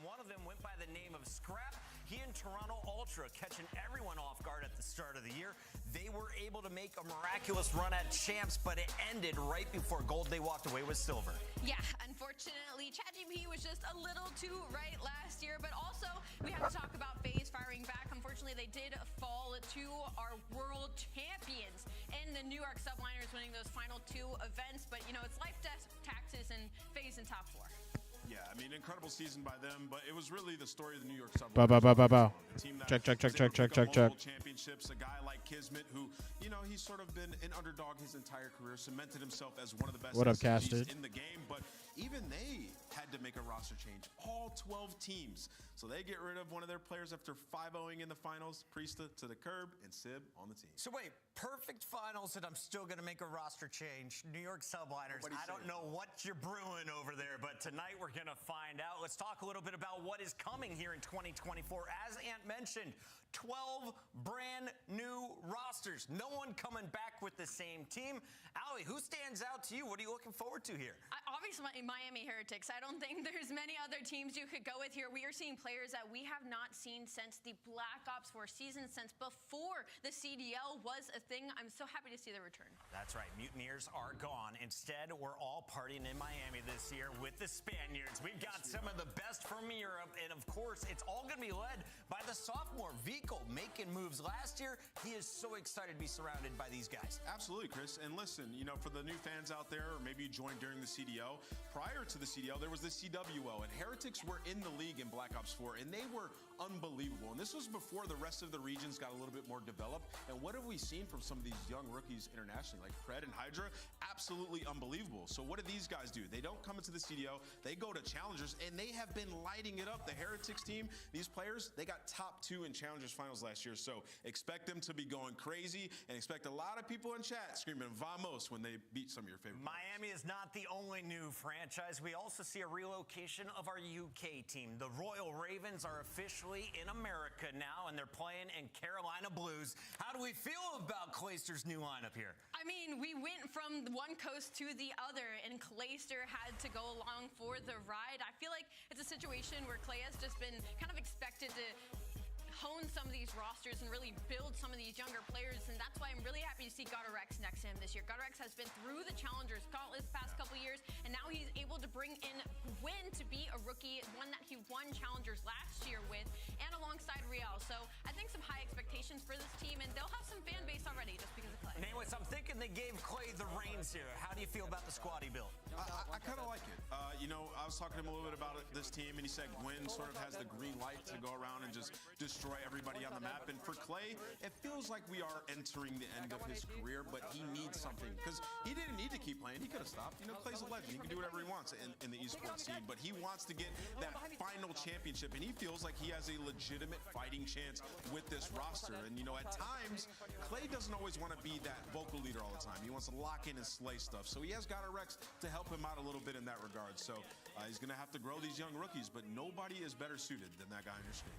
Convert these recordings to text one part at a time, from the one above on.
One of them went by the name of Scrap. He and Toronto Ultra catching everyone off guard at the start of the year. They were able to make a miraculous run at champs, but it ended right before gold. They walked away with silver. Yeah, unfortunately, ChatGPT was just a little too right last year, but also we have to talk about FaZe firing back. Unfortunately, they did fall to our world champions in the New York Subliners, winning those final 2 events. But, you know, it's life, death, taxes, and FaZe in top 4. Yeah, I mean, incredible season by them, but it was really the story of the New York Subliners. Bow. Check. Championships. A guy like Kismet, who, you know, he's sort of been an underdog his entire career, cemented himself as one of the best SMGs in the game, but even they had to make a roster change. All 12 teams. So they get rid of one of their players after 5-0ing in the finals. Priesta to the curb and Sib on the team. So wait, perfect finals and I'm still going to make a roster change. New York Subliners, I don't know what you're brewing over there, but tonight we're going to find out. Let's talk a little bit about what is coming here in 2024. As Ant mentioned, 12 brand new rosters. No one coming back with the same team. Allie, who stands out to you? What are you looking forward to here? Obviously, Miami Heretics. I don't think there's many other teams you could go with here. We are seeing players that we have not seen since the Black Ops 4 season, since before the CDL was a thing. I'm so happy to see the return. That's right. Mutineers are gone. Instead, we're all partying in Miami this year with the Spaniards. We've got some of the best from Europe, and of course, it's all going to be led by the sophomore Vico, making moves last year. He is so excited to be surrounded by these guys. Absolutely, Chris. And listen, you know, for the new fans out there, or maybe you joined during the CDL, prior to the CDL, there was the CWO, and Heretics were in the league in Black Ops 4, and they were unbelievable. And this was before the rest of the regions got a little bit more developed. And what have we seen from some of these young rookies internationally, like Pred and Hydra? Absolutely unbelievable. So what do these guys do? They don't come into the CDL, they go to Challengers, and they have been lighting it up. The Heretics team, these players, they got top 2 in Challengers finals last year. So expect them to be going crazy, and expect a lot of people in chat screaming "Vamos" when they beat some of your favorite players. Miami is not the only new franchise. We also see a relocation of our UK team. The Royal Ravens are officially in America now, and they're playing in Carolina Blues. How do we feel about Clayster's new lineup here? I mean, we went from one coast to the other, and Clayster had to go along for the ride. I feel like it's a situation where Clay has just been kind of expected to hone some of these rosters and really build some of these younger players, and that's why I'm really happy to see Godorex next to him this year. Godorex has been through the Challengers Gauntlet the past couple years, and now he's able to bring in Gwyn to be a rookie, one that he won Challengers last year with, and alongside Riel. So I think some high expectations for this team, and they'll have some fan base already just because of Clay. Anyways, I'm thinking they gave Clay the reins here. How do you feel about the squad he built? I kind of like it. You know, I was talking to him a little bit about this team, and he said Gwyn sort of has the green light to go around and just destroy everybody on the map. And for Clay, it feels like we are entering the end of his career, but he needs something, because he didn't need to keep playing. He could have stopped. You know, Clay's a legend. He can do whatever he wants in the esports scene, but he wants to get that final championship, and he feels like he has a legitimate fighting chance with this roster. And, you know, at times, Clay doesn't always want to be that vocal leader all the time. He wants to lock in and slay stuff. So he has Godorex to help him out a little bit in that regard. So he's going to have to grow these young rookies, but nobody is better suited than that guy on your screen.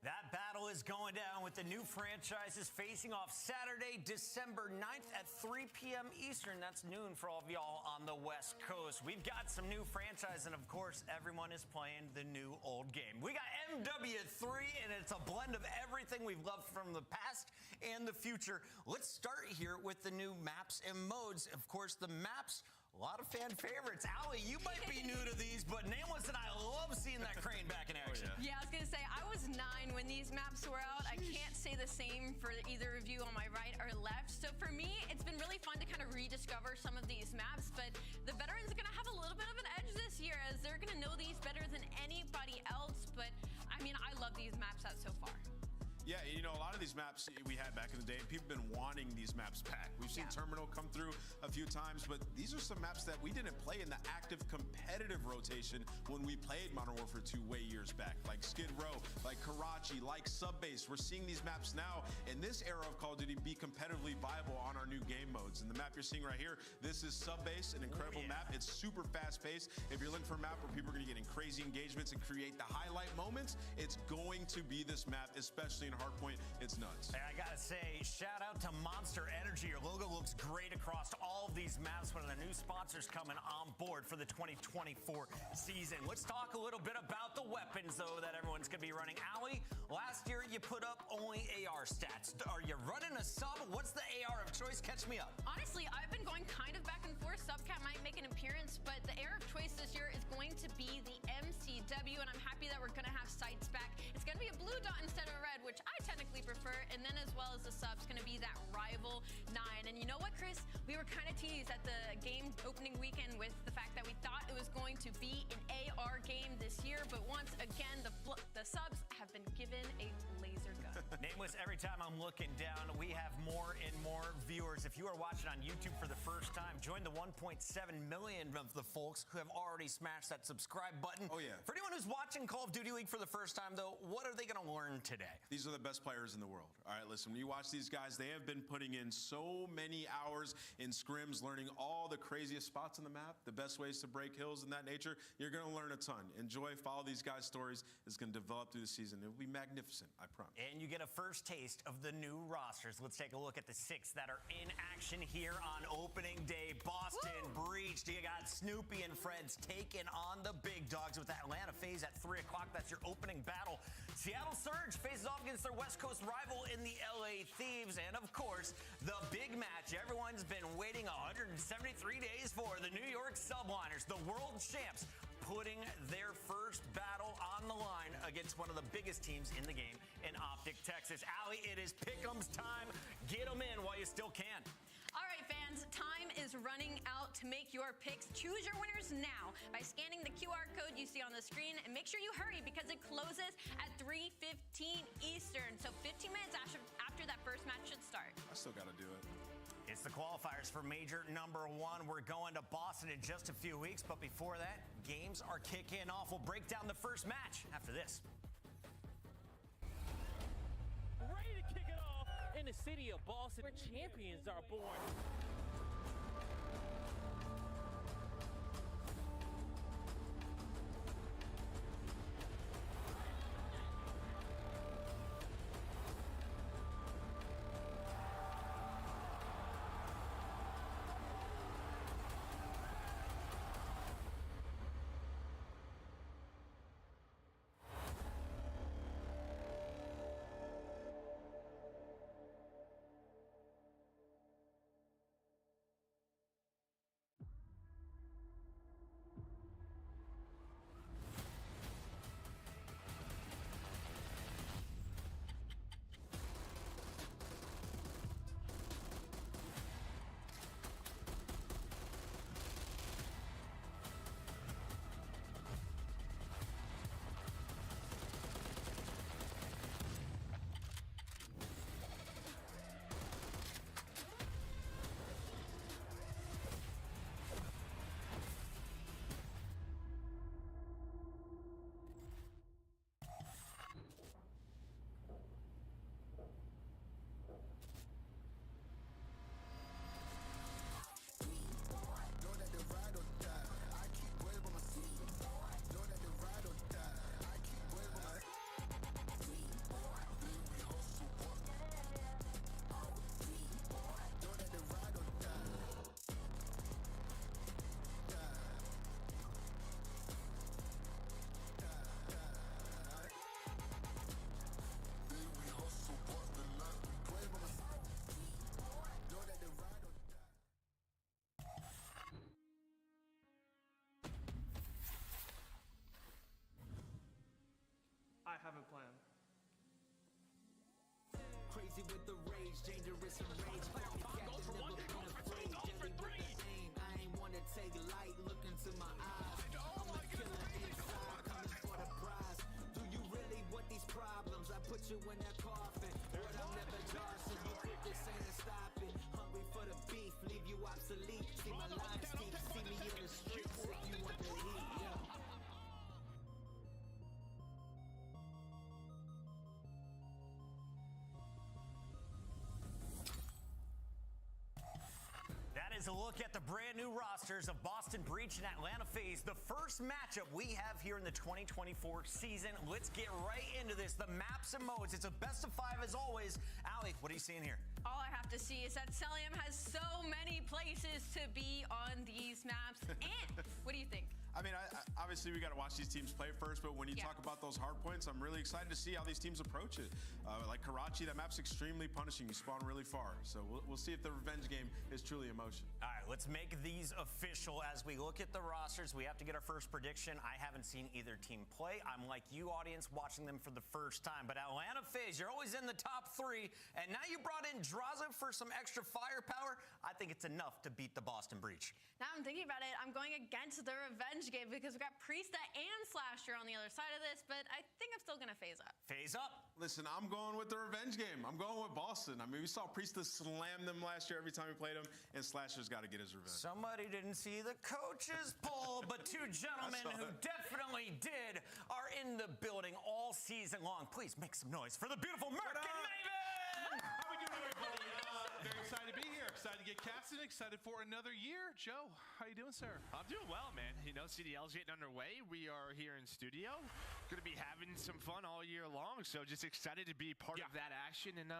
That battle is going down with the new franchises facing off Saturday, December 9th at 3 p.m. Eastern. That's noon for all of y'all on the West Coast. We've got some new franchise, and of course, everyone is playing the new old game. We got MW3, and it's a blend of everything we've loved from the past and the future. Let's start here with the new maps and modes. Of course, the maps, a lot of fan favorites. Allie, you might be new to these, but Nameless and I love seeing that crane back in action. Yeah, I was going to say, I was 9 when these maps were out. I can't say the same for either of you on my right or left. So for me, it's been really fun to kind of rediscover some of these maps, but the veterans are going to have a little bit of an edge this year, as they're going to know these better than anybody else. But, I mean, I love these maps out so far. Yeah, you know, a lot of these maps we had back in the day, and people have been wanting these maps back. We've seen Terminal come through a few times, but these are some maps that we didn't play in the active competitive competitive rotation when we played Modern Warfare 2 way years back, like Skid Row, like Karachi, like Subbase. We're seeing these maps now in this era of Call of Duty be competitively viable on our new game modes. And the map you're seeing right here, this is Subbase, an incredible map. It's super fast-paced. If you're looking for a map where people are going to get in crazy engagements and create the highlight moments, it's going to be this map, especially in Hardpoint. It's nuts. Hey, I gotta say, shout out to Monster Energy. Your logo looks great across all of these maps. One of the new sponsors coming on board for the 2024 season. Let's talk a little bit about the weapons, though, that everyone's gonna be running. Allie, last year you put up only AR stats. Are you running a sub? What's the AR of choice? Catch me up. Honestly, I've been going kind of back and forth. Subcat might make an appearance, but the AR of choice this year is going to be the MCW, and I'm happy that we're going to have sights back. It's going to be a blue dot instead of a red, which I technically prefer, and then as well as the sub's going to be that Rival 9. And you know what, Chris? We were kind of teased at the game opening weekend with the fact that we thought it was going to be an AR game this year, but once again, the subs have been given a laser gun. Nameless, every time I'm looking down, we have more and more viewers. If you are watching on YouTube for the first time, join the 1.7 million of the folks who have already smashed that subscribe button. Oh, yeah. For anyone who's watching Call of Duty League for the first time, though, what are they going to learn today? These are the best players in the world. All right, listen, when you watch these guys, they have been putting in so many hours in scrims, learning all the craziest spots on the map, the best ways to break hills and that nature. You're going to learn a ton. Enjoy, follow these guys' stories. It's going to develop through the season. It will be magnificent, I promise. And you get a first taste of the new rosters. Let's take a look at the 6 that are in action here on opening day. Boston breached. You got Snoopy and Freds taking on the big dogs with Atlanta FaZe at 3 o'clock. That's your opening battle. Seattle Surge faces off against their West Coast rival in the LA Thieves. And of course, the big match everyone's been waiting 173 days for. The New York Subliners, the world champs, putting their first battle on the line against one of the biggest teams in the game in Optic, Texas. Allie, it is pick'ems time. Get them in while you still can. All right, fans, time is running out to make your picks. Choose your winners now by scanning the QR code you see on the screen, and make sure you hurry because it closes at 3:15 Eastern. So 15 minutes after that first match should start. I still got to do it. It's the qualifiers for major number 1. We're going to Boston in just a few weeks, but before that, games are kicking off. We'll break down the first match after this. Ready to kick it off in the city of Boston, where champions are born. I have a plan. Crazy with the rage, dangerous and rage. Captain never been afraid, deadly with the aim. I ain't wanna take light, look into my eyes. I'm a killer inside, coming for the prize. Do you really want these problems? I put you in that coffin. But I'm never Johnson, you quit this ain't stopping. Hungry for the beef, leave you obsolete. See my lines deep, see me in the streets if you want the heat. to look at the brand new rosters of Boston Breach and Atlanta FaZe, the first matchup we have here in the 2024 season. Let's get right into this. The maps and modes. It's a best of 5 as always. Allie, what are you seeing here? All I have to see is that Celium has so many places to be on these maps. And what do you think? I mean, obviously we got to watch these teams play first, but when you talk about those hard points, I'm really excited to see how these teams approach it. Like Karachi, that map's extremely punishing. You spawn really far. So we'll see if the revenge game is truly in motion. All right, let's make these official. As we look at the rosters, we have to get our first prediction. I haven't seen either team play. I'm like you, audience, watching them for the first time. But Atlanta FaZe, you're always in the top 3, and now you brought in Draza for some extra firepower. I think it's enough to beat the Boston Breach. Now I'm thinking about it, I'm going against the revenge game because we got Priesta and Slasher on the other side of this, but I think I'm still going to phase up. Phase up. Listen, I'm going with the revenge game. I'm going with Boston. I mean, we saw Priesta slam them last year every time we played them, and Slasher's got to get his revenge. Somebody didn't see the coach's poll, but two gentlemen who definitely did are in the building all season long. Please make some noise for the beautiful Merc and Maven! How we doing, everybody? Very excited to be here. Excited to get casted. Excited for another year. Joe, how you doing, sir? I'm doing well, man. You know, CDL's getting underway. We are here in studio. Going to be having some fun all year long. So just excited to be part of that action. And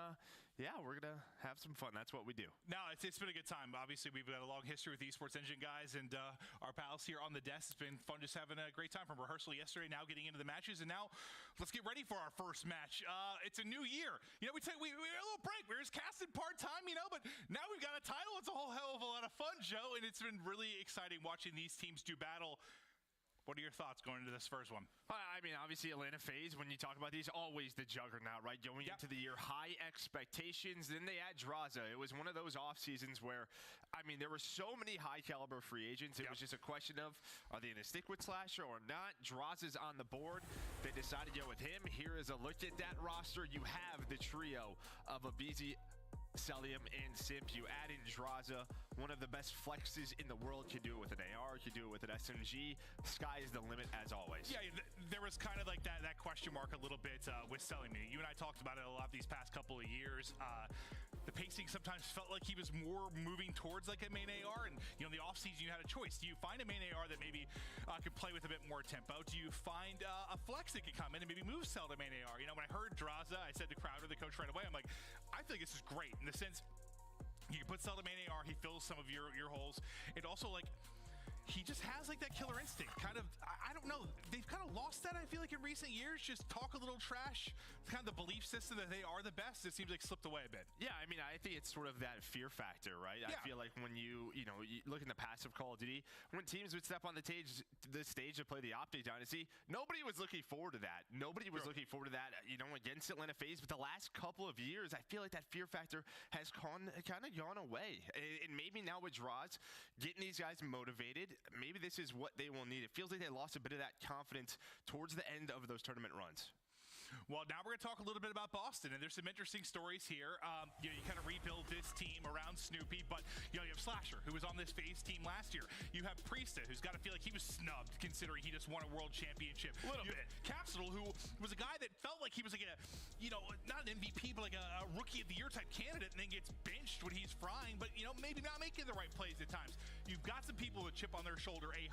yeah, we're going to have some fun. That's what we do. No, it's been a good time. Obviously, we've got a long history with the Esports Engine guys and our pals here on the desk. It's been fun just having a great time from rehearsal yesterday, now getting into the matches. And now let's get ready for our first match. It's a new year. You know, we had a little break. We were just casted part-time, you know, but now we've got a title. It's a whole hell of a lot of fun, Joe. And it's been really exciting watching these teams do battle. What are your thoughts going into this first one? I mean, obviously, Atlanta FaZe, when you talk about these, always the juggernaut, right? Going into the year, high expectations. Then they add Draza. It was one of those off seasons where, I mean, there were so many high-caliber free agents. It was just a question of, are they going to stick with Slasher or not? Draza's on the board. They decided to go with him. Here is a look at that roster. You have the trio of Abizi, Celium, and Simp. You add in Draza, one of the best flexes in the world. Can do it with an AR, can do it with an SMG. Sky is the limit as always. Yeah, there was kind of like that question mark a little bit with Celium. You and I talked about it a lot these past couple of years. The pacing sometimes felt like he was more moving towards like a main AR, and you know, in the offseason you had a choice. Do you find a main AR that maybe could play with a bit more tempo? Do you find a flex that could come in and maybe move Cell to main AR? You know, when I heard Draza, I said to Crowder, the coach, right away, I'm like, I think this is great in the sense you can put Cell to main AR, he fills some of your holes. It also, like, he just has like that killer instinct. Kind of, I don't know. They've kind of lost that, I feel like, in recent years. Just talk a little trash. Kind of the belief system that they are the best, it seems like slipped away a bit. Yeah, I mean, I think it's sort of that fear factor, right? Yeah. I feel like when you look in the past of Call of Duty, when teams would step on the stage to play the Optic Dynasty, nobody was looking forward to that. Nobody was looking forward to that, you know, against Atlanta FaZe. But the last couple of years, I feel like that fear factor has kind of gone away. And maybe now with Draws, getting these guys motivated, maybe this is what they will need. It feels like they lost a bit of that confidence towards the end of those tournament runs. Well, now we're going to talk a little bit about Boston, and there's some interesting stories here. You know, you kind of rebuild this team around Snoopy, but you know, you have Slasher, who was on this FaZe team last year. You have Priesta, who's got to feel like he was snubbed, considering he just won a world championship. A little bit. Capsule, who was a guy that felt like he was like a, you know, not an MVP, but like a rookie of the year type candidate, and then gets benched when he's frying, but you know, maybe not making the right plays at times. You've got some people with chip on their shoulder 100%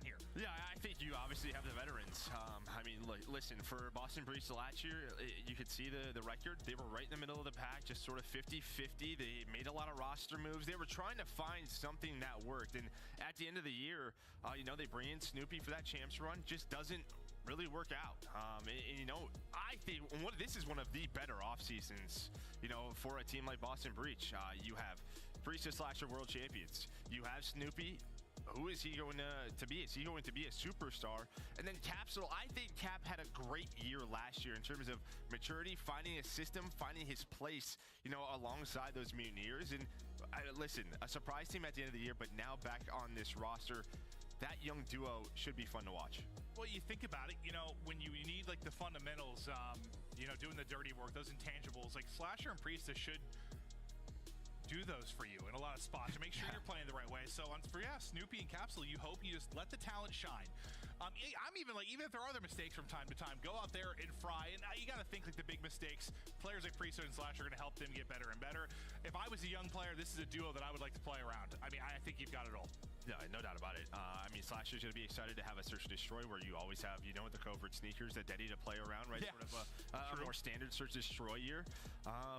here. Yeah, I think you obviously have the veterans. I mean, listen, for Boston Breach last year, you could see the record. They were right in the middle of the pack, just sort of 50-50. They made a lot of roster moves. They were trying to find something that worked. And at the end of the year, you know, they bring in Snoopy for that champs run. Just doesn't really work out. And you know, I think this is one of the better off seasons, you know, for a team like Boston Breach. You have Priesta Slasher world champions. You have Snoopy. Who is he going to be? Is he going to be a superstar? And then Capsule, I think Cap had a great year last year in terms of maturity, finding a system, finding his place, you know, alongside those Mutineers. And listen, a surprise team at the end of the year, but now back on this roster, that young duo should be fun to watch. Well, you think about it, you know, when you need like the fundamentals, you know, doing the dirty work, those intangibles, like Slasher and Priesta should do those for you in a lot of spots to make sure you're playing the right way. So for Snoopy and Capsule, you hope you just let the talent shine. I'm even like, even if there are other mistakes from time to time, go out there and fry. And you got to think like the big mistakes, players like Priesthood and Slash are going to help them get better and better. If I was a young player, this is a duo that I would like to play around. I mean, I think you've got it all. Yeah, no doubt about it. I mean, Slasher's going to be excited to have a Search and Destroy where you always have, you know, the covert sneakers that Denny to play around, right? Yeah. Sort of a more standard Search and Destroy year.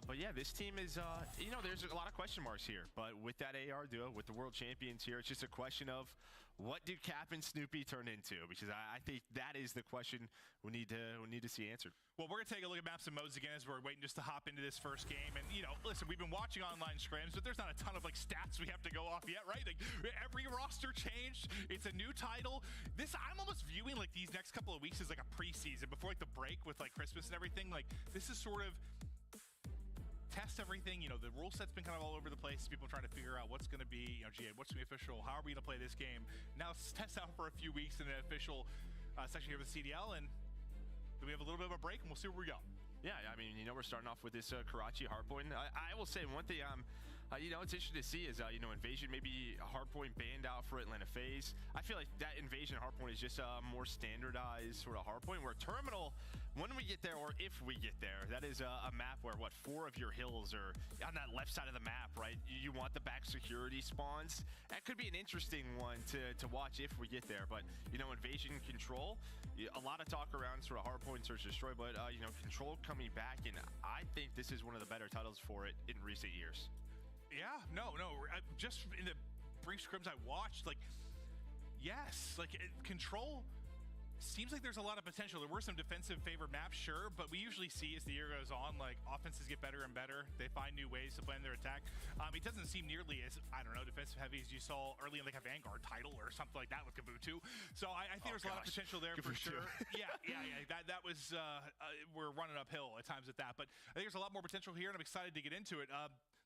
But yeah, this team is, you know, there's a lot of question marks here. But with that AR duo, with the world champions here, it's just a question of what do Cap and Snoopy turn into? Because I think that is the question we need to see answered. Well, we're going to take a look at maps and modes again as we're waiting just to hop into this first game. And, you know, listen, we've been watching online scrims, but there's not a ton of, like, stats we have to go off yet, right? Like, every roster changed. It's a new title. I'm almost viewing, like, these next couple of weeks as, like, a preseason before, like, the break with, like, Christmas and everything. Like, this is sort of test everything. You know, the rule set's been kind of all over the place. People trying to figure out what's going to be, you know, GA, what's going to be official? How are we going to play this game? Now, let's test out for a few weeks in an official section here with CDL, and then we have a little bit of a break, and we'll see where we go. Yeah, I mean, you know, we're starting off with this Karachi hardpoint. I will say one thing, you know, it's interesting to see is, you know, Invasion maybe hardpoint banned out for Atlanta FaZe. I feel like that Invasion hardpoint is just a more standardized sort of hardpoint, where Terminal, when we get there, or if we get there, that is a map where, 4 of your hills are on that left side of the map, right? You want the back security spawns. That could be an interesting one to watch if we get there. But, you know, Invasion Control, a lot of talk around sort of hardpoint, Search and Destroy, but, you know, Control coming back, and I think this is one of the better titles for it in recent years. Yeah, no. Just in the brief scrims I watched, like, yes, like, Control seems like there's a lot of potential. There were some defensive favored maps, sure, but we usually see as the year goes on, like, offenses get better and better. They find new ways to plan their attack. It doesn't seem nearly as, I don't know, defensive heavy as you saw early in, like, a Vanguard title or something like that with Kabuto. So I think there's a lot of potential there for sure. Yeah. That was, we're running uphill at times with that, but I think there's a lot more potential here, and I'm excited to get into it.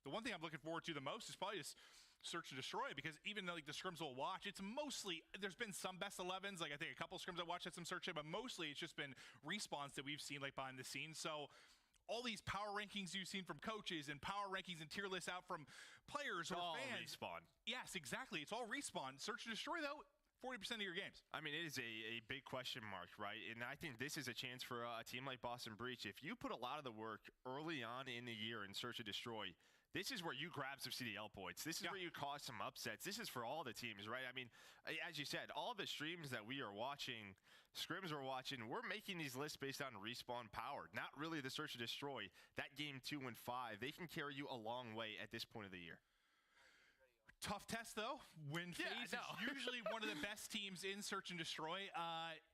The one thing I'm looking forward to the most is probably just Search and Destroy, because even though, like, the scrims we'll watch, it's mostly, there's been some best 11s, like I think a couple scrims I watched had some search, but mostly it's just been respawns that we've seen, like, behind the scenes. So all these power rankings you've seen from coaches and power rankings and tier lists out from players or fans. Respawn. Yes, exactly. It's all respawn. Search and Destroy, though, 40% of your games. I mean, it is a big question mark, right? And I think this is a chance for a team like Boston Breach. If you put a lot of the work early on in the year in Search and Destroy, this is where you grab some CDL points. This is where you cause some upsets. This is for all the teams, right? I mean, as you said, all the streams that we are watching, scrims we're watching, we're making these lists based on respawn power, not really the Search and Destroy. That game 2 and 5, they can carry you a long way at this point of the year. Tough test, though. When FaZe is usually one of the best teams in Search and Destroy.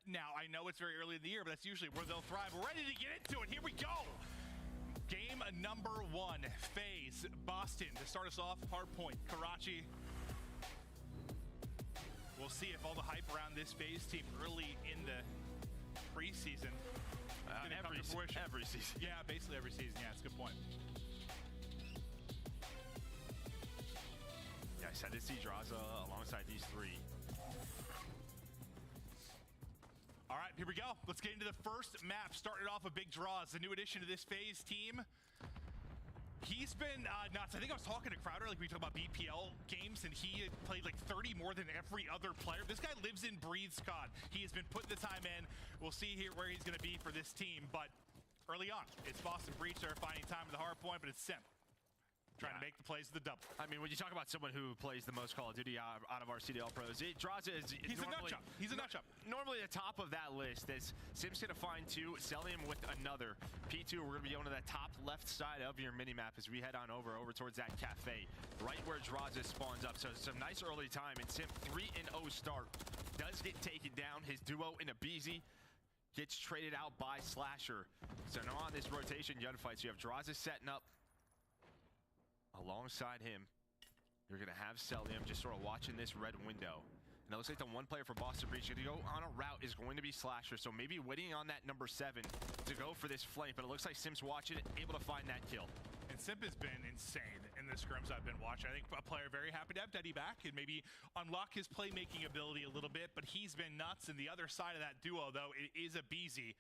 Now, I know it's very early in the year, but that's usually where they'll thrive. We're ready to get into it. Here we go. Game number 1, FaZe, Boston. To start us off, hardpoint, Karachi. We'll see if all the hype around this FaZe team early in the preseason Every season. Yeah, basically every season. Yeah, it's a good point. Yeah, I said to see Draza alongside these 3. All right, here we go. Let's get into the first map. Starting off with Big Draws, the new addition to this FaZe team. He's been nuts. I think I was talking to Crowder, like we talked about BPL games, and he had played like 30 more than every other player. This guy lives and breathes COD. He has been putting the time in. We'll see here where he's going to be for this team, but early on, it's Boston Breach. They're finding time at the hard point, but it's Simp trying to make the plays of the double. I mean, when you talk about someone who plays the most Call of Duty out of our CDL pros, Draza is He's a nut job. He's a nut job. Normally the top of that list is Sim's going to find 2, Celium with another. P2, we're going to be going to that top left side of your mini-map as we head on over towards that cafe, right where Draza spawns up. So some nice early time, and Sim 3-0 start. Does get taken down. His duo in a BZ gets traded out by Slasher. So now on this rotation gunfights, you have Draza setting up. Alongside him, you're going to have Celium just sort of watching this red window. And it looks like the one player for Boston Breach to go on a route is going to be Slasher. So maybe waiting on that number 7 to go for this flank. But it looks like Sim's watching it, able to find that kill. And Simp has been insane in the scrims I've been watching. I think a player very happy to have Deddy back and maybe unlock his playmaking ability a little bit. But he's been nuts. And the other side of that duo, though, it is a BZ.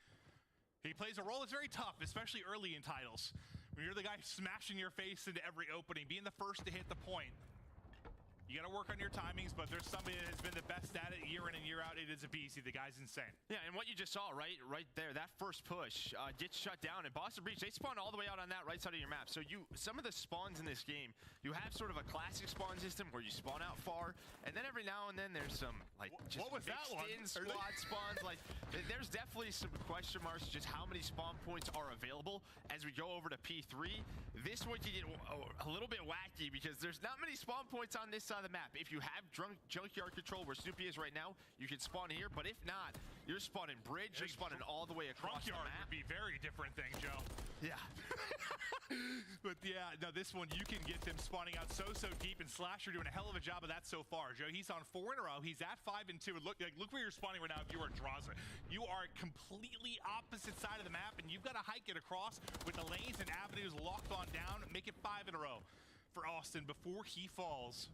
He plays a role that's very tough, especially early in titles. When you're the guy smashing your face into every opening, being the first to hit the point, You got to work on your timings, but there's somebody that has been the best at it year in and year out. It is Abizi. The guy's insane. Yeah, and what you just saw right there, that first push gets shut down. And Boston Breach, they spawn all the way out on that right side of your map. So some of the spawns in this game, you have sort of a classic spawn system where you spawn out far, and then every now and then there's some like just what was that one? in squad spawns. Like there's definitely some question marks just how many spawn points are available as we go over to P3. This one can get a little bit wacky because there's not many spawn points on this side of the map. If you have junkyard control where Snoopy is right now, you can spawn here, but if not, you're spawning bridge, you're spawning all the way across the Junkyard map. would be very different thing, Joe. Yeah. But yeah, no, this one you can get them spawning out so deep, and Slasher doing a hell of a job of that so far, Joe. He's on 4 in a row. He's at 5 and 2. Look where you're spawning right now. If you are Draza, you are completely opposite side of the map, and you've got to hike it across with the lanes and avenues locked on down. Make it 5 in a row for Austin before he falls.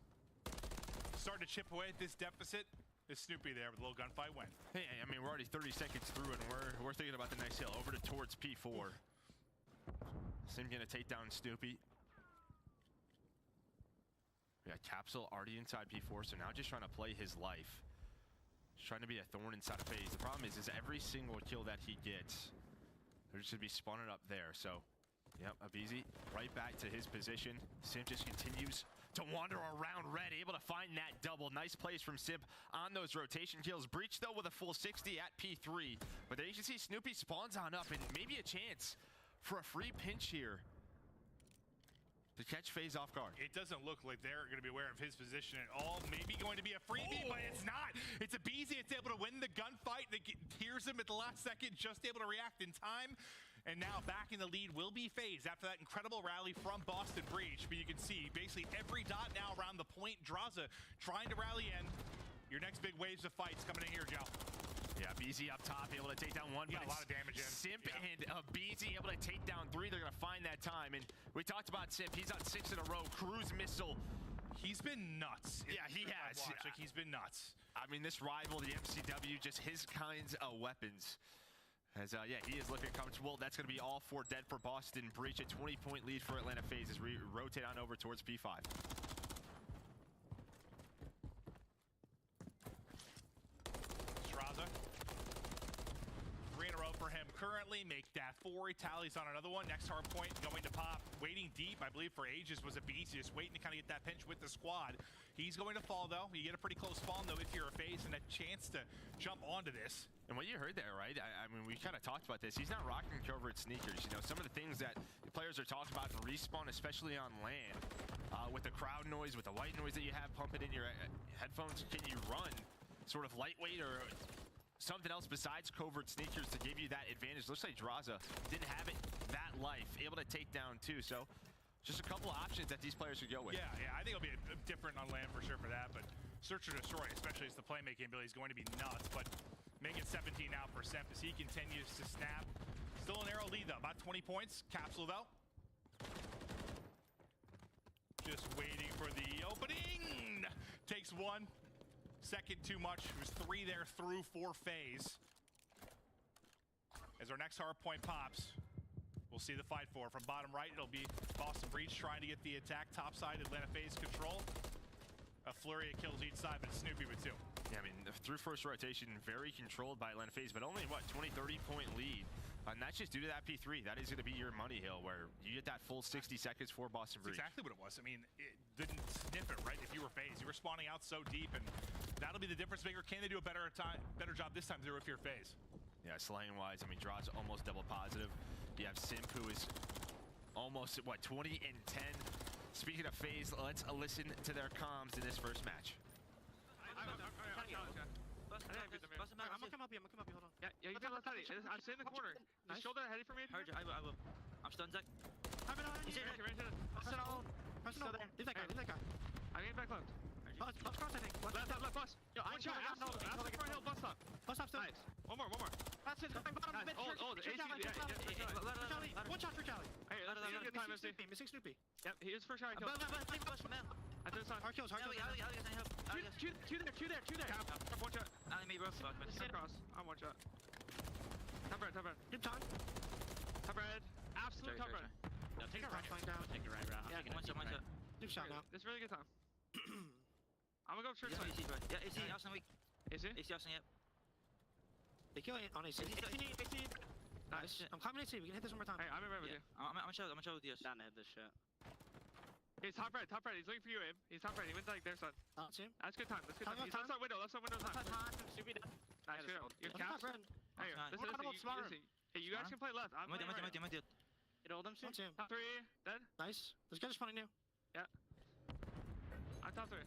Starting to chip away at this deficit. Is Snoopy there with a little gunfight win? Hey, I mean, we're already 30 seconds through, and we're thinking about the next hill over towards P4. Sim gonna take down Snoopy. We got Capsule already inside P4, so now just trying to play his life. Just trying to be a thorn inside of FaZe. The problem is every single kill that he gets, they're just gonna be spawning up there. So, yep, Abizi right back to his position. Sim just continues to wander around red, able to find that double. Nice plays from Simp on those rotation kills. Breach, though, with a full 60 at P3. But there you can see Snoopy spawns on up, and maybe a chance for a free pinch here to catch FaZe off guard. It doesn't look like they're going to be aware of his position at all. Maybe going to be a freebie, but it's not. It's Abizi. It's able to win the gunfight. That hears him at the last second, just able to react in time. And now back in the lead will be FaZe after that incredible rally from Boston Breach. But you can see basically every dot now around the point. Draza trying to rally in. Your next big waves of fights coming in here, Joe. Yeah, Abizi up top, able to take down one. Got a lot of damage in. Simp and Abizi able to take down 3. They're going to find that time. And we talked about Simp. He's on 6 in a row. Cruise missile. He's been nuts. Yeah, he has. Like, he's been nuts. I mean, this rival, the MCW, just his kinds of weapons. As, yeah, he is looking comfortable. That's going to be all 4 dead for Boston Breach. A 20-point lead for Atlanta FaZe as we rotate on over towards P5. Straza. 3 in a row for him currently. Make that 4. He tallies on another one. Next hard point going to pop. Waiting deep, I believe, for ages was Abizi. Just waiting to kind of get that pinch with the squad. He's going to fall, though. You get a pretty close spawn, though, if you're a FaZe, and a chance to jump onto this. And what you heard there, right? I mean, we kind of talked about this. He's not rocking covert sneakers. You know, some of the things that the players are talking about in respawn, especially on land, with the crowd noise, with the white noise that you have pumping in your headphones, can you run sort of lightweight or something else besides covert sneakers to give you that advantage? Looks like Draza didn't have it that life, able to take down 2. So just a couple of options that these players could go with. Yeah, I think it'll be different on land for sure for that, but search or destroy, especially as the playmaking ability is going to be nuts. But make it 17 now for Semp as he continues to snap. Still an arrow lead, though. About 20 points. Capsule, though. Just waiting for the opening. Takes 1. Second too much. There's 3 there through for FaZe. As our next hard point pops, we'll see the fight for. From bottom right, it'll be Boston Breach trying to get the attack. Top side, Atlanta FaZe control. A flurry of kills each side, but Snoopy with 2. Yeah, I mean, through first rotation, very controlled by Atlanta FaZe, but only, what, 20, 30-point lead. And that's just due to that P3. That is going to be your money hill, where you get that full 60 seconds for Boston Breach. That's exactly what it was. I mean, it didn't sniff it, right? If you were FaZe, you were spawning out so deep, and that'll be the difference maker. Can they do a better job this time through if you're FaZe? Yeah, slaying-wise, I mean, Draw's almost double positive. You have Simp, who is almost, what, 20 and 10. Speaking of FaZe, let's listen to their comms in this first match. I'm gonna come up here, hold on. Yeah, you got left. I'm sitting in the corner. Nice. Shoulder heading for me. Heard you, I will. I'm stunned, Zach. He's in it. Still there. Leave that guy. I'm getting back close. Left cross, I think. Left, boss. Yo, I'm trying to hill, bus stop. Bus stop still. Nice. One more. That's it. Bottom mid. Hold. One shot for Charlie. Hey, missing Snoopy. Yep, he is first shot. I threw this on. Hard kills. Two there. One shot. Not me, bro. Cross. I'm one shot. Top red. Hit time. Top red. Absolute top red. No, take it right. Down. Take it right round. Yeah, one shot. Good shot now. It's really good time. I'm gonna go church He's on side. AC, bro. Yeah, AC, Yeah. Austin weak. Is it? AC, Austin, yep. They kill it on AC. AC. Nice. shit. I'm coming AC. We can hit this one more time. Hey, I'm in right with Yeah. you. I'm gonna chill with you. Down to hit this shit. He's top right. He's looking for you, Abe. He's top right. He went like their side. Team. That's good time. He's left side window. Left side window time. Should be done. Nice. Good. Your caps. Hey, listen. Hey, you guys can play left. I'm playing right. I'm Hit all them shit. Top 3. Dead. Nice. This guy's funny new. Yeah. I'm top 3.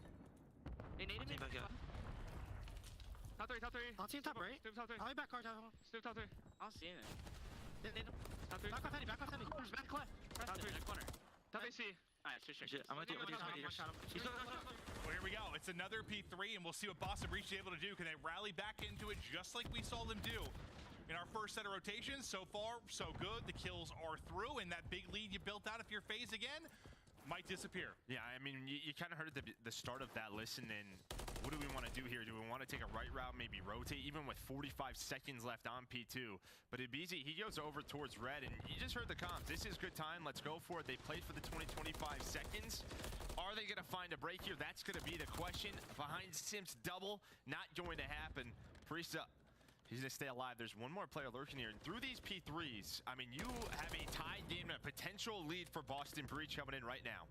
They needed me. back up. Top 3. I'll team top right. Snoop top 3. I'll be back card. Snoop top 3. I'll see it. They need him. Top 3. Back off heavy. Corners, back left. Top 3. In the corner. Top AC. Alright, shit. I'm gonna do Well, here we go. It's another P3, and we'll see what Boston Breach is able to do. Can they rally back into it just like we saw them do in our first set of rotations? So far, so good. The kills are through, and that big lead you built out if you're FaZe again might disappear. Yeah, I mean, you kind of heard at the start of that listen, and what do we want to do here? Do we want to take a right route, maybe rotate, even with 45 seconds left on P2? But Ibizi, he goes over towards red, and you just heard the comms. This is good time. Let's go for it. They played for the 20-25 seconds. Are they going to find a break here? That's going to be the question. Behind Simps double, not going to happen. Priesta, he's going to stay alive. There's one more player lurking here. And through these P3s, I mean, you have a tied game and a potential lead for Boston Breach coming in right now.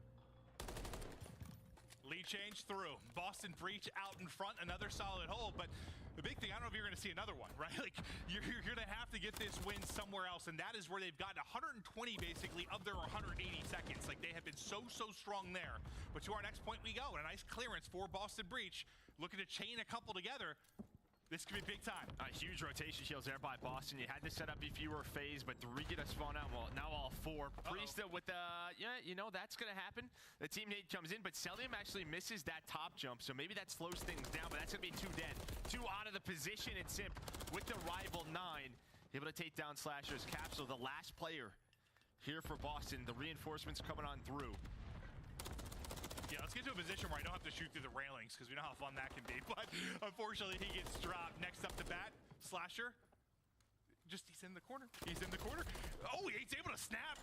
Lead change through. Boston Breach out in front, another solid hole, but the big thing, I don't know if you're going to see another one, right? Like, you're going to have to get this win somewhere else, and that is where they've gotten 120, basically, of their 180 seconds. Like, they have been so strong there. But to our next point we go, and a nice clearance for Boston Breach, looking to chain a couple together. This could be big time. Huge rotation kills there by Boston. You had to set up if you were FaZe, but 3 get a spawn out. Well, now all 4. Priesta with the, yeah, you know, that's going to happen. The teammate comes in, but Selim actually misses that top jump, so maybe that slows things down, but that's going to be 2 dead. 2 out of the position, and Simp with the rival 9. Able to take down Slasher's Capsule, the last player here for Boston. The reinforcements coming on through. Yeah, let's get to a position where I don't have to shoot through the railings, because we know how fun that can be. But unfortunately, he gets dropped. Next up to bat, Slasher. He's in the corner. He's in the corner. Oh, he's able to snap.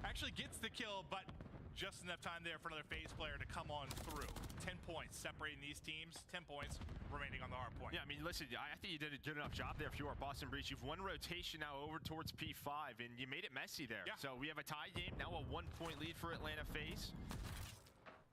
Actually gets the kill, but just enough time there for another FaZe player to come on through. 10 points separating these teams. 10 points remaining on the hard point. Yeah, I mean, listen, I think you did a good enough job there if you are Boston Breach. You've won rotation now over towards P5, and you made it messy there. Yeah. So we have a tie game, now a 1-point lead for Atlanta FaZe.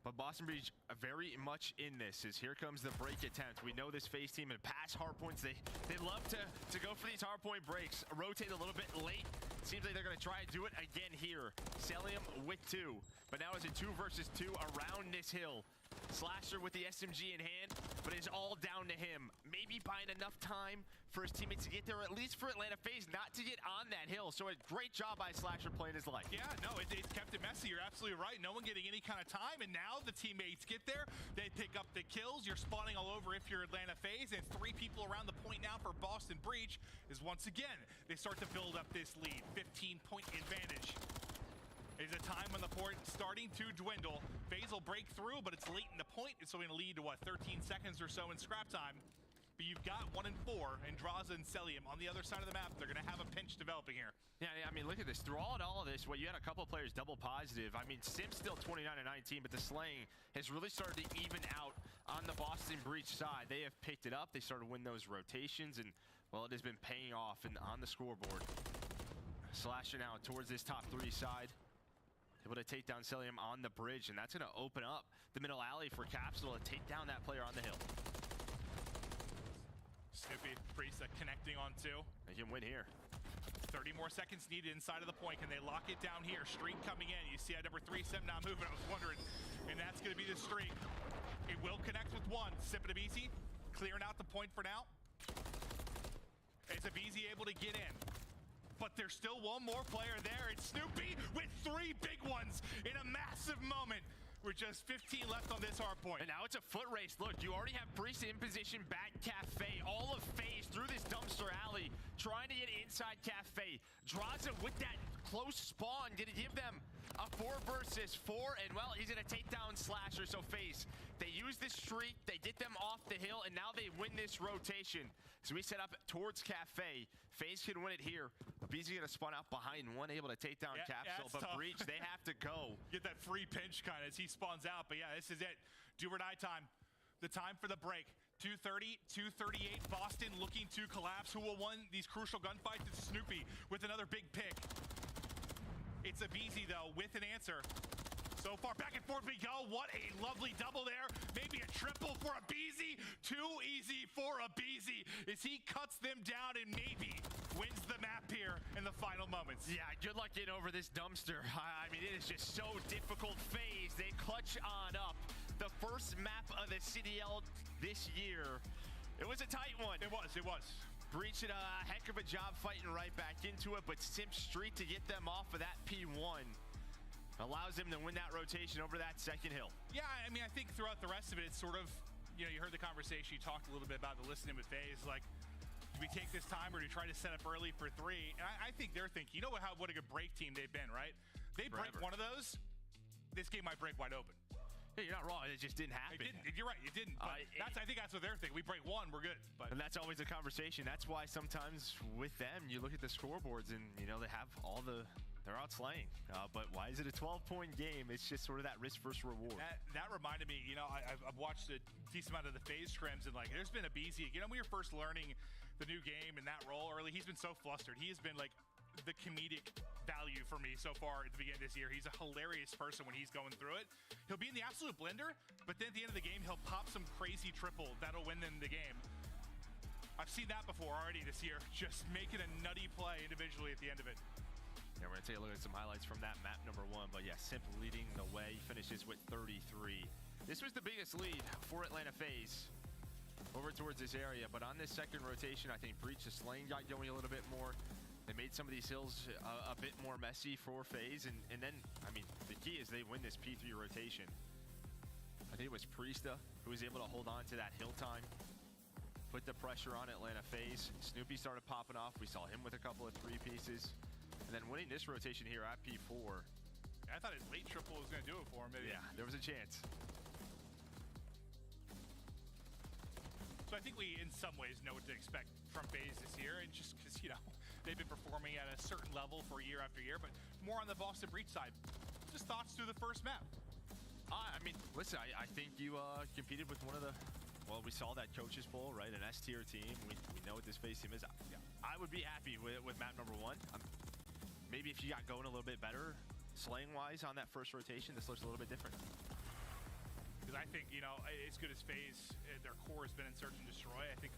But Boston Breach very much in this, as here comes the break attempt. We know this FaZe team and past hardpoints, they love to go for these hardpoint breaks. Rotate a little bit late. Seems like they're going to try and do it again here. Celium with 2. But now it's a 2 versus 2 around this hill. Slasher with the SMG in hand, but it's all down to him. Maybe buying enough time for his teammates to get there, or at least for Atlanta FaZe not to get on that hill. So a great job by Slasher playing his life. Yeah, no, it's kept it messy. You're absolutely right. No one getting any kind of time, and now the teammates get there. They pick up the kills. You're spawning all over if you're Atlanta FaZe, and 3 people around the point now for Boston Breach is once again, they start to build up this lead. 15-point advantage. Is a time when the point starting to dwindle. FaZe will break through, but it's late in the point. It's only going to lead to, what, 13 seconds or so in scrap time. But you've got 1 and 4, and Draza and Celium on the other side of the map. They're going to have a pinch developing here. Yeah, I mean, look at this. Through all of this, you had a couple of players double positive. I mean, Sim's still 29 and 19, but the slaying has really started to even out on the Boston Breach side. They have picked it up. They started to win those rotations, and, well, it has been paying off on the scoreboard. Slasher now towards this top 3 side. Able to take down Celium on the bridge, and that's going to open up the middle alley for Capsule to take down that player on the hill. Snoopy, Priesta connecting on 2. They can win here. 30 more seconds needed inside of the point. Can they lock it down here? Streak coming in. You see at number 3, Sim not moving. I was wondering. And that's going to be the streak. It will connect with 1. Sip and Ibizi clearing out the point for now. Is Ibizi able to get in? But there's still one more player there. It's Snoopy with 3 big ones in a massive moment. With just 15 left on this hard point. And now it's a foot race. Look, you already have Priest in position back Cafe. All of FaZe through this dumpster alley, trying to get inside Cafe. Draza with that close spawn, gonna give them a 4 versus 4, and well, he's gonna take down Slasher. So FaZe, they use this streak, they get them off the hill, and now they win this rotation. So we set up towards Cafe. FaZe can win it here. Beezy gonna spawn out behind 1, able to take down Capsule, but tough. Breach, they have to go. Get that free pinch kind of as he spawns out, but yeah, this is it. Do or die time. The time for the break. 2:30, 2:38. Boston looking to collapse. Who will win these crucial gunfights? It's Snoopy with another big pick. It's Abizi, though, with an answer. So far, back and forth we go. What a lovely double there. Maybe a triple for Abizi. Too easy for Abizi as he cuts them down and maybe wins the map here in the final moments. Yeah, good luck getting over this dumpster. I mean, it is just so difficult. FaZe, they clutch on up. The first map of the CDL this year. It was a tight one. It was. Breach did a heck of a job fighting right back into it, but Simp Street to get them off of that P1 allows him to win that rotation over that second hill. Yeah, I mean, I think throughout the rest of it, it's sort of, you know, you heard the conversation, you talked a little bit about the listening with FaZe, like, do we take this time or do we try to set up early for three? And I think they're thinking, you know what a good break team they've been, right? They break one of those, this game might break wide open. Yeah, you're not wrong. It just didn't happen. It didn't. You're right. It didn't. But I think that's what they're thinking. We break one, we're good. But and that's always a conversation. That's why sometimes with them, you look at the scoreboards and, you know, they have all the... They're out slaying. But why is it a 12-point game? It's just sort of that risk versus reward. That reminded me, you know, I've watched a decent amount of the FaZe scrims, and, like, there's been a BZ. You know, when you're first learning the new game and that role early, he's been so flustered. He has been, like, the comedic value for me so far at the beginning of this year. He's a hilarious person when he's going through it. He'll be in the absolute blender, but then at the end of the game, he'll pop some crazy triple that'll win them the game. I've seen that before already this year, just making a nutty play individually at the end of it. Yeah, we're going to take a look at some highlights from that map number 1, but yeah, Simp leading the way. He finishes with 33. This was the biggest lead for Atlanta FaZe over towards this area, but on this second rotation, I think Breach the Slaying got going a little bit more. They made some of these hills a bit more messy for FaZe, and then, I mean, the key is they win this P3 rotation. I think it was Priesta who was able to hold on to that hill time, put the pressure on Atlanta FaZe. Snoopy started popping off. We saw him with a couple of 3 pieces. And then winning this rotation here at P4. I thought his late triple was going to do it for him. Maybe. Yeah, there was a chance. So I think we, in some ways, know what to expect from FaZe this year, and just because, you know, they've been performing at a certain level for year after year, but more on the Boston Breach side. Just thoughts through the first map. I mean, listen, I think you competed with one of the, well, we saw that coaches poll, right? An S-tier team. We know what this FaZe team is. Yeah, I would be happy with map number 1. Maybe if you got going a little bit better, slaying-wise on that first rotation, this looks a little bit different. Because I think, you know, as good as FaZe, their core has been in search and destroy. I think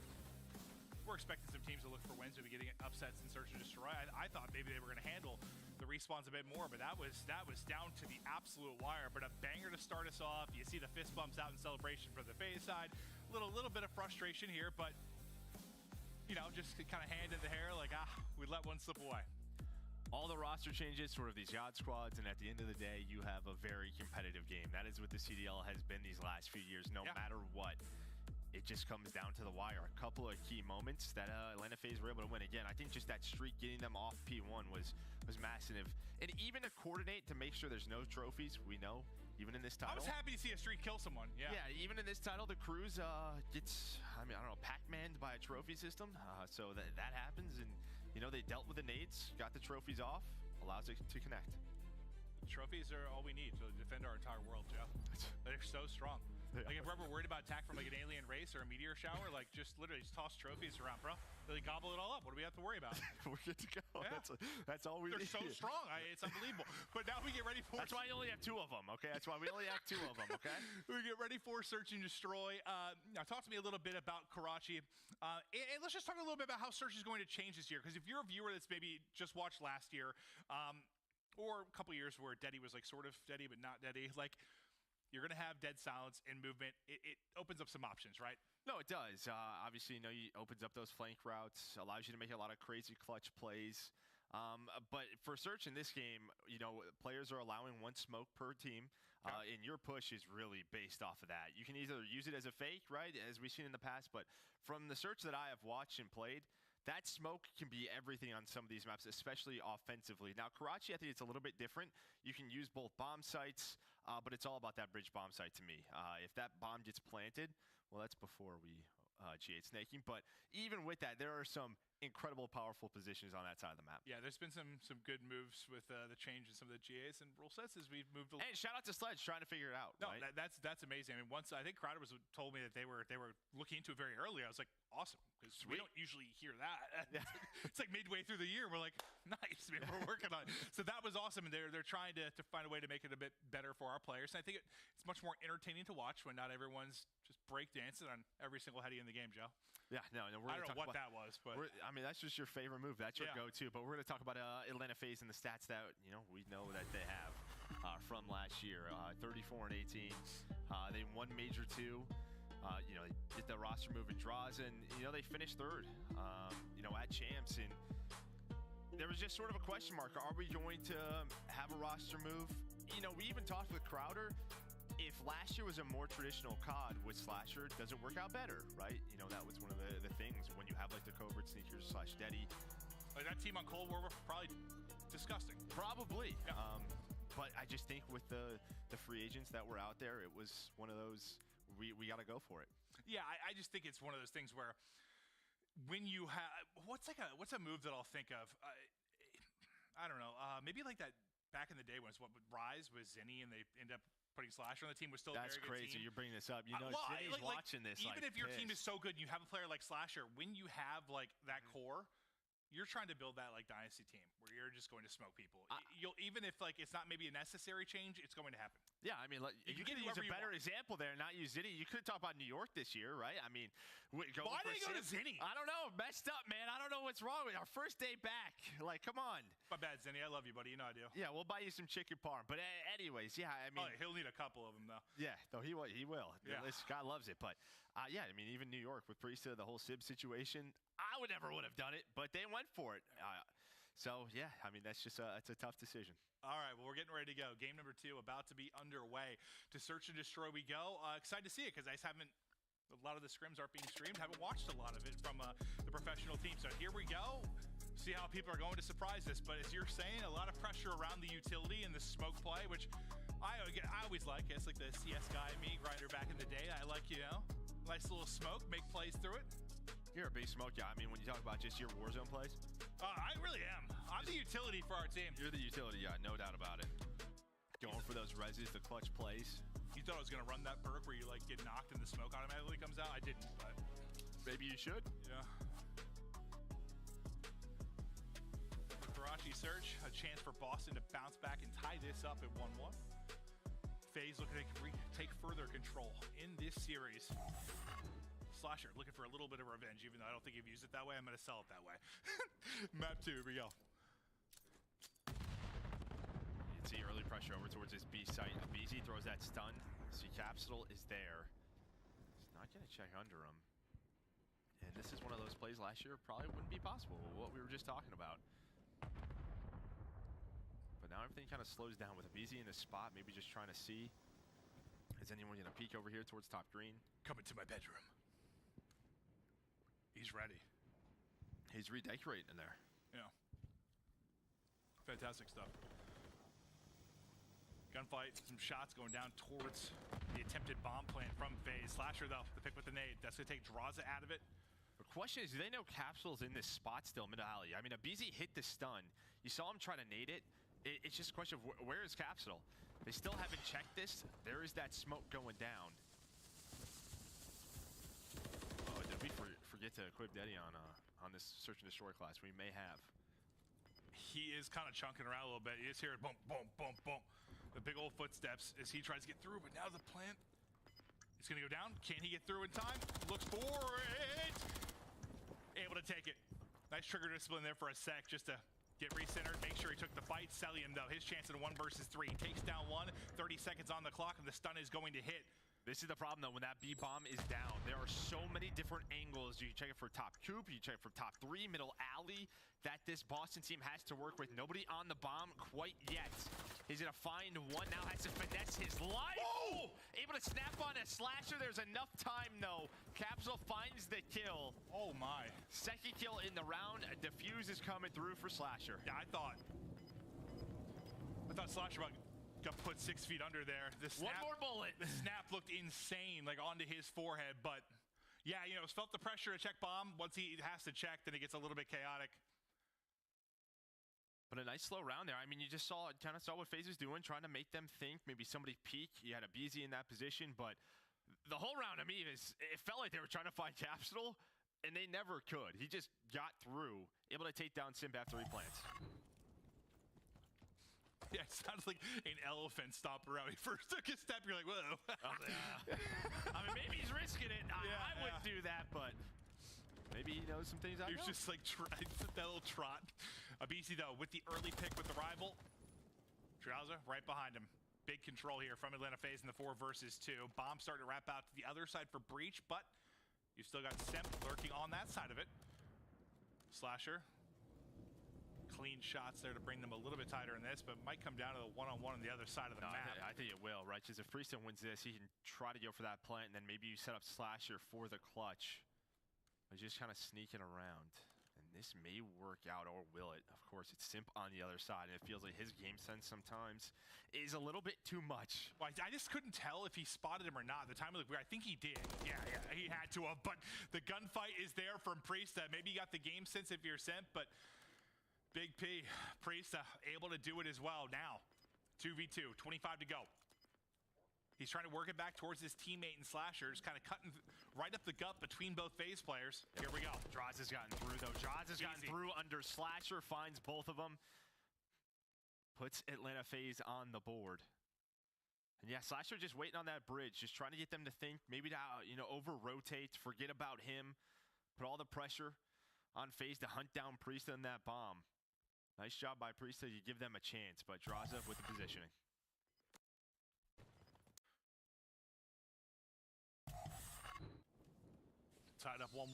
we're expecting some teams to look for wins or be getting upsets in search and destroy. I thought maybe they were going to handle the respawns a bit more, but that was down to the absolute wire. But a banger to start us off. You see the fist bumps out in celebration for the FaZe side. Little bit of frustration here, but, you know, just kind of hand in the hair, like, we let one slip away. All the roster changes, sort of these yacht squads, and at the end of the day, you have a very competitive game. That is what the CDL has been these last few years, no matter what. It just comes down to the wire. A couple of key moments that Atlanta FaZe were able to win. Again, I think just that streak getting them off P1 was massive. And even to coordinate to make sure there's no trophies, we know, even in this title. I was happy to see a streak kill someone, yeah. Yeah, even in this title, the Cruise gets, I mean, I don't know, Pac-Man'd by a trophy system. So that happens, and you know, they dealt with the nades, got the trophies off, allows it to connect. Trophies are all we need to defend our entire world, Joe. They're so strong. Like, if we're ever worried about attack from, like, an alien race or a meteor shower, like, just literally just toss trophies around, bro. They gobble it all up. What do we have to worry about? We're good to go. Yeah. That's all we need. They're so strong. It's unbelievable. But now we get ready for... That's why you only have 2 of them, okay? That's why we only have 2 of them, okay? We get ready for Search and Destroy. Now, talk to me a little bit about Karachi. And let's just talk a little bit about how Search is going to change this year. Because if you're a viewer that's maybe just watched last year, or a couple years where Deddy was, like, sort of Deddy, but not Deddy, like... You're going to have dead silence and movement. It opens up some options, right? No, it does. Obviously, you know, it opens up those flank routes, allows you to make a lot of crazy clutch plays. But for Search in this game, you know, players are allowing 1 smoke per team, and your push is really based off of that. You can either use it as a fake, right, as we've seen in the past, but from the Search that I have watched and played, that smoke can be everything on some of these maps, especially offensively. Now, Karachi, I think it's a little bit different. You can use both bomb sites, but it's all about that bridge bomb site to me. If that bomb gets planted, well, that's before we G8 snaking. But even with that, there are some incredible, powerful positions on that side of the map. Yeah, there's been some good moves with the change in some of the GAs and rule sets as we've moved. And shout out to Sledge trying to figure it out. No, right? that's amazing. I mean, once I think Crowder told me that they were looking into it very early. I was like, awesome, because we don't usually hear that. Yeah. It's like midway through the year, we're like, nice, man, we're working on it. So that was awesome, and they're trying to find a way to make it a bit better for our players. And I think it's much more entertaining to watch when not everyone's just breakdancing on every single heady in the game, Joe. Yeah, no, I don't know what that was, but I mean, that's just your favorite move. That's your go-to. But we're going to talk about Atlanta FaZe and the stats that we know that they have from last year. 34 and 18. They won Major 2. They get the roster move in draws, and they finished third. At champs, and there was just sort of a question mark. Are we going to have a roster move? We even talked with Crowder. If last year was a more traditional COD with Slasher, does it work out better, right? That was one of the things when you have like the covert sneakers / Steady. Like that team on Cold War were probably disgusting. Probably. Yeah. But I just think with the free agents that were out there, it was one of those we got to go for it. Yeah, I just think it's one of those things where when you have what's a move that I'll think of? I don't know. Maybe like that back in the day when it's with Rise with Zinni and they end up putting Slasher on the team was still That's a very crazy. good team. You're bringing this up. Zinni's watching this. Even if your team is so good and you have a player like Slasher, when you have like that core, you're trying to build that like dynasty team where you're just going to smoke people. You'll even if like it's not maybe a necessary change, it's going to happen. Yeah, I mean, you could use a better example there, not use Zinni. You could talk about New York this year, right? I mean, why did they go to Zinni? I don't know. Messed up, man. I don't know what's wrong with our first day back. Like, come on. My bad, Zinni. I love you, buddy. You know I do. Yeah, we'll buy you some chicken parm. But anyways, yeah, I mean, he'll need a couple of them though. Yeah, though he will. Yeah. This guy loves it. But yeah, I mean, even New York with Priesthood, the whole Sib situation, I would have done it, but they went for it. So yeah, I mean, that's just it's a tough decision. All right, well, we're getting ready to go. Game number 2 about to be underway. To search and destroy we go. Excited to see it because a lot of the scrims aren't being streamed. Haven't watched a lot of it from the professional team. So here we go. See how people are going to surprise this. But as you're saying, a lot of pressure around the utility and the smoke play, which I always like. It's like the CS guy, me, grinder back in the day. I like, nice little smoke, make plays through it. You're a big smoke guy. I mean, when you talk about just your Warzone plays. I really am. I'm the utility for our team. You're the utility, yeah, no doubt about it. Going for those reses, the clutch plays. You thought I was going to run that perk where you like get knocked and the smoke automatically comes out? I didn't, but maybe you should. Yeah. Karachi search, a chance for Boston to bounce back and tie this up at 1-1. FaZe looking to take further control in this series. Slasher looking for a little bit of revenge, even though I don't think you've used it that way. I'm going to sell it that way. Map 2, here we go. You can see early pressure over towards his B site. BZ throws that stun. See, Capsule is there. He's not going to check under him. And this is one of those plays last year probably wouldn't be possible, what we were just talking about. But now everything kind of slows down with a BZ in the spot, maybe just trying to see. Is anyone going to peek over here towards top green? Coming to my bedroom. He's ready. He's redecorating in there. Yeah. Fantastic stuff. Gunfight, some shots going down towards the attempted bomb plant from FaZe. Slasher, though, the pick with the nade. That's going to take Draza out of it. The question is, do they know Capsule's in this spot still, mid alley? I mean, a BZ hit the stun. You saw him try to nade it. It's just a question of where is Capsule? They still haven't checked this. There is that smoke going down. Oh, did we forget to equip Deddy on this search and destroy class? We may have. He is kind of chunking around a little bit. You just hear it, boom, boom, boom, boom. The big old footsteps as he tries to get through, but now the plant is going to go down. Can he get through in time? Looks for it. Able to take it. Nice trigger discipline there for a sec just to get recentered, make sure he took the fight. Celium, though, his chance in a 1 versus 3. Takes down one, 30 seconds on the clock, and the stun is going to hit. This is the problem, though, when that B-bomb is down. There are so many different angles. You can check it for top coop, you can check it for top 3, middle alley, that this Boston team has to work with. Nobody on the bomb quite yet. He's gonna find one, now has to finesse his life. Oh! Able to snap on a Slasher. There's enough time, though. Capsule finds the kill. Oh, my. Second kill in the round. Defuse is coming through for Slasher. Yeah, I thought Slasher got put 6 feet under there. The snap, one more bullet. The snap looked insane, like onto his forehead, but Yeah, you know, felt the pressure to check bomb. Once he has to check, then it gets a little bit chaotic. But a nice slow round there. I mean, you just kind of saw what FaZe was doing, trying to make them think maybe somebody peek. You had a BZ in that position, but the whole round to me it felt like they were trying to find Capsule, and they never could. He just got through, able to take down Simp after he plants. Yeah, it sounds like an elephant stomped around. He first took a step, you're like, whoa. I mean, maybe he's risking it. I wouldn't do that, but maybe he knows some things I know. He was just like that little trot. BC, though, with the early pick with the rival. Drowza right behind him. Big control here from Atlanta FaZe in the 4 versus 2. Bomb starting to wrap out to the other side for Breach, but you've still got Simp lurking on that side of it. Slasher. Clean shots there to bring them a little bit tighter in this, but might come down to the one-on-one on the other side of the map. I think it will, right? Because if Priestone wins this, he can try to go for that plant, and then maybe you set up Slasher for the clutch. He's just kind of sneaking around. And this may work out, or will it? Of course, it's Simp on the other side, and it feels like his game sense sometimes is a little bit too much. Well, I just couldn't tell if he spotted him or not. The time looked weird. I think he did. Yeah, he had to have. But the gunfight is there from Priesta. Maybe you got the game sense if you're Simp, but Big P, Priesta, able to do it as well. Now, 2v2, 25 to go. He's trying to work it back towards his teammate and Slasher, just kind of cutting right up the gut between both FaZe players. Here we go. Droz has gotten through, though. Droz has gotten through under Slasher, finds both of them. Puts Atlanta FaZe on the board. And yeah, Slasher just waiting on that bridge, just trying to get them to think, maybe to, over-rotate, forget about him, put all the pressure on FaZe to hunt down Priesta and that bomb. Nice job by Priesta. You give them a chance, but Droza with the positioning. Tied up 1-1.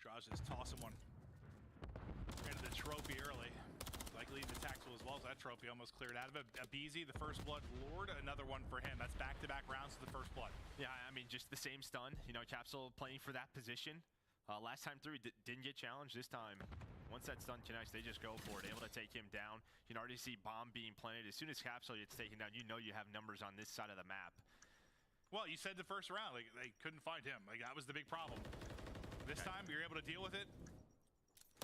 Droz is tossing one into the trophy early. Likely the tactical as well, so that trophy almost cleared out of it. BZ, the first blood lord, another one for him. That's back-to-back rounds to the first blood. Yeah, I mean, just the same stun. Capsule playing for that position. Last time through, didn't get challenged. This time, once that stun connects, they just go for it, able to take him down. You can already see bomb being planted. As soon as Capsule gets taken down, you know you have numbers on this side of the map. Well, you said the first round, like, they couldn't find him. Like, that was the big problem. This time, you're able to deal with it.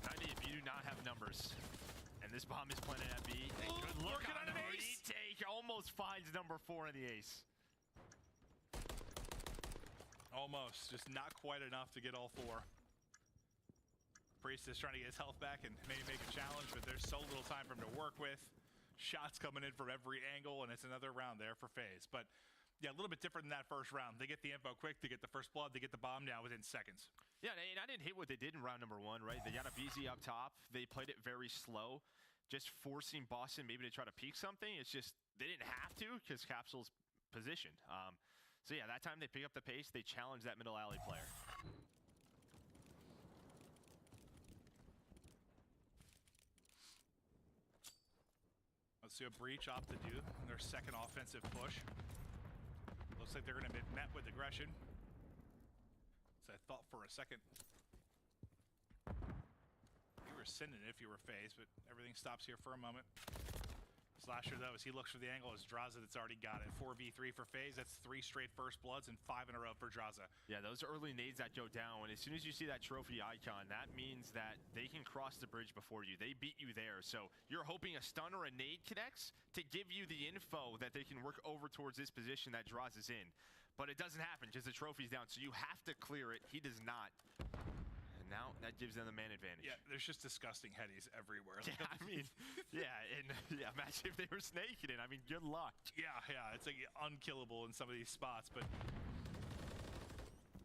I mean, if you do not have numbers, and this bomb is planted at B, a good look on an retake. Almost finds number 4 in the ace. Almost, just not quite enough to get all 4. Priest is trying to get his health back and maybe make a challenge, but there's so little time for him to work with. Shots coming in from every angle, and it's another round there for FaZe. But yeah, a little bit different than that first round. They get the info quick, they get the first blood, they get the bomb now within seconds. Yeah, and I didn't hate what they did in round number 1, right? They got a BZ up top. They played it very slow, just forcing Boston maybe to try to peek something. It's just, they didn't have to because Capsule's positioned. So yeah, that time they pick up the pace, they challenge that middle alley player. Let's see what Breach opt to do in their second offensive push. Looks like they're going to be met with aggression. So I thought for a second you were sending it if you were FaZe, but everything stops here for a moment. Slasher, though, as he looks for the angle, is Droza that's already got it. 4v3 for FaZe. That's 3 straight first bloods and 5 in a row for Droza. Yeah, those early nades that go down, as soon as you see that trophy icon, that means that they can cross the bridge before you. They beat you there. So you're hoping a stun or a nade connects to give you the info that they can work over towards this position that Droza's in. But it doesn't happen because the trophy's down. So you have to clear it. He does not. Now that gives them the man advantage. Yeah, there's just disgusting headies everywhere. Yeah, I mean, imagine if they were snaking it. I mean, good luck. Yeah, it's like unkillable in some of these spots, but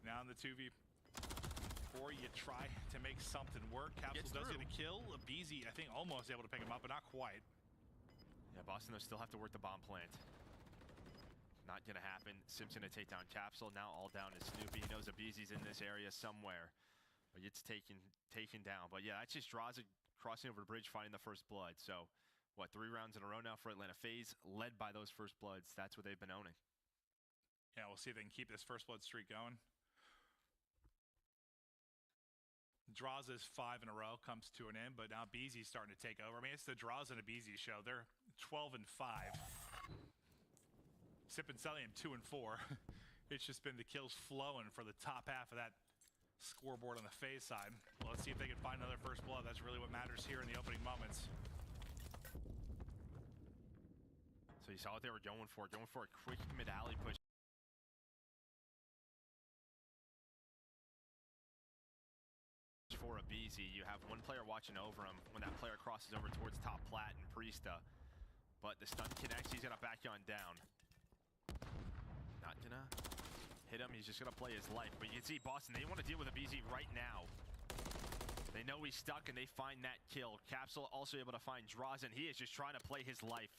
now in the 2v4, you try to make something work. Capsule does get a kill. BZ, I think, almost able to pick him up, but not quite. Yeah, Boston, they'll still have to work the bomb plant. Not gonna happen. Simpson to take down Capsule. Now all down is Snoopy. He knows a BZ's in this area somewhere. But it's taken down. But yeah, that's just Droza crossing over the bridge, finding the first blood. So, what, 3 rounds in a row now for Atlanta FaZe, led by those first bloods. That's what they've been owning. Yeah, we'll see if they can keep this first blood streak going. Droza's 5 in a row comes to an end, but now BZ's starting to take over. I mean, it's the Droza and a BZ show. They're 12 and 5. Sip and Sellium 2 and 4. It's just been the kills flowing for the top half of that scoreboard on the FaZe side. Well, let's see if they can find another first blood. That's really what matters here in the opening moments. So you saw what they were going for a quick mid-alley push. For a BZ, you have one player watching over him when that player crosses over towards top plat and Priesta. But the stun connects, he's gonna back on down. Not gonna hit him, he's just gonna play his life. But you can see Boston, they want to deal with a BZ right now. They know he's stuck and they find that kill. Capsule also able to find Drazen. He is just trying to play his life.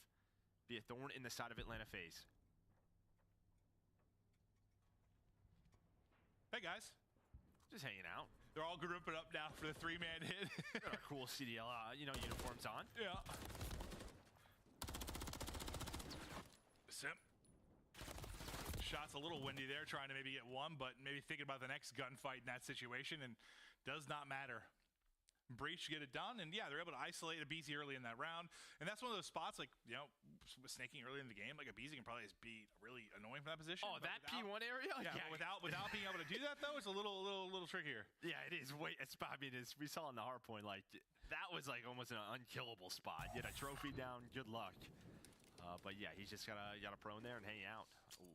Be a thorn in the side of Atlanta FaZe. Hey guys. Just hanging out. They're all grouping up now for the 3-man hit. Got our cool CDL, uniforms on. Yeah. Simp. Shot's a little windy there, trying to maybe get one, but maybe thinking about the next gunfight in that situation, and does not matter. Breach get it done, and yeah, they're able to isolate a BZ early in that round, and that's one of those spots, like, you know, with snaking early in the game, like a BZ can probably just be really annoying from that position. Oh, that P1 area? Yeah, but without being able to do that though, it's a little trickier. Yeah, it is. Wait, I mean, we saw on the hard point, like that was like almost an unkillable spot. Get a trophy down, good luck. But yeah, he's just got a prone there and hang out,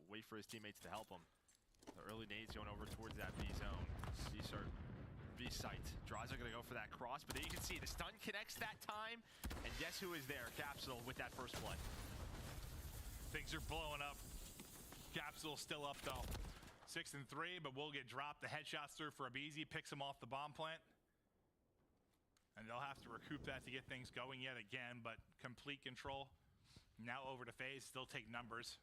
wait for his teammates to help him. The early nades going over towards that B zone. C-Cert. B-site. Draws are going to go for that cross, but then you can see the stun connects that time, and guess who is there? Capsule with that first blood. Things are blowing up. Capsule still up though. 6 and 3, but will get dropped. The headshots through for a BZ, picks him off the bomb plant. And they'll have to recoup that to get things going yet again, but complete control. Now over to FaZe, still take numbers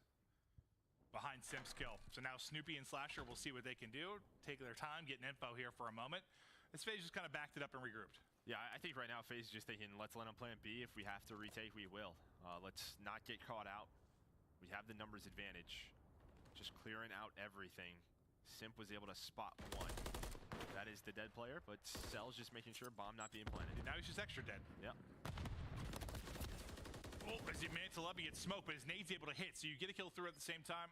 behind Simp's kill. So now Snoopy and Slasher will see what they can do, take their time, getting info here for a moment. This FaZe just kind of backed it up and regrouped. Yeah, I think right now FaZe is just thinking, let's let them plan B. If we have to retake, we will. Let's not get caught out. We have the numbers advantage. Just clearing out everything. Simp was able to spot one. That is the dead player, but Cell's just making sure bomb not being planted. Now he's just extra dead. Yep. Oh, as he mantle up, he gets smoked, but his nade's able to hit, so you get a kill through at the same time.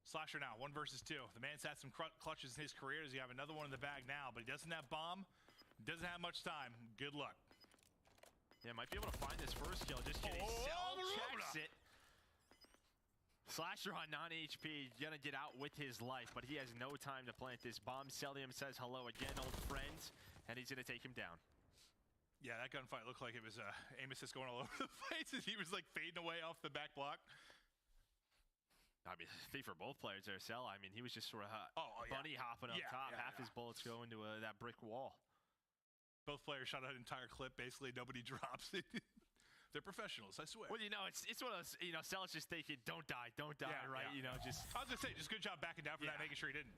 Slasher now, 1 versus 2. The man's had some clutches in his career. Does he have another one in the bag now? But he doesn't have bomb. Doesn't have much time. Good luck. Yeah, might be able to find this first kill. Just kidding. Cell checks it. Slasher on non-HP, gonna get out with his life, but he has no time to plant this bomb. Cellium says hello again, old friends, and he's gonna take him down. Yeah, that gunfight looked like it was Amos just going all over the place as he was like fading away off the back block. I mean, I think for both players there, Cell, I mean, he was just sort of bunny hopping up top. Half his bullets go into that brick wall. Both players shot an entire clip. Basically, nobody drops. They're professionals, I swear. Well, you know, it's one of those, Cell's just thinking, don't die, right? Yeah. Just... I was going to say, just good job backing down for that, making sure he didn't,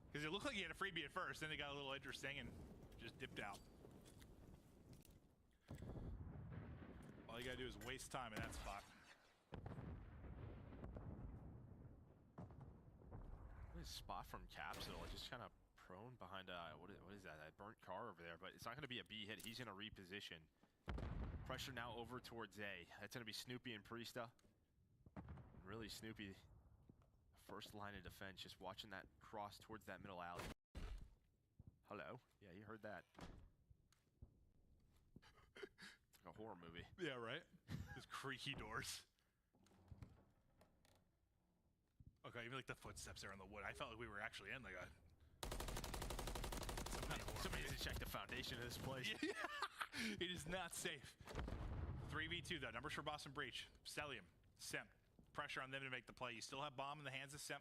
Because it looked like he had a freebie at first, then it got a little interesting and just dipped out. All you got to do is waste time in that spot. Spot from Capsule, just kind of prone behind what is that burnt car over there, but it's not going to be a B hit. He's going to reposition. Pressure now over towards A. That's going to be Snoopy and Priesta. Really, Snoopy, first line of defense, just watching that cross towards that middle alley. Hello. Yeah, you heard that. Like a horror movie. Yeah, right? Those creaky doors. Okay, even like the footsteps there in the wood. I felt like we were actually in like a... Somebody needs to check the foundation of this place. It is not safe. 3v2 though. Numbers for Boston Breach. Cellium. Simp. Pressure on them to make the play. You still have bomb in the hands of Simp.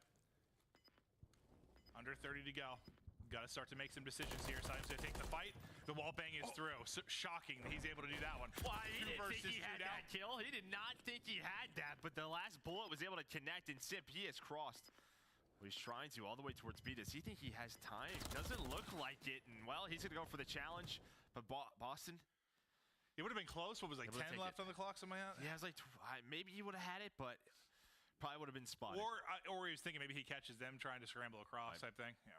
Under 30 to go. Got to start to make some decisions here. Simon's going to take the fight. The wall bang is through. So shocking that he's able to do that one. Why, he didn't think he had that kill. He did not think he had that, but the last bullet was able to connect, and Simp, he has crossed. Well, he's trying to all the way towards B. Does he think he has time? Doesn't look like it, and well, he's going to go for the challenge, but Boston... It would have been close. What was like 10 left on the clock? Something like that? Yeah, it was like, maybe he would have had it, but probably would have been spotted. Or he was thinking maybe he catches them trying to scramble across type thing. Yeah.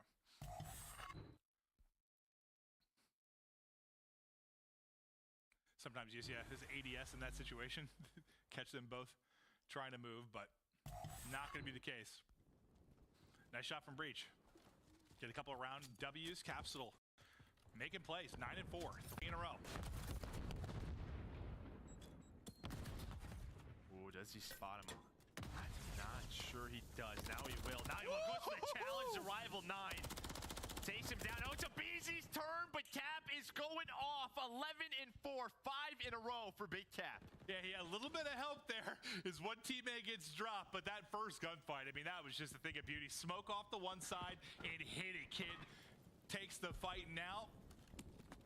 Sometimes you use his ADS in that situation. Catch them both trying to move, but not going to be the case. Nice shot from Breach. Get a couple of round W's. Capsule making plays. 9 and 4, 3 in a row. Ooh, does he spot him? I'm not sure he does. Now he will. Now he will. Goes for the challenge to Rival 9. Takes him down. Oh, it's a BZ's turn, but Cap is going off. 11 and 4, 5 in a row for Big Cap. Yeah, he had a little bit of help there as one teammate gets dropped, but that first gunfight, I mean, that was just a thing of beauty. Smoke off the one side and hit it. Kid takes the fight now.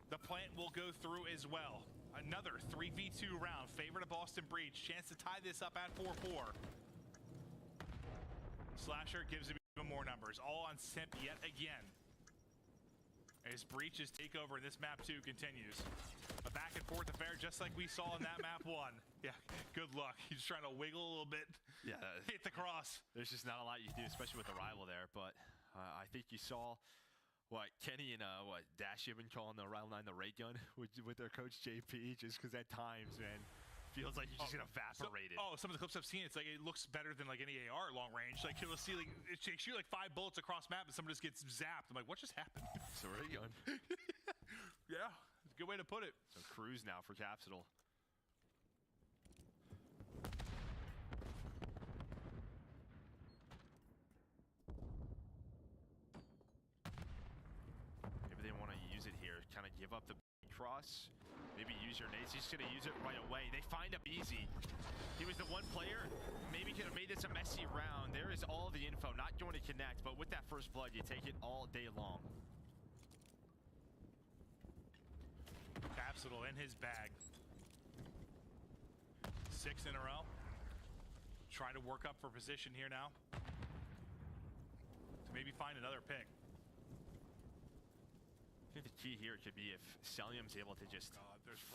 The plant will go through as well. Another 3v2 round. Favorite of Boston Breach. Chance to tie this up at 4-4. Slasher gives him even more numbers. All on Simp yet again. As Breach's takeover in this map 2 continues. A back and forth affair just like we saw in that map 1. Yeah, good luck. He's trying to wiggle a little bit. Yeah. Hit the cross. There's just not a lot you can do, especially with the rival there. But I think you saw what Kenny and Dash have been calling the Rival 9 the ray gun with their coach JP, just because at times, man, feels like you're just gonna evaporate it. Some of the clips I've seen, it's like it looks better than like any AR long range. Like you'll see like it shoot like 5 bullets across map and someone just gets zapped. I'm like, what just happened? It's a ray gun. Yeah, good way to put it. So cruise now for Capsule. Maybe they want to use it here, kind of give up the cross. Maybe use your nades. He's going to use it right away. They find him easy. He was the one player. Maybe could have made this a messy round. There is all the info. Not going to connect, but with that first blood, you take it all day long. Capsule in his bag. 6 in a row. Trying to work up for position here now. To maybe find another pick. I think the key here could be if Celium's able to just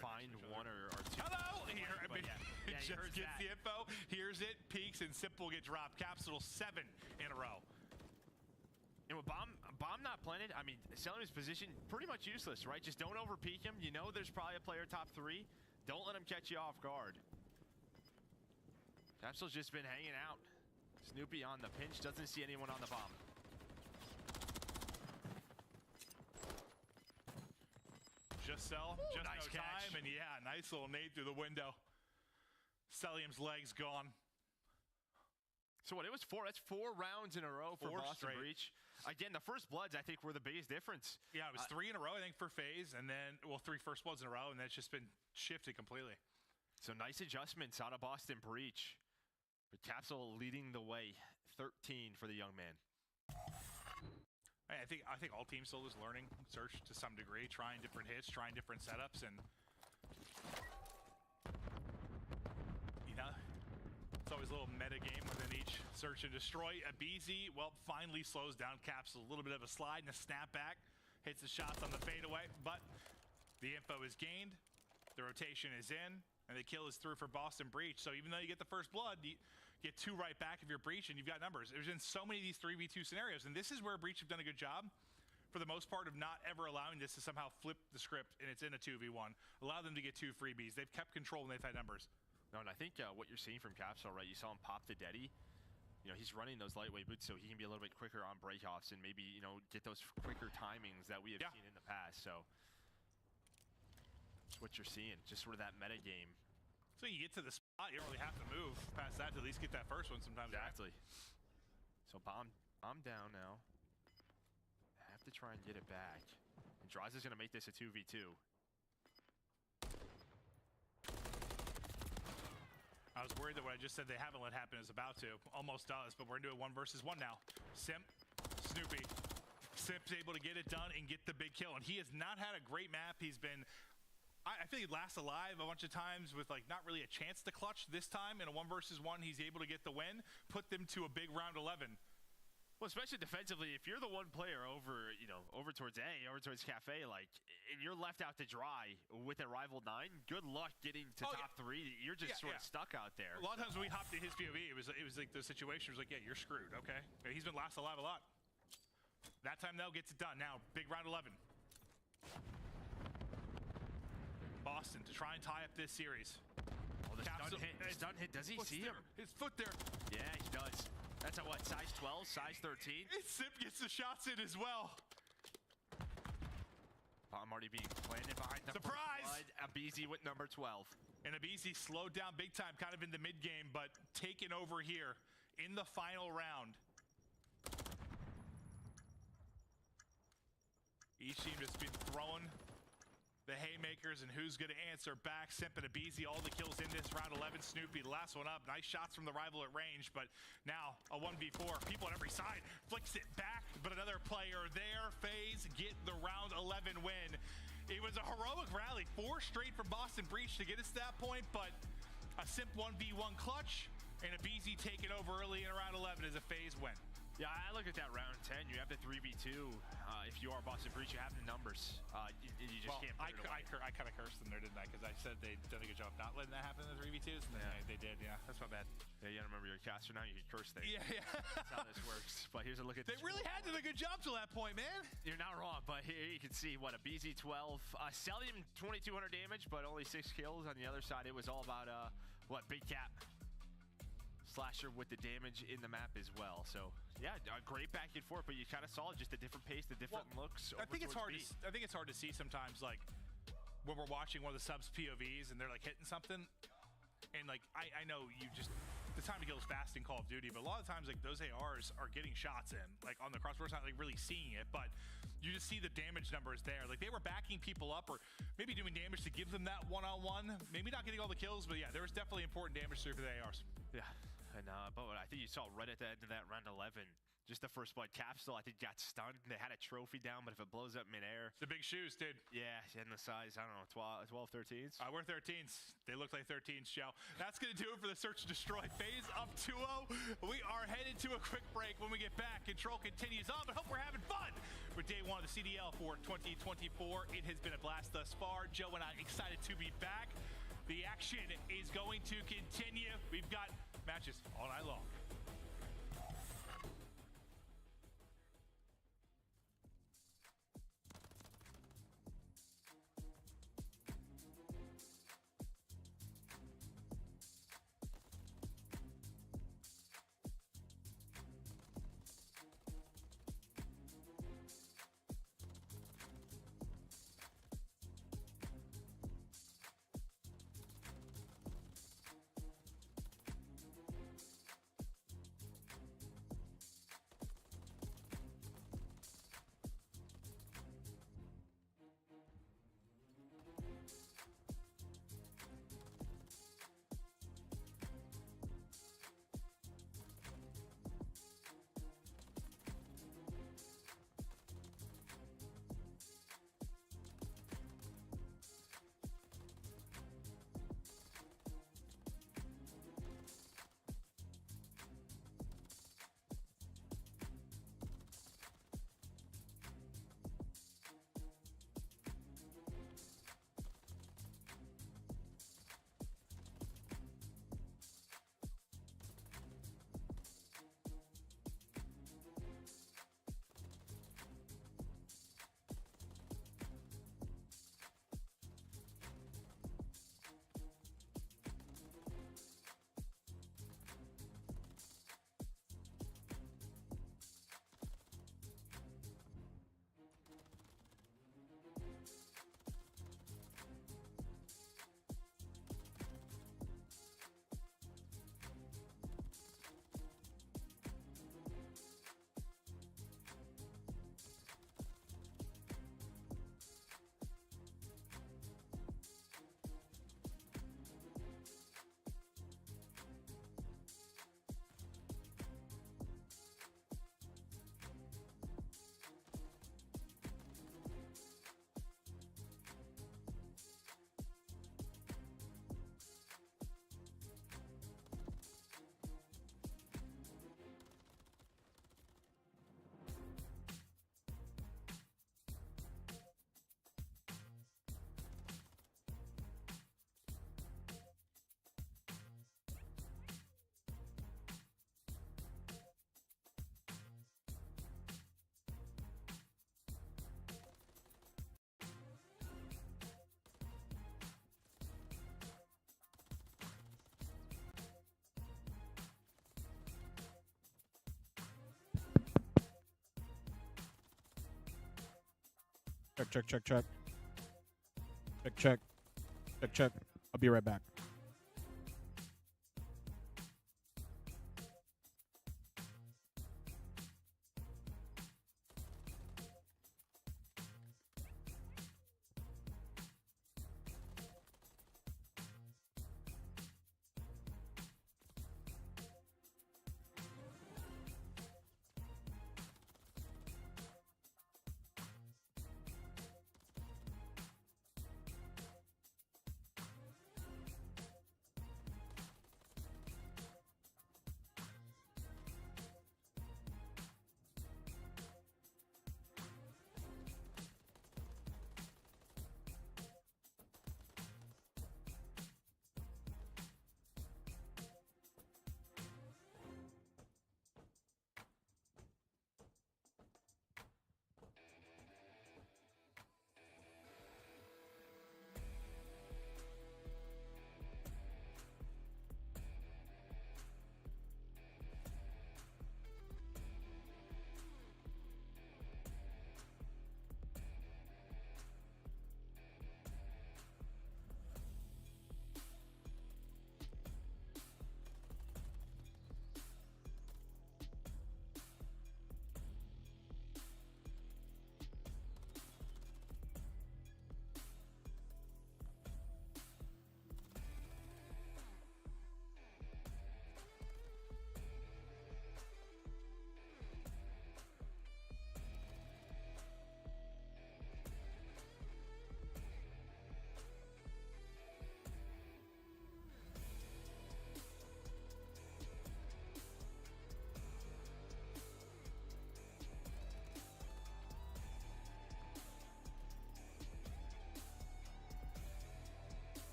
find one or two. Hello! Here, I mean, yeah, just gets the info, hears it, peeks, and Simple get dropped. Capsule 7 in a row. And with bomb not planted, I mean, Celium's position pretty much useless, right? Just don't overpeak him. You know there's probably a player top 3. Don't let him catch you off guard. Capsule's just been hanging out. Snoopy on the pinch, doesn't see anyone on the bomb. Just sell, just nice no catch. time, and yeah, nice little nade through the window. Celium's legs gone. So what, it was 4, that's 4 rounds in a row for 4 Boston straight. Breach. Again, the first bloods, I think, were the biggest difference. Yeah, it was 3 in a row, I think, for FaZe, and then, well, 3 first bloods in a row, and then it's just been shifted completely. So nice adjustments out of Boston Breach. But Capsule leading the way, 13 for the young man. I think all teams still is learning search to some degree, trying different hits, trying different setups, and you know, it's always a little meta game within each search and destroy. A BZ, well, finally slows down Capsule. A little bit of a slide and a snapback, hits the shots on the fadeaway, but the info is gained, the rotation is in, and the kill is through for Boston Breach. So even though you get the first blood, you get 2 right back of your Breach, and you've got numbers. There's been so many of these 3v2 scenarios, and this is where Breach have done a good job, for the most part, of not ever allowing this to somehow flip the script, and it's in a 2v1. Allow them to get 2 freebies. They've kept control, and they've had numbers. No, and I think what you're seeing from Capsule, right, you saw him pop the Deddy. You know, he's running those lightweight boots so he can be a little bit quicker on breakoffs and maybe, you know, get those quicker timings that we have seen in the past. So that's what you're seeing, just sort of that meta game. So you get to the spot, you don't really have to move past that to at least get that first one sometimes. Exactly. So bomb down now. Have to try and get it back. And Draza's going to make this a 2v2. I was worried that what I just said they haven't let happen is about to. Almost does, but we're going to do a 1 versus 1 now. Simp, Snoopy. Simp's able to get it done and get the big kill. And he has not had a great map. He's been... I feel he lasts alive a bunch of times with like not really a chance to clutch. This time in a 1 versus 1, he's able to get the win, put them to a big round 11. Well, especially defensively, if you're the one player over, you know, over towards A, over towards Cafe, like, and you're left out to dry with a Rival 9, good luck getting to top 3. You're just sort of stuck out there. A lot of times when we hopped to his POV, it was like the situation was like, yeah, you're screwed, okay? He's been last alive a lot. That time, though, gets it done. Now, big round 11. Boston to try and tie up this series. Oh, the stun hit. The stun hit. Does he see him? His foot there. Yeah, he does. That's a what? Size 12? Size 13? Sip gets the shots in as well. Bomb already being planted behind the surprise. Abizi with number 12. And Abizi slowed down big time, kind of in the mid game, but taken over here in the final round. Each team just been throwing the haymakers, and who's going to answer back? Simp and Abizi, all the kills in this round 11. Snoopy, the last one up. Nice shots from the rival at range, but now a 1v4. People on every side. Flicks it back, but another player there. FaZe get the round 11 win. It was a heroic rally. 4 straight from Boston Breach to get us to that point, but a Simp 1v1 clutch, and Abizi taking over early in round 11 as a FaZe win. Yeah, I look at that round 10. You have the 3v2. If you are Boston Breach, you have the numbers. You just can't put it away. I kind of cursed them there, didn't I? Because I said they'd done a good job not letting that happen in the 3v2s, and then they did. Yeah, that's my bad. Yeah, you gotta remember you're a caster now. You can curse things. Yeah. That's how this works. But here's a look at They this. really had done a good job till that point, man. You're not wrong, but here you can see what a BZ 12. Celium 2200 damage, but only 6 kills. On the other side, it was all about Big Cat. Slasher with the damage in the map as well. So yeah, a great back and forth, but you kind of saw just a different pace, the different looks. I think it's hard to see sometimes, like when we're watching one of the subs POVs and they're like hitting something, and like I know you just the time to kill is fast in Call of Duty, but a lot of times like those ARs are getting shots in, like on the crossbow, not like really seeing it, but you just see the damage numbers there. Like they were backing people up or maybe doing damage to give them that one-on-one. Maybe not getting all the kills, but yeah, there was definitely important damage through for the ARs. Yeah. And but I think you saw right at the end of that round 11, just the first blood capsule, I think got stunned. They had a trophy down, but if it blows up midair. The big shoes, dude. Yeah, and the size, I don't know, 12, 13s? We're 13s. They look like 13s, Joe. That's going to do it for the Search and Destroy. FaZe up 2-0. We are headed to a quick break. When we get back, Control continues on, but hope we're having fun with day 1 of the CDL for 2024. It has been a blast thus far. Joe and I excited to be back. The action is going to continue. We've got matches all night long. Check, check, check, check. Check, check. Check, check. I'll be right back.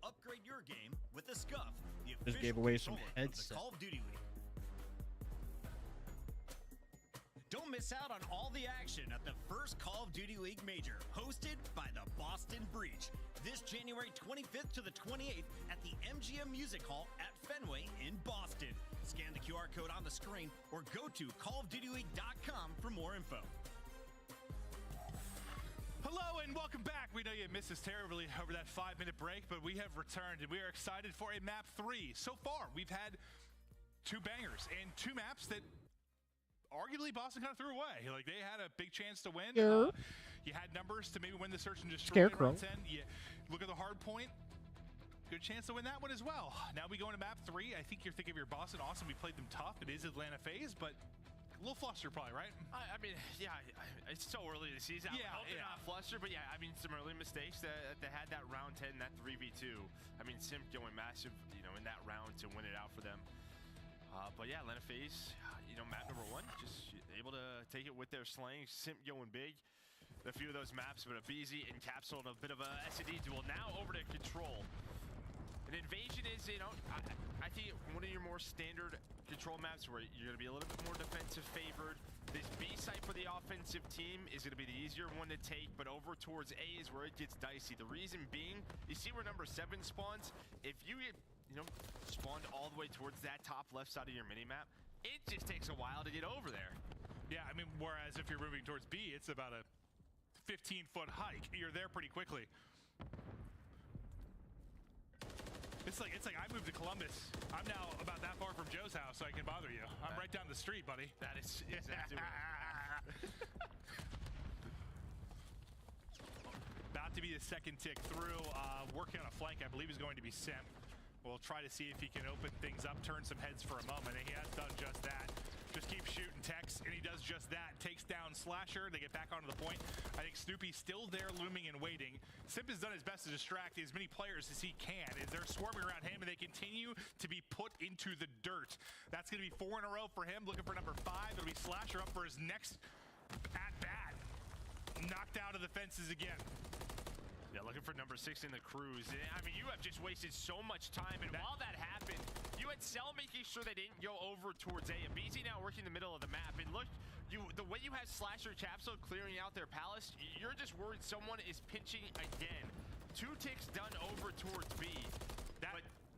Upgrade your game with the Scuff, the Just official gave away some controller of the headsets. Call of Duty League. Don't miss out on all the action at the first Call of Duty League Major, hosted by the Boston Breach, this January 25th to the 28th at the MGM Music Hall at Fenway in Boston. Scan the QR code on the screen or go to callofdutyleague.com for more info. Hello and welcome back. We know you missed us terribly over that 5-minute break, but we have returned and we are excited for a map 3. So far, we've had 2 bangers and 2 maps that arguably Boston kind of threw away. Like, they had a big chance to win. Yeah. You had numbers to maybe win the search and destroy in Scarecrow. round 10. You look at the hard point. Good chance to win that one as well. Now we go into map 3. I think you're thinking of your Boston. Awesome, we played them tough. It is Atlanta FaZe, but a little flustered probably, right? I mean, yeah, it's so early in the season. I'm hoping not flustered, but yeah, I mean, some early mistakes that they had that round 10, that 3v2. I mean, Simp going massive, you know, in that round to win it out for them. But yeah, Atlanta FaZe, you know, map number 1, just able to take it with their slang. Simp going big. A few of those maps, but a BZ encapsulated a bit of a S&D duel. Now over to Control. An Invasion is, you know, I think one of your more standard Control maps where you're going to be a little bit more defensive favored. This B site for the offensive team is going to be the easier one to take, but over towards A is where it gets dicey. The reason being, you see where number 7 spawns? If you get, you know, spawned all the way towards that top left side of your minimap, it just takes a while to get over there. Yeah, I mean, whereas if you're moving towards B, it's about a 15-foot hike. You're there pretty quickly. It's like I moved to Columbus. I'm now about that far from Joe's house, so I can bother you. I'm right down the street, buddy. That is exactly right. About to be the second tick through. Working on a flank, I believe is going to be Simp. We'll try to see if he can open things up, turn some heads for a moment, and he has done just that. Just keep shooting Tex, and he does just that. Takes down Slasher. They get back onto the point. I think Snoopy's still there looming and waiting. Simp has done his best to distract as many players as he can as they're swarming around him, and they continue to be put into the dirt. That's going to be 4 in a row for him. Looking for number 5. It'll be Slasher up for his next at-bat. Knocked out of the fences again. Yeah, looking for number 6 in the cruise. I mean, you have just wasted so much time, and while that happened, you had Cell making sure they didn't go over towards A. And BZ now working the middle of the map. And look, the way you have Slasher Capsule clearing out their palace, you're just worried someone is pinching again. 2 ticks done over towards B.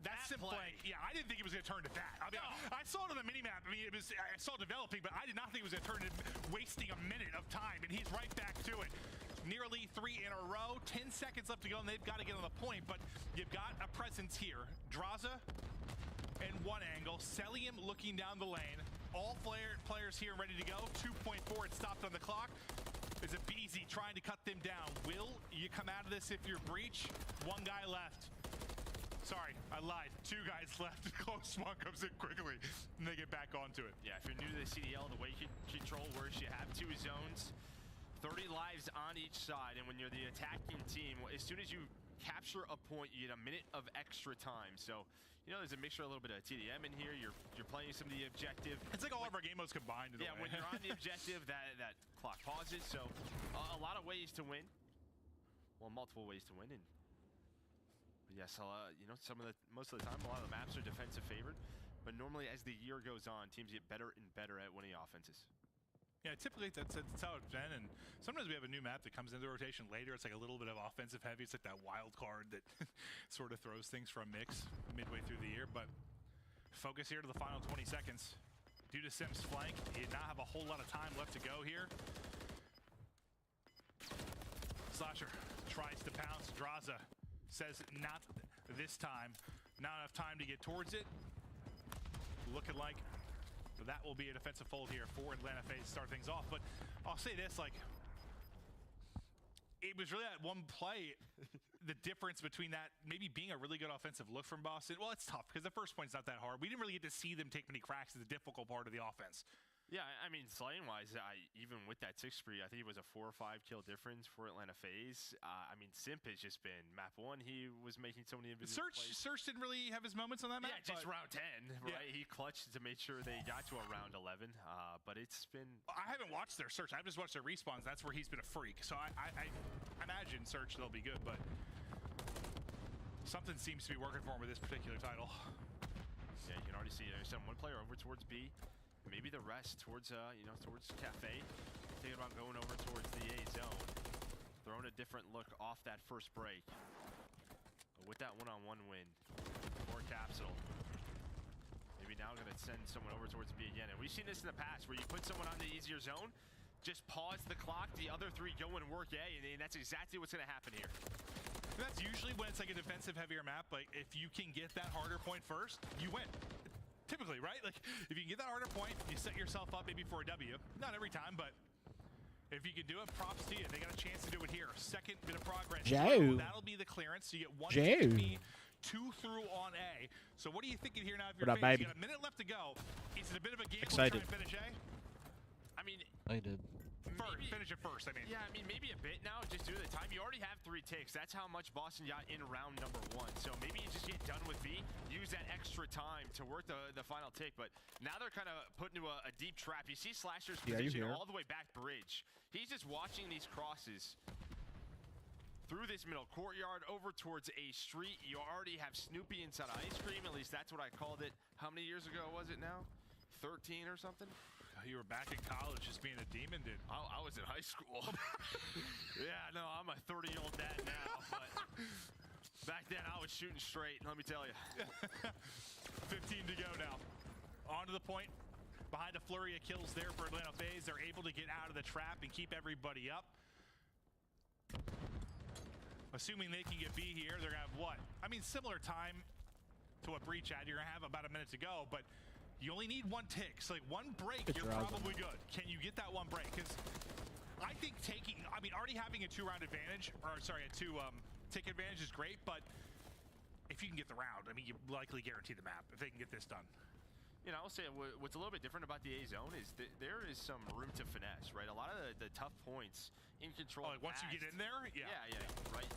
That simple play. Yeah, I didn't think it was going to turn to that. I mean, I saw it on the minimap. I mean, I saw it developing, but I did not think it was going to turn to wasting a minute of time, and he's right back to it. Nearly 3 in a row, 10 seconds left to go, and they've got to get on the point, but you've got a presence here. Draza in one angle, Celium looking down the lane. All players here ready to go. 2.4, it stopped on the clock. Is it BZ trying to cut them down? Will you come out of this if you're breach? One guy left. Sorry, I lied. 2 guys left. Close one comes in quickly, and they get back onto it. Yeah, if you're new to the CDL, the way you control works, you have 2 zones, 30 lives on each side, and when you're the attacking team, as soon as you capture a point, you get a minute of extra time. So, you know, there's a mixture, a little bit of TDM in here. You're playing some of the objective. It's like all of our game modes combined. In yeah, when you're on the objective, that clock pauses. So, a lot of ways to win. Well, multiple ways to win, and yes, you know, most of the time, a lot of the maps are defensive favored, but normally as the year goes on, teams get better and better at winning offenses. Yeah, typically that's how it's been, and sometimes we have a new map that comes into rotation later. It's like a little bit of offensive heavy. It's like that wild card that sort of throws things from mix midway through the year, but focus here to the final 20 seconds. Due to Sim's flank, he did not have a whole lot of time left to go here. Slasher tries to pounce. Draza says not this time. Not enough time to get towards it. Looking like that will be a defensive fold here for Atlanta FaZe to start things off. But I'll say this, like, it was really that one play, the difference between that maybe being a really good offensive look from Boston. Well, it's tough because the first point's not that hard. We didn't really get to see them take many cracks at the difficult part of the offense. Yeah, I mean, slaying-wise, even with that 6 spree, I think it was a 4 or 5 kill difference for Atlanta FaZe. I mean, Simp has just been map 1. He was making so many individual plays. Search didn't really have his moments on that map. Yeah, just round 10, right? Yeah. He clutched to make sure they got to a round 11, but it's been... I haven't watched their search. I've just watched their respawns. That's where he's been a freak. So I imagine search they'll be good, but something seems to be working for him with this particular title. Yeah, you can already see there's one player over towards B. Maybe the rest towards, you know, towards Cafe. Thinking about going over towards the A zone. Throwing a different look off that first break. But with that one-on-one win for Capsule. Maybe now going to send someone over towards B again. And we've seen this in the past where you put someone on the easier zone, just pause the clock, the other 3 go and work A, and that's exactly what's going to happen here. That's usually when it's like a defensive heavier map. Like, if you can get that harder point first, you win. Typically, right? Like, if you can get that harder point, you set yourself up maybe for a W. Not every time, but if you can do it, props to you. They got a chance to do it here. Second bit of progress. Joe. That'll be the clearance. So you get 1 to B, 2 through on A. So what are you thinking here now if you're FaZe? You got a minute left to go. Is it a bit of a game to try and finish A? I mean... I did. Finish it first, I mean. Yeah, I mean, maybe a bit now, just due to the time. You already have 3 ticks. That's how much Boston got in round number 1. So maybe you just get done with B, use that extra time to work the final tick. But now they're kind of put into a deep trap. You see Slasher's position all the way back bridge. He's just watching these crosses through this middle courtyard over towards a street. You already have Snoopy inside of Ice Cream. At least that's what I called it. How many years ago was it now? 13 or something? You were back in college just being a demon, dude. I was in high school. Yeah, no, I'm a 30-year-old dad now, but back then I was shooting straight, let me tell you. 15 to go now. On to the point. Behind a flurry of kills there for Atlanta FaZe. They're able to get out of the trap and keep everybody up. Assuming they can get B here, they're going to have what? I mean, similar time to what Breach had. You're going to have about a minute to go, but you only need 1 tick. So like 1 break, you're probably good. Can you get that 1 break? Because I think already having a 2-round advantage, or sorry, a 2 tick advantage is great, but if you can get the round, I mean, you likely guarantee the map if they can get this done. You know, I'll say what's a little bit different about the A zone is there is some room to finesse, right? A lot of the tough points in control. Oh, like once you get in there? Yeah, right.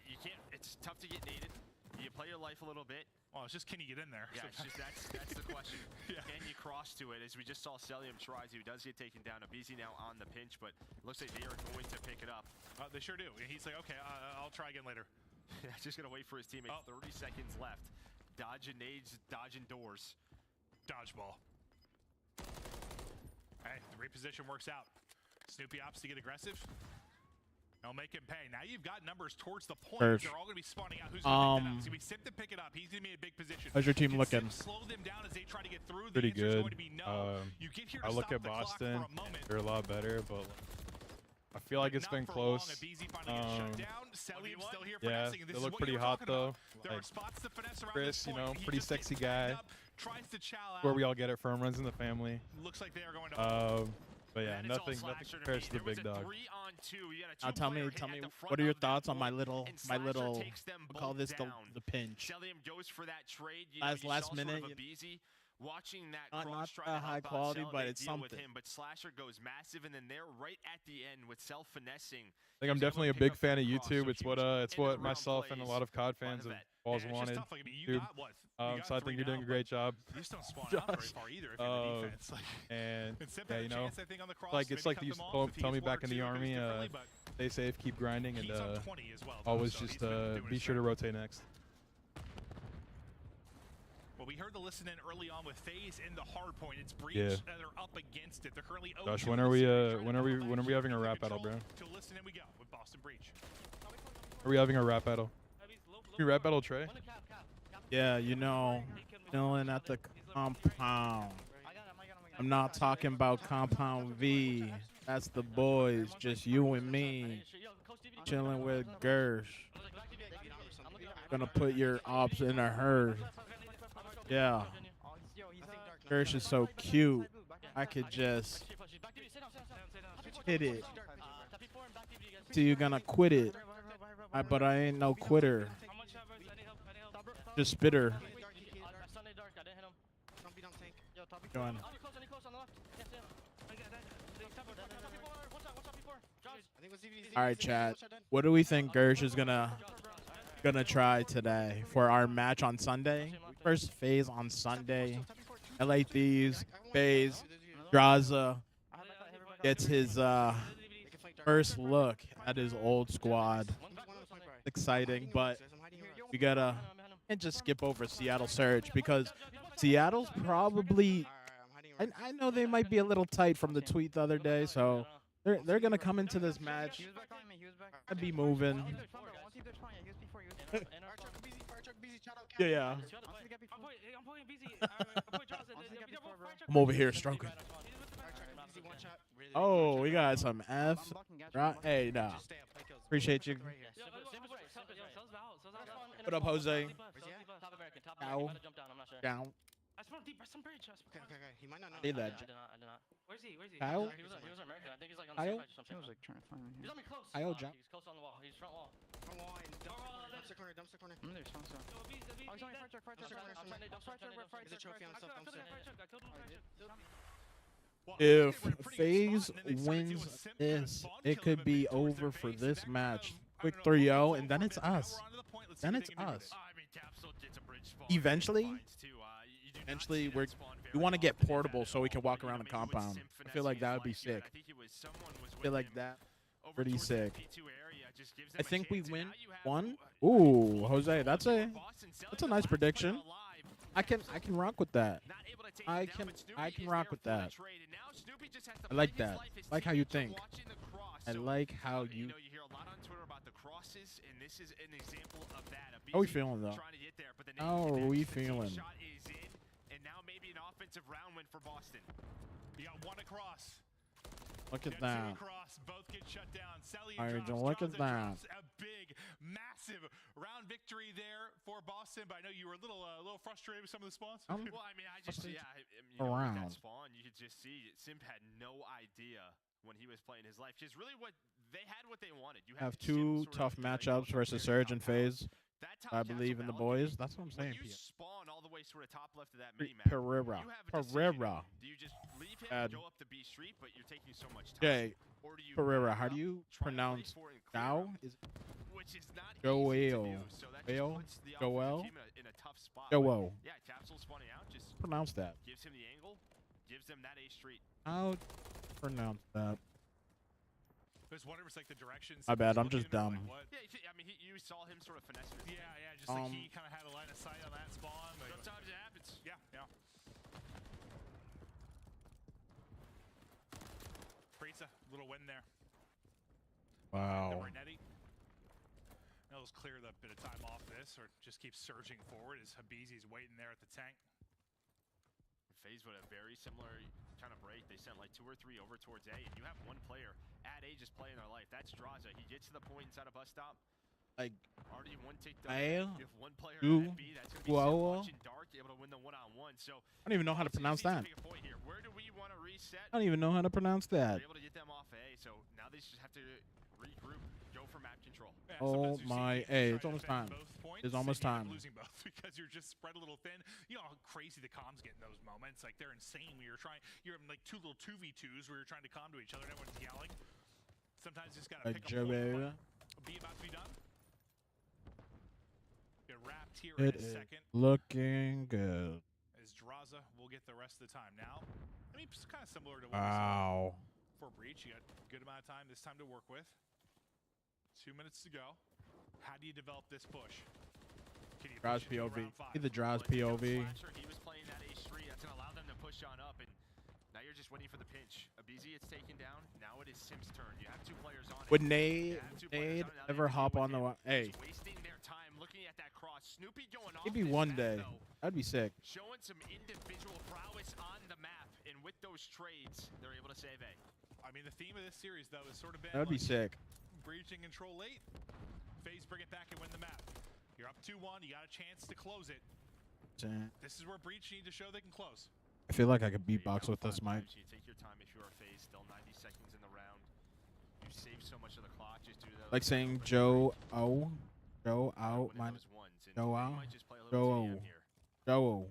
You can't, it's tough to get naded. You play your life a little bit. Oh, it's just can you get in there? Yeah, it's just that's the question. Yeah. Can you cross to it? As we just saw Celium try to. He does get taken down. Abizi now on the pinch, but it looks like they are going to pick it up. They sure do. He's like, okay, I'll try again later. Yeah, just going to wait for his teammate. 30 seconds left. Dodging nades, dodging doors. Dodgeball. Hey, the reposition works out. Snoopy opts to get aggressive. They'll make him pay. Now you've got numbers towards the point. Kirsch. They're all going to be spawning out. Who's going to pick that up? It's going to be Sip to pick it up. He's going to be in a big position. How's your team Can looking? Sip slow them down as they try to get through? Pretty The answer's good. going to be no. You get here to I look stop at the clock Boston. for a moment. They're a lot better, but I feel like it's been close. Yeah, they look pretty hot though. Like, Chris, you know, pretty sexy guy. Where we all get it from, runs in the family. Looks like they are going to. But yeah, nothing compares to the big dog. Now tell me, what are your thoughts on my little, we'll call this the pinch. Last minute. Watching that not high quality, but it's something. But Slasher goes massive, and then they're right at the end with self-finessing. Like, I'm definitely a big fan of YouTube. It's what myself and a lot of COD fans have always wanted. Dude. So I think you're doing a great job. You just don't spawn out very far either if you're the defense. And yeah, you know, it's like they used to tell me back in the army, stay safe, keep grinding, and always just be sure to rotate next. Well, we heard the listen in early on with FaZe in the hard point. It's Breach Yeah. that are up against it. They're currently Josh, when are we having a rap battle, bro? To listen in we go with Boston Breach. Are we having a rap battle? Can we rap battle Trey? Yeah, you know, chilling at the compound. I'm not talking about Compound V. That's the boys, just you and me. Chilling with Gersh. Gonna put your ops in a herd. Yeah. Gersh is so cute. I could just hit it. So you're gonna quit it. But I ain't no quitter. Just spitter. Join. All right, chat. What do we think Gersh is gonna try today for our match on Sunday? First FaZe on Sunday. LA Thieves, FaZe, Draza gets his first look at his old squad. Exciting, but we gotta just skip over Seattle Surge because Seattle's probably. I know they might be a little tight from the tweet the other day, so they're gonna come into this match. I'd be moving. Yeah. I'm over here stroking. Oh, we got some F. Right? Hey, nah. Appreciate you. What up, Jose? Ow. Down. He might not know. Need that. Where's he? Kyle? He was American. I think he's like on Kyle? the side or something. I was like trying to find him. He's on me close. Kyle, jump. He's close on the wall. He's front wall. Front wall and dumpster corner. I'm there, strong stuff. Oh, he's on me, fire truck. There's a trophy on himself, dumpster. If FaZe wins this, it could be over for this match. Quick 3-0, and then it's us. Then it's us. Eventually, we want to get portable so we can walk around the compound. I feel like that would be sick. I feel like that pretty sick. I think we win one. Ooh, Jose, that's a nice prediction. I can rock with that. I can rock with that. I like that. I like how you think. I like how you. How are we feeling though? How are we feeling? And now maybe an offensive round win for Boston. You got one across. Look at that. Both get shut down. Look at that. A big, massive round victory there for Boston. But I know you were a little frustrated with some of the spawns. Well, I mean, I just that spawn, you could just see Simp had no idea when he was playing his life. Just really what they had, what they wanted. You have two tough matchups versus Surge and FaZe. I believe in the boys. That's what I'm saying. You spawn all the way sort of top left of that mini map. Pereira. Do you just leave him and go up the B Street, but you're taking so much time? Okay. Pereira. How do you pronounce Gao? Which is not Joel. Joel. Joel. Yeah, Capsule spawning out. Just pronounce that. Gives him the angle. Gives him that A Street. How pronounce that? There's one of like the directions. My bad, I'm just dumb. Yeah, I mean, you saw him sort of finesse it. Yeah, just like he kind of had a line of sight on that spawn. Sometimes it happens. Yeah. Pizza, little win there. Wow. They'll just clear the bit of time off this, or just keep surging forward as Habizi's waiting there at the tank. FaZe with a very similar kind of break. They sent like 2 or 3 over towards A, and you have one player at A just playing their life. That's Draza. He gets to the point inside a bus stop. Like, already one tick A, done. You have one player at B. That's going to be watching dark, able to win the one-on-one. So I don't even know how to pronounce that. Where do we want to reset? I don't even know how to pronounce that. Able to get them off A, so now they just have to regroup, go for map control. Yeah, oh my, hey, it's almost time. It's almost time. Losing both because you're just spread a little thin. You know how crazy the comms get in those moments. Like they're insane. When you're in like 2 little 2v2s where you're trying to comm to each other and everyone's yelling. Sometimes you just gotta pick up. Be about to be done. Get wrapped here in a second. Looking good. As Draza will get the rest of the time now. I mean, it's kind of similar to what we saw for Breach. You got a good amount of time this time to work with. 2 minutes to go. How do you develop this push? Draws POV. Either Draws POV. He was playing that H3. That's going to allow them to push on up. And now you're just waiting for the pinch. Abizi, it's taken down. Now it is Sim's turn. You have 2 players on it. Would Nade ever hop on the... Hey. Wasting their time looking at that cross. Snoopy going off. Maybe one day. That'd be sick. Showing some individual prowess on the map. And with those trades, they're able to save A. I mean, the theme of this series, though, has sort of been... That'd be sick. Breaching control late. FaZe bring it back and win the map. You're up 2-1. You got a chance to close it. This is where Breach need to show they can close. I feel like I could beatbox with this mic. You take your time if you are FaZe. Still 90 seconds in the round. You save so much of the clock. Just do that. Like saying Joe O. Joe out. Joe out. Joe O. Joe O.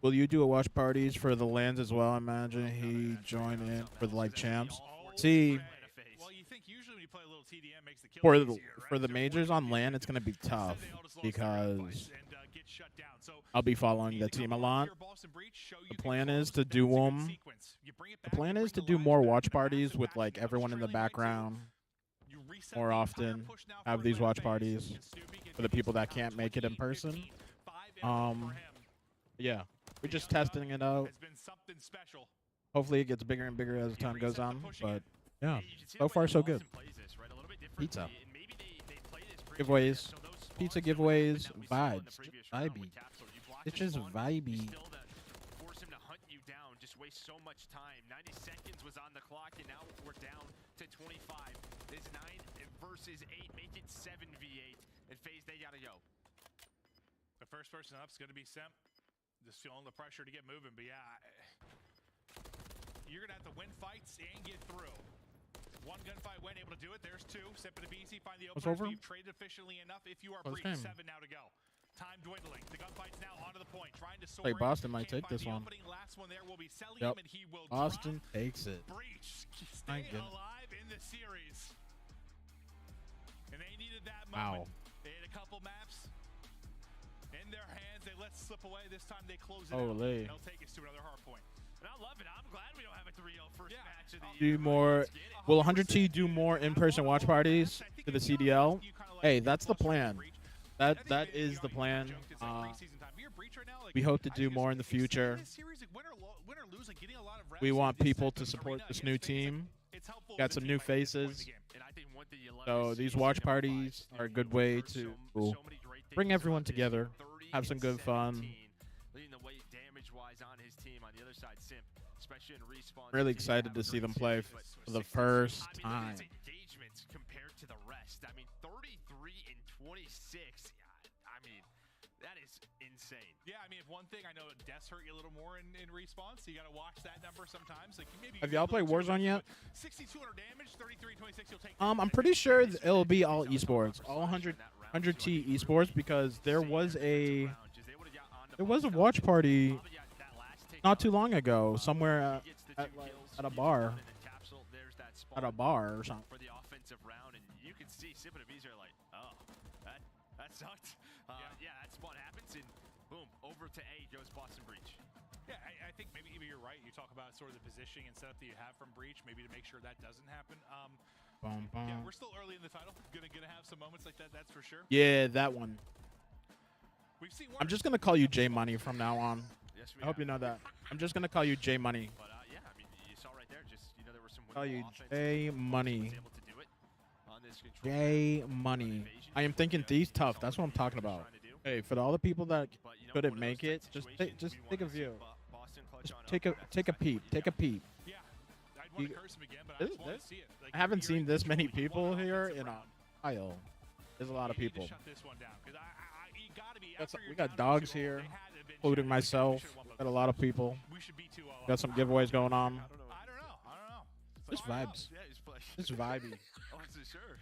Will you do a watch parties for the lands as well? I imagine he joined in for the like champs. See. For the majors on LAN, it's gonna be tough because I'll be following the team a lot. The plan is to do them. The plan is to do more watch parties with like everyone in the background more often. Have these watch parties for the people that can't make it in person. Yeah, we're just testing it out. Hopefully, it gets bigger and bigger as time goes on. But yeah, so far so good. Pizza giveaways, pizza giveaways, vibes, vibey. It's just vibey. Force him to hunt you down. Just waste so much time. 90 seconds was on the clock, and now we're down to 25. It's 9 versus 8. Make it 7v8. And FaZe, they gotta go. The first person up is gonna be Simp. Just feeling the pressure to get moving, but yeah, you're gonna have to win fights and get through. One gunfight win, able to do it. There's 2. Simp and Abizi find the opener. You've traded efficiently enough. If you are Breach, 7 now to go. Time dwindling. The gunfight's now onto the point. Trying to soar. Like Boston might take this one. Last one there will be Yep. and he will Boston takes it. Breach stay alive in the series. And they needed that moment. They had a couple maps in their hands. They let slip away. This time they close it out. They'll take us to another hard point. And I love it. I'm glad we don't have a 3-0 first match of the year. Do more. Will 100T do more in-person watch parties to the CDL? Hey, that's the plan. That is the plan. We hope to do more in the future. We want people to support this new team. Got some new faces. So these watch parties are a good way to bring everyone together, have some good fun. Really excited to see them play for the first time. Engagements compared to the rest. I mean, 33 and 26. I mean, that is insane. Yeah, I mean, if one thing I know, deaths hurt you a little more in response. So you got to watch that number sometimes. Like maybe have y'all played Warzone yet? 6,200 damage, 33 26. You'll take. I'm pretty sure it'll be all esports, all 100T esports, because there was a watch party not too long ago somewhere at a bar. At a bar or something. For the offensive round, and you can see Simp and Abizi are like, oh, that sucked. Yeah, that spot happens, and boom, over to A goes Boston Breach. Yeah, I think maybe you're right. You talk about sort of the positioning and setup that you have from Breach, maybe to make sure that doesn't happen. Yeah, we're still early in the title. Gonna have some moments like that. That's for sure. Yeah, that one. I'm just gonna call you J Money from now on. Yes, I hope you know that. I'm just gonna call you J Money. But yeah, I mean, you saw right there. Just there were some. Call you J Money. J Money. I am thinking Thieves tough. That's what I'm talking about. Hey, for all the people that couldn't make it, just take a view. Just take a peep. Take a peep. I haven't seen this many people here in a while. There's a lot of people. We got dogs here, including myself. Got a lot of people. Got some giveaways going on. I don't know. Just vibes. Just vibey. I wasn't sure.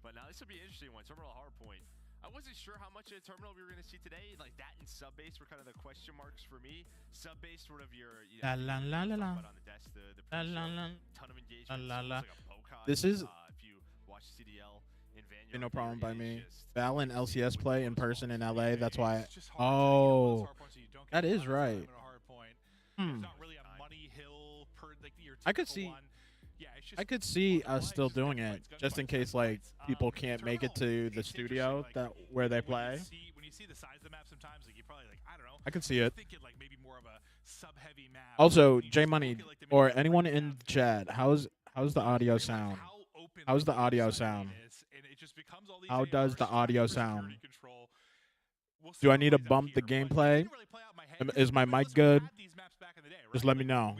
But now this will be an interesting one. Terminal Hardpoint. I wasn't sure how much of the terminal we were going to see today. Like that and sub base were kind of the question marks for me. Sub base sort of your la la la la la. On the desk, the la la la. Ton of engagement. La la la. Like this is if you watch CDL in Vanguard, no problem by me. Val and LCS play in person in LA. That's why. Oh, that is right. I could see us still doing it, just in case like people can't make it to the studio that where they play. When you see the size of the map, sometimes like you probably like I don't know. I can see it. Like maybe more of a sub-heavy map. Also, J Money or anyone in the chat, how's the audio sound? How's the audio sound? How does the audio sound? Do I need to bump the gameplay? Is my mic good? Just let me know.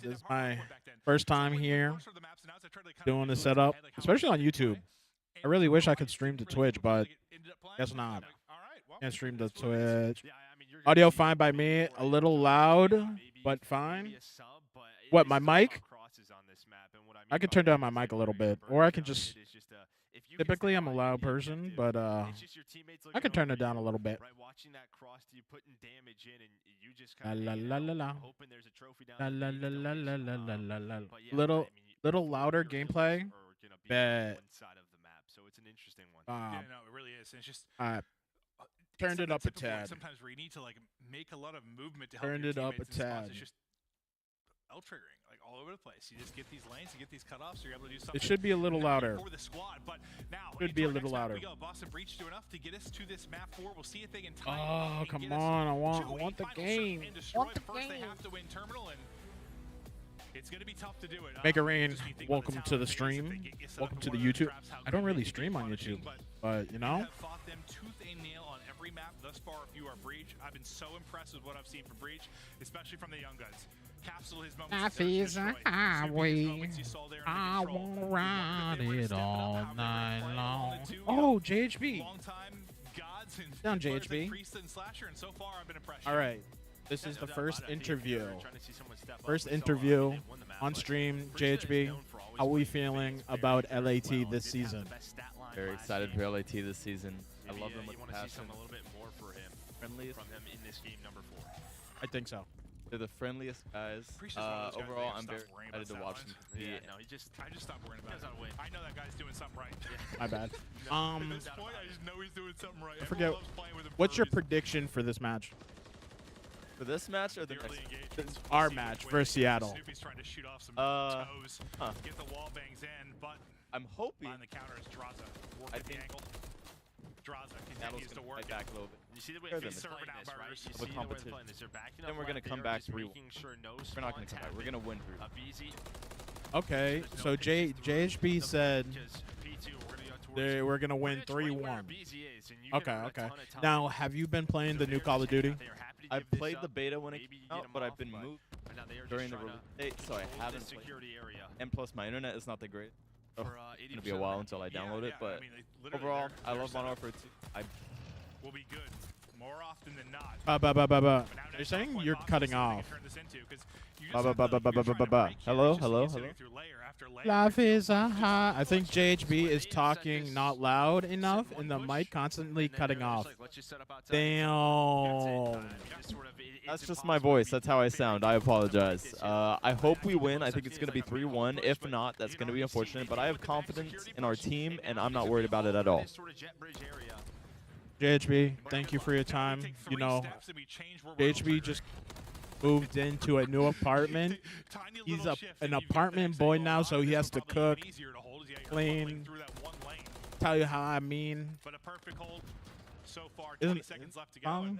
This is my first time here doing the setup, especially on YouTube. I really wish I could stream to Twitch, but guess not. Can't stream to Twitch. Audio fine by me. A little loud, but fine. What, my mic? I could turn down my mic a little bit, or I can just... Typically, I'm a loud person, but I could turn it down a little bit. La la la la la. La la la la la la la la. Little louder gameplay. Bet. Yeah, no, it really is. It's just turned it up a tad. Sometimes where you need to like make a lot of movement to help turned your it up a teammates in spots. tad. It's just L-triggering, like all over the place. You just get these lanes, you get these cutoffs, so you're able to do something. It should be a little louder. For the squad, but now should be a little louder. We go. Boston Breach do enough to get us to this map 4. We'll see if they can tie. Oh, come on! I want the game. Want the game. They have to win terminal, and it's going to be tough to do it. Make it rain. Welcome to the stream. Welcome to the YouTube. I don't really stream on YouTube, but you know. Have fought them tooth and nail on every map thus far. If you are Breach, I've been so impressed with what I've seen from Breach, especially from the young guns. Capsule his moments. Life is a highway. I wanna ride it all night long. Oh, JHB. Down, JHB. All right. This is the first interview. First interview on stream, JHB. How are we feeling about LAT this season? Very excited for LAT this season. I love them with passion. A little bit more for him. Friendliest from him in this game number 4. I think so. They're the friendliest guys. Overall, I'm very excited to watch them compete. Yeah, no, I just stopped worrying about it. I know that guy's doing something right. My bad. At this point, I just know he's doing something right. I forget. What's your prediction for this match? For this match or the next? Our match versus Seattle. Snoopy's trying to shoot off some toes, get the wall bangs in, but I'm hoping. On the counter is Draza. Working the angle. Draza continues to work back a little bit. You see the way they're serving out burgers. You see the way they're playing this. They're backing up. Then we're gonna come back 3-1. We're not gonna come back. We're gonna win 3-1. Okay, so JHB said we're gonna win 3-1. Okay. Now, have you been playing the new Call of Duty? I've played the beta when it came out, but I've been moved during the release date, so I haven't played. And plus, my internet is not that great. So it's gonna be a while until I download it, but overall, I love Modern Warfare 2. Will be good more often than not. You're saying you're cutting off. Hello. Life is a high. I think JHB is talking not loud enough, and the mic constantly cutting off. Damn. That's just my voice. That's how I sound. I apologize. I hope we win. I think it's going to be 3-1. If not, that's going to be unfortunate. But I have confidence in our team, and I'm not worried about it at all. JHB, thank you for your time. You know, JHB just moved into a new apartment. He's an apartment boy now, so he has to cook, clean, tell you how I mean. But a perfect hold so far. 20 seconds left to go.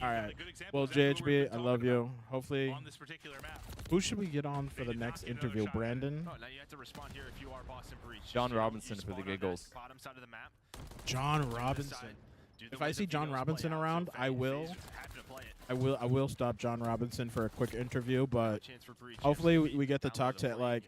All right. Well, JHB, I love you. Hopefully, on this particular map. who should we get on for the next interview? Brandon? Oh, now you have to respond here if you are Boston Breach. John Robinson for the giggles. Bottom side of the map. John Robinson. If I see John Robinson around, I will stop John Robinson for a quick interview, but hopefully we get to talk to like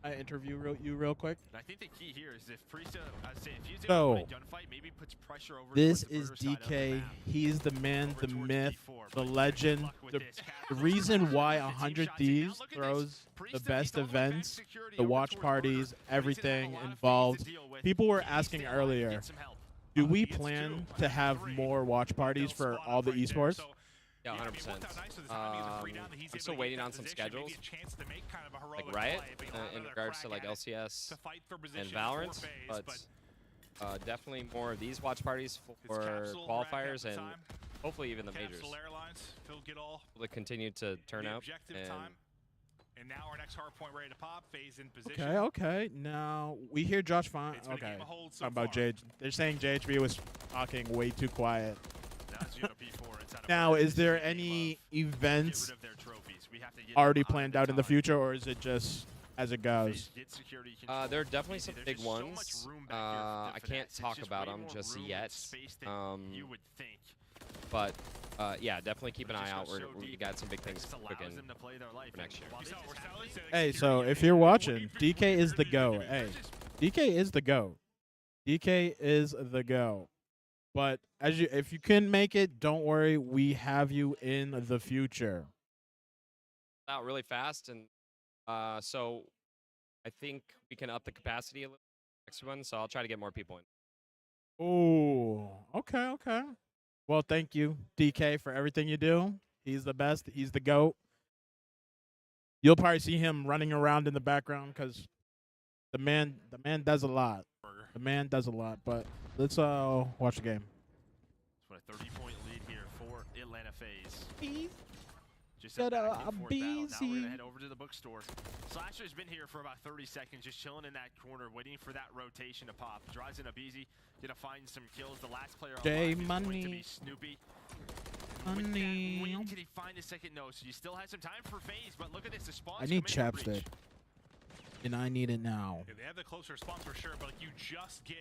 I interview you real quick. I think the key here is if Priesta, if he's in So, a gunfight, maybe puts pressure over this is DK. He's the man, the myth, the legend, the reason why 100 Thieves throws the best events, the watch parties, everything involved. People were asking earlier, do we plan to have more watch parties for all the esports? Yeah, 100%. I'm still waiting on some schedules, like Riot, in regards to like LCS and Valorant, but definitely more of these watch parties for qualifiers and hopefully even the majors. Will continue to turn out. And now our next hard point ready to pop. FaZe in position. Okay. Now we hear Josh Fine. Okay. Talking about JH. They're saying JHB was talking way too quiet. Now, is there any events already planned out in the future, or is it just as it goes? There are definitely some big ones. I can't talk about them just yet. But yeah, definitely keep an eye out. We got some big things cooking for next year. Hey, so if you're watching, DK is the go. Hey, DK is the go. DK is the go. But if you can make it, don't worry. We have you in the future. Out really fast, and so I think we can up the capacity a little next one. So I'll try to get more people in. Oh, okay. Well, thank you, DK, for everything you do. He's the best. He's the GOAT. You'll probably see him running around in the background because the man does a lot. The man does a lot. But let's watch the game. What a 30-point lead here for Atlanta FaZe. Just Get a a forth battle. Now we're busy. gonna head over to the bookstore. Slasher's been here for about 30 seconds, just chilling in that corner, waiting for that rotation to pop. Drives in a BZ, gonna find some kills. The last player J alive is Money. going to be Snoopy. And with that win, can he find a second no? So you still have some time for FaZe, but look at this. The spawns I need come in for chapstick, and I need it now. Yeah, they have the closer response for sure, but you just get.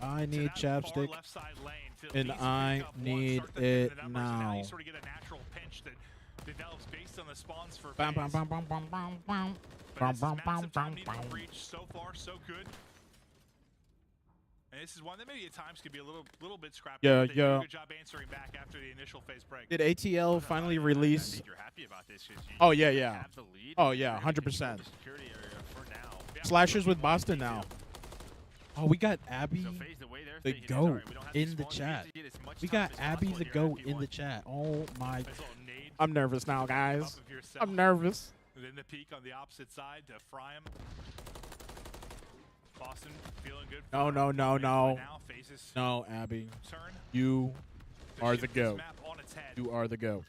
I need chapstick, and I need it now. You sort of get a natural pinch that develops based on the spawns for Bam, FaZe. bam, bam, bam, bam, bam, bam. But this is Bam, bam, massive bam, time needed bam, to bam. reach. So far, so good. And this is one that maybe at times could be a little bit scrappy. Yeah, but they did yeah. a good job answering back after the initial phase break. Did ATL finally release? I think you're happy about this. Oh yeah. Have the lead. Oh yeah, You're gonna 100%. control the security area for now. Slashers with Boston now. Oh, we got Abby So FaZe, the way they're the thinking is, GOAT alright, we don't have in these the spawns, we chat. need to get as much We time got as Abby possible the here GOAT at in the P1. chat. Oh my. Nice little nade I'm nervous now, guys. off of yourself. I'm nervous. And then the peak on the opposite side to fry him. Boston feeling good. No, no, no, Right no. now, FaZe's No, Abby. turn. You to are the shift this GOAT. map on its head. You are the GOAT.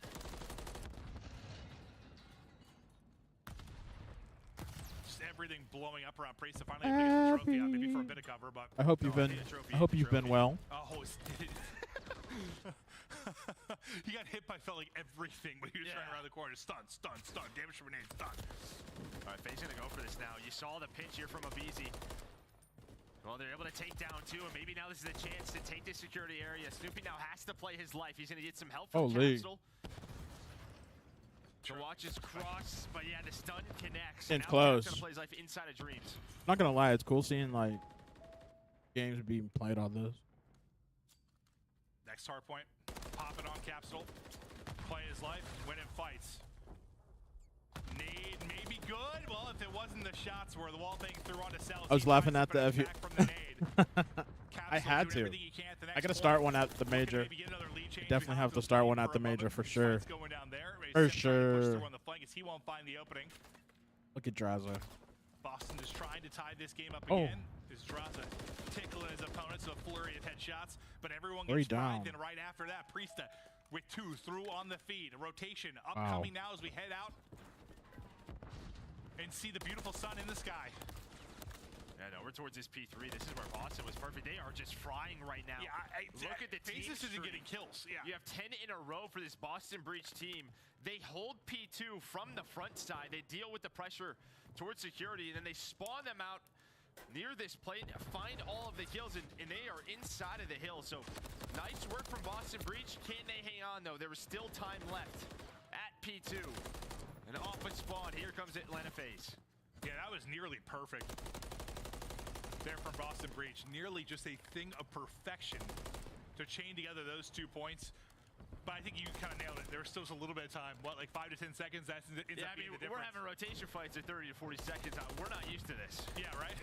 Just everything blowing up around Priest to finally able to get the trophy out, maybe for a bit of cover, but I hope you've been. I hope you've been well. oh, he got hit by felt like everything when he was turning around the corner. Stun, damage from grenade, stun. All right, FaZe gonna go for this now. You saw the pinch here from Abizi. Well, they're able to take down two, and maybe now this is a chance to take this security area. Snoopy now has to play his life. He's gonna get some help from Holy. Capsule. To watch his cross, but yeah, the stun connects. Getting Now close. Cap's gonna play his life inside of Dreams. Not gonna lie, it's cool seeing like games being played on this. Next hard point, pop it on Capsule, play his life, win in fights. Nade may be good. Well, if it wasn't the shots where the wall bang threw onto Cells, I was laughing at the FU. I had to. I gotta start one at the major. Definitely have to start one at the major for sure. For sure. He won't find the opening. Look at Draza. Boston is trying to tie this game up Oh. again. Is Draza tickling his opponent, so a flurry of headshots, but everyone Three gets down. fried. Then right after that, Priesta with two through on the feed. A rotation upcoming now as we head out and see the beautiful sun in the sky. Yeah, no, we're towards this P3. This is where Boston was perfect. They are just frying right now. Yeah, look at the team FaZe isn't streak. getting kills. Yeah. You have 10 in a row for this Boston Breach team. They hold P2 from the front side. They deal with the pressure towards security, and then they spawn them out near this plate, find all of the kills, and they are inside of the hill. So nice work from Boston Breach. Can they hang on, though? There was still time left at P2. And off a spawn, here comes Atlanta FaZe. Yeah, that was nearly perfect there from Boston Breach. Nearly just a thing of perfection to chain together those 2 points. But I think you kind of nailed it. There was still a little bit of time. What, like 5 to 10 seconds? That's ends up being the difference. We're having rotation fights at 30 to 40 seconds. We're not used to this. Yeah, right?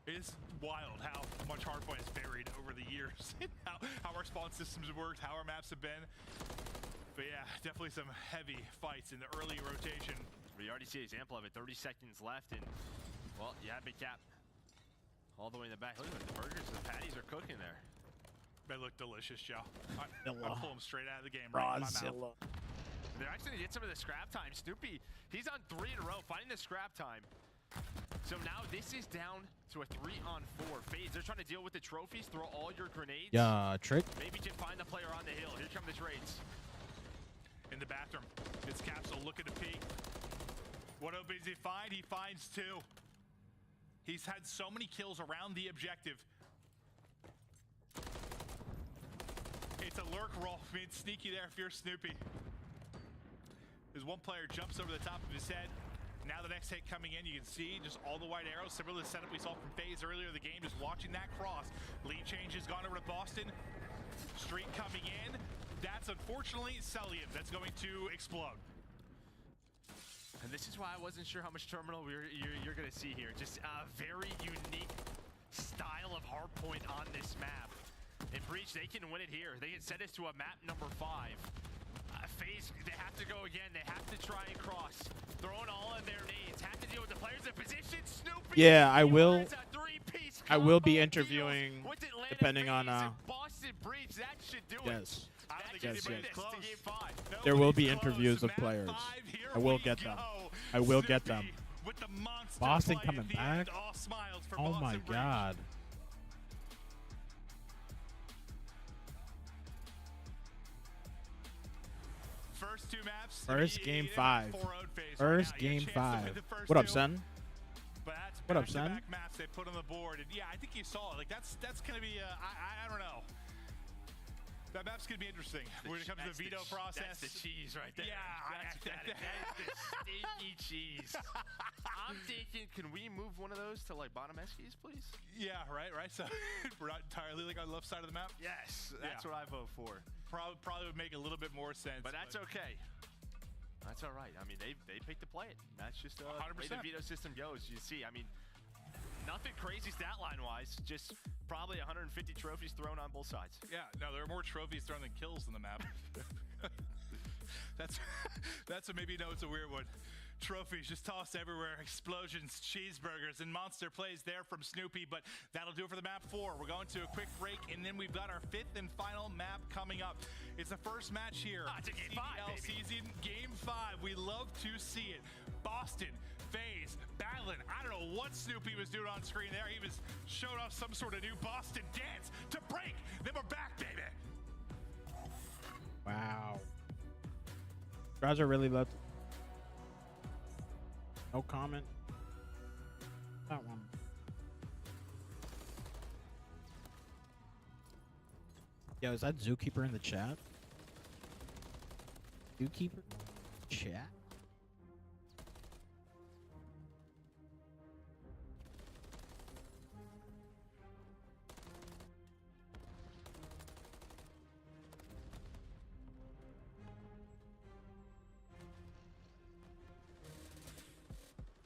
It's wild how much Hardpoint has varied over the years. how our spawn systems have worked, how our maps have been. But yeah, definitely some heavy fights in the early rotation. We already see an example of it. 30 seconds left, and, well, yeah, big cap. All the way in the back. Look at the burgers, the patties are cooking there. They look delicious, Joe. I'll pull them straight out of the game right in my mouth. They're actually going to get some of the scrap time. Snoopy, he's on 3 in a row, finding the scrap time. So now this is down to a 3-on-4. FaZe, they're trying to deal with the trophies, throw all your grenades. Yeah, trick. Maybe just find the player on the hill. Here come the trades. In the bathroom, it's Capsule looking to peek. What does he find? He finds 2. He's had so many kills around the objective. It's a lurk roll. I mean, sneaky there if you're Snoopy. As one player jumps over the top of his head. Now the next hit coming in, you can see just all the white arrows. Similar to the setup we saw from FaZe earlier in the game, just watching that cross. Lead change has gone over to Boston. Streak coming in. That's unfortunately Celium. That's going to explode. And this is why I wasn't sure how much terminal you're going to see here. Just a very unique style of hardpoint on this map. In Breach, they can win it here. They can set us to a map number 5. FaZe, they have to go again. They have to try and cross. Throwing all of their nades. Have to deal with the players in position. Snoopy. Yeah, I will be interviewing, depending on Boston Breach. That should do yes. it. Yes. No, there will be interviews of players. I will get them. I will get them. Boston coming back? Oh my god. First 2 maps. First game 5. First game 5. What up, son? What up, son? Maps they put on the board, and yeah, I think you saw it. Like that's gonna be. I don't know. That map's gonna be interesting when it comes to the veto process. That's the cheese right there. Yeah, that's the stinky cheese. I'm thinking, can we move one of those to like bottom Eskies, please? Yeah, right. So we're not entirely like on the left side of the map. Yes, that's what I vote for. Probably would make a little bit more sense. But that's okay. That's all right. I mean, they picked to play it. That's just the way the veto system goes. You see, I mean, nothing crazy stat line wise. Just probably 150 trophies thrown on both sides. Yeah, no, there are more trophies thrown than kills in the map. That's what maybe you know it's a weird one. Trophies just tossed everywhere, explosions, cheeseburgers, and monster plays there from Snoopy, but that'll do it for the map 4. We're going to a quick break, and then we've got our 5th and final map coming up. It's the first match here. It's a game 5, season, game 5. We love to see it. Boston, FaZe, battling. I don't know what Snoopy was doing on screen there. He was showing off some sort of new Boston dance to break. Then we're back, baby. Wow. Browser really loved it. No comment. That one. Yo, is that Zookeeper in the chat? Zookeeper? Chat?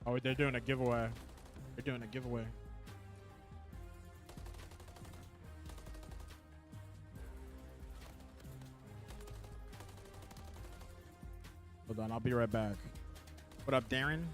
Oh, they're doing a giveaway. They're doing a giveaway. Hold on, I'll be right back. What up, Darren?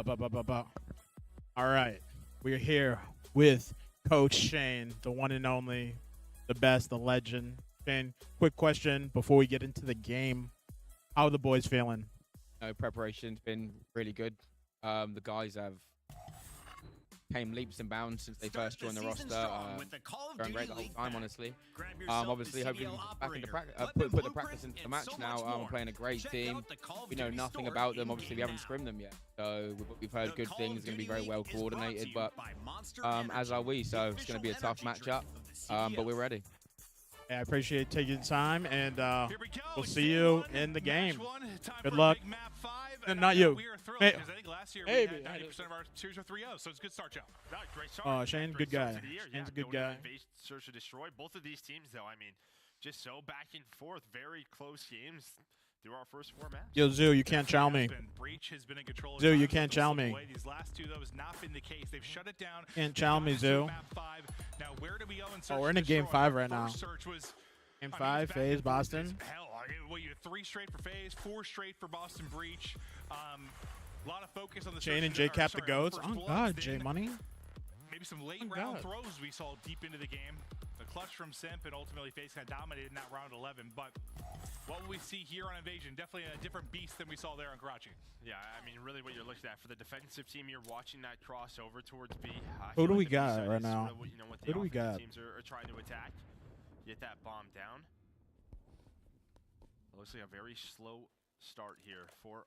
All right. We're here with Coach Shane, the one and only, the best, the legend. Shane, quick question before we get into the game. How are the boys feeling? Preparation's been really good. The guys have came leaps and bounds since they first joined the roster. Going great the whole time, honestly. Obviously, hoping back into put the practice into the match now. We're playing a great team. We know nothing about them. Obviously, we haven't scrimmed them yet. So we've heard good things. Going to be very well coordinated, but as are we. So it's going to be a tough matchup, but we're ready. I appreciate taking time, and we'll see you in the game. Good luck. Not you. I think last year we had 90% of our series were 3-0, so it's a good start, Joe. Great start. Oh, Shane, good guy. Shane's a good guy. Search to destroy both of these teams, though. I mean, just so back and forth, very close games through our first 4 matches. Yo, Zoo, you can't chow me. Zoo, you can't chow me. These last 2, though, has not been the case. They've shut it down. Can't chow me, Zoo. Now, where do we go in search? Oh, we're in a game 5 right now. Game 5, FaZe, Boston. Hell, well, you had 3 straight for FaZe, 4 straight for Boston Breach. A lot of focus on the Shane and J Cap the goats. Oh God, J Money. Maybe some late round throws we saw deep into the game. The clutch from Simp, and ultimately FaZe kind of dominated in that round 11. But what will we see here on Invasion? Definitely a different beast than we saw there on Karachi. Yeah, I mean, really what you're looking at for the defensive team, you're watching that crossover towards B. Who do we got right now? Who do we got? Teams are trying to attack, get that bomb down. It looks like a very slow start here for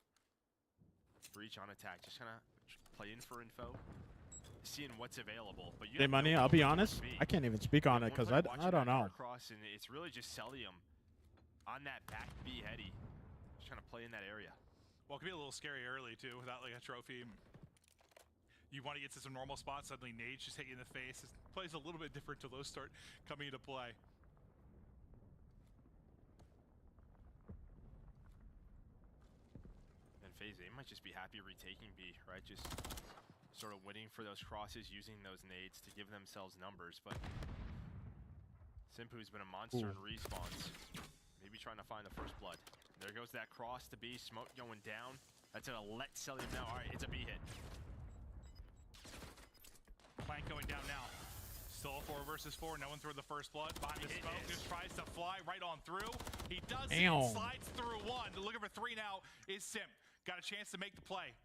Breach on attack. Just kind of play in for info, seeing what's available. But Hey, Money, I'll be honest, I can't even speak on it because I don't know. And it's really just Celium on that back B heady, just trying to play in that area. Well, it could be a little scary early too, without like a trophy. You want to get to some normal spots, suddenly nades just hit you in the face. It plays a little bit different till those start coming into play. FaZe, they might just be happy retaking B, right? Just sort of waiting for those crosses, using those nades to give themselves numbers. But Simpu's been a monster in respawns. Maybe trying to find the first blood. There goes that cross to B. Smoke going down. That's gonna let Celium now. All right, it's a B hit. Plank going down now. Still 4 versus 4. No one threw the first blood. Behind the smoke, just tries to fly right on through. He does. Slides through 1. Looking for 3 now is Simp. Got a chance to make the play.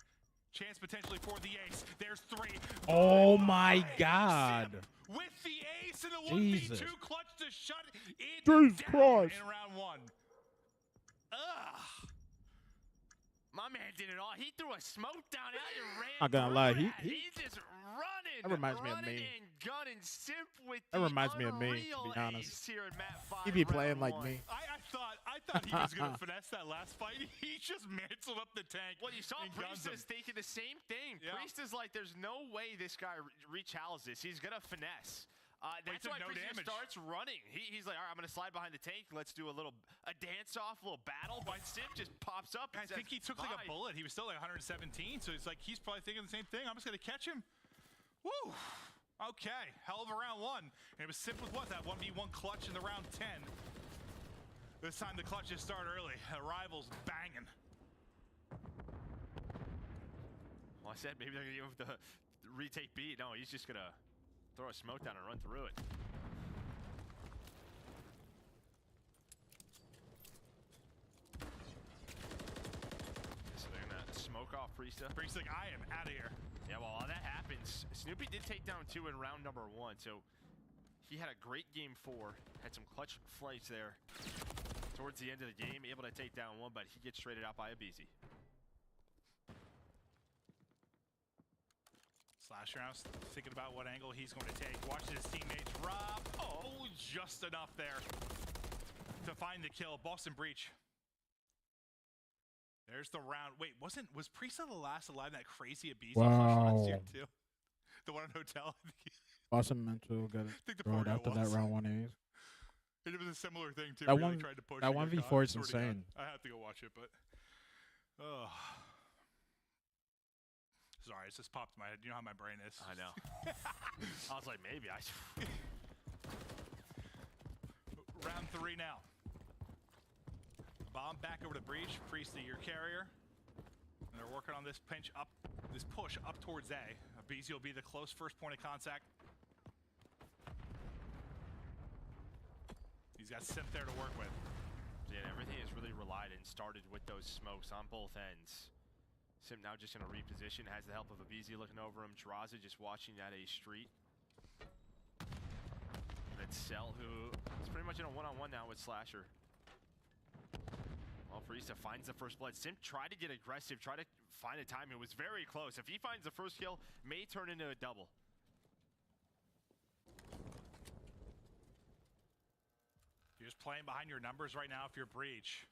Chance potentially for the ace. There's 3. Oh my God. With the ace and the 1v2 clutch to shut it Jesus down Christ. in round 1. Ugh. My man did it all. He threw a smoke down out and ran. Not gonna lie, he's just running. That reminds me of me. And gunning Simp with that reminds me of me, to be honest. He'd be playing like me. I thought he was going to finesse that last fight. He just mantled up the tank. Well, you saw Priest is thinking the same thing. Yeah. Priest is like, there's no way this guy rechallenges this. He's going to finesse. That's why Priest starts running. He's like, all right, I'm going to slide behind the tank. Let's do a dance-off, a little battle. But Simp just pops up. I think he took like a bullet. He was still like 117, so it's like he's probably thinking the same thing. I'm just going to catch him. Woo! Okay, hell of a round 1. And it was Simp with what? That 1v1 clutch in the round 10. This time the clutches start early. Arrivals banging. Well, I said maybe they're going to give him the retake beat. No, he's just going to throw a smoke down and run through it. So they're going to smoke off Priesta. Priest's like, I am out of here. Yeah, well, while that happens, Snoopy did take down 2 in round number 1, so he had a great game 4, had some clutch flights there towards the end of the game, able to take down 1, but he gets traded out by a BZ. Slash around, thinking about what angle he's going to take. Watching his teammates rob. Oh, just enough there to find the kill. Boston Breach. There's the round. Wait, was Priesta the last alive in that crazy Abyss last year too? The one in hotel. Boston Mental got it destroyed after that round 1A. It was a similar thing too. That really one, tried to push that 1v4 is insane. I have to go watch it, but sorry, it just popped in my head. You know how my brain is. I know. I was like, maybe I. Round 3 now. Bomb back over to Breach. Priest, your carrier. And they're working on this pinch up this push up towards A. BZ will be the close first point of contact. He's got Simp there to work with. Yeah, everything is really relied and started with those smokes on both ends. Simp now just in a reposition, has the help of Abizi looking over him. Draza just watching that A street. That's Cell, who is pretty much in a one-on-one now with Slasher. Well, Farisa finds the first blood. Simp tried to get aggressive, tried to find a time. It was very close. If he finds the first kill, may turn into a double. You're just playing behind your numbers right now if you're Breach.